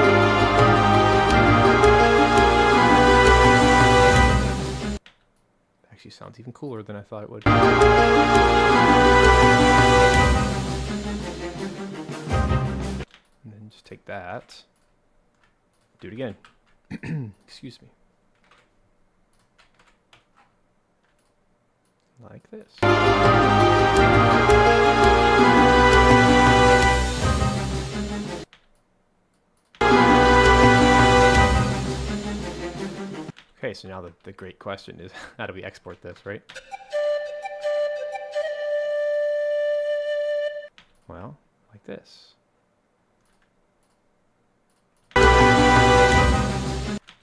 Actually sounds even cooler than I thought it would. And then just take that. Do it again. Excuse me. Like this. Okay, so now the great question is, how do we export this, right? Well, like this.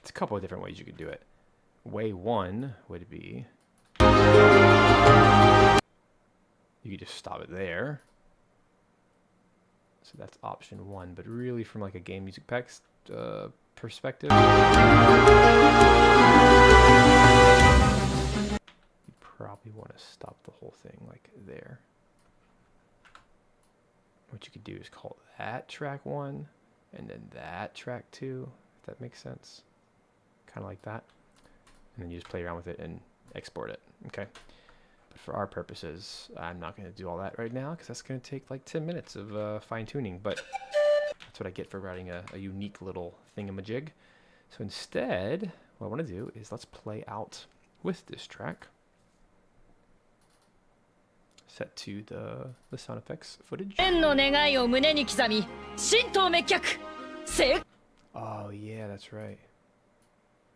It's a couple of different ways you could do it. Way one would be, you could just stop it there. So that's option one, but really from like a game music pack perspective, you probably want to stop the whole thing like there. What you could do is call that track one and then that track two, if that makes sense. Kind of like that. And then you just play around with it and export it. Okay. But for our purposes, I'm not going to do all that right now because that's going to take like 10 minutes of fine tuning. But that's what I get for writing a unique little thingamajig. So instead, what I want to do is let's play out with this track. Set to the sound effects footage. Oh yeah, that's right.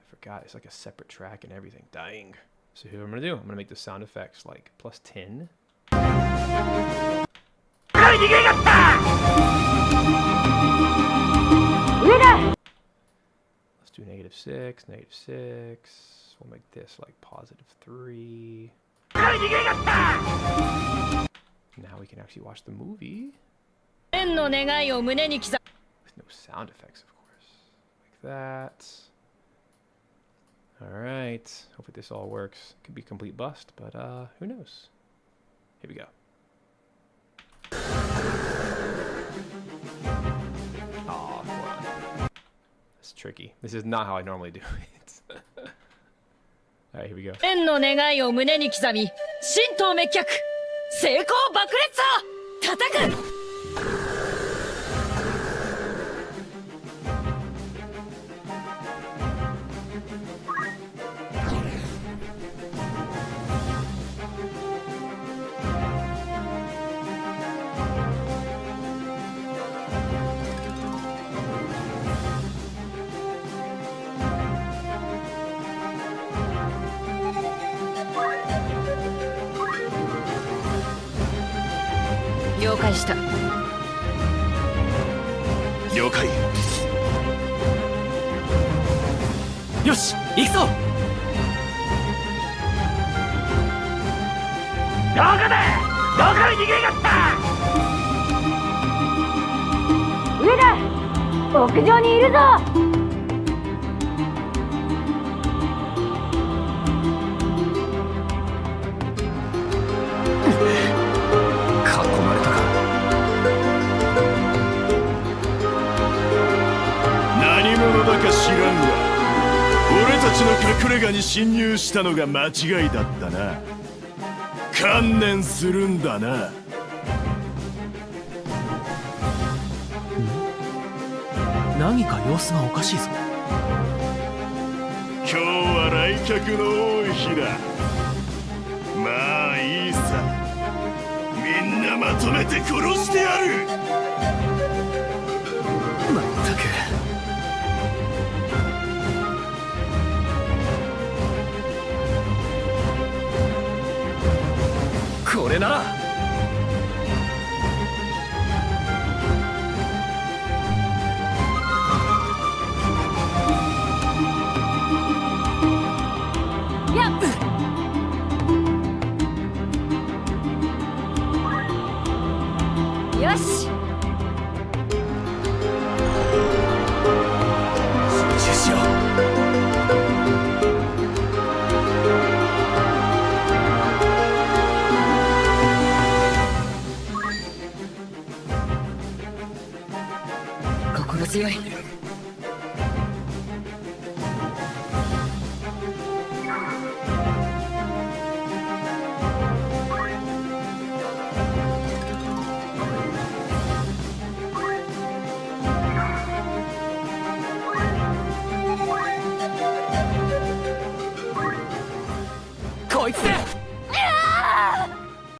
I forgot, it's like a separate track and everything. Dying. So here's what I'm going to do. I'm going to make the sound effects like +10. Let's do -6, -6. We'll make this like +3. Now we can actually watch the movie. With no sound effects, of course. Like that. Alright. Hopefully this all works. Could be a complete bust, but who knows? Here we go. Oh, boy. That's tricky. This is not how I normally do it. Alright, here we go. たちの隠れ家に侵入したのが間違いだったな。観念するんだな。何か様子がおかしいぞ。今日は来客の多い日だ。まあいいさ、みんなまとめて殺してやる。まったく。これならやっよし集中しよう。心強い。こいつだ。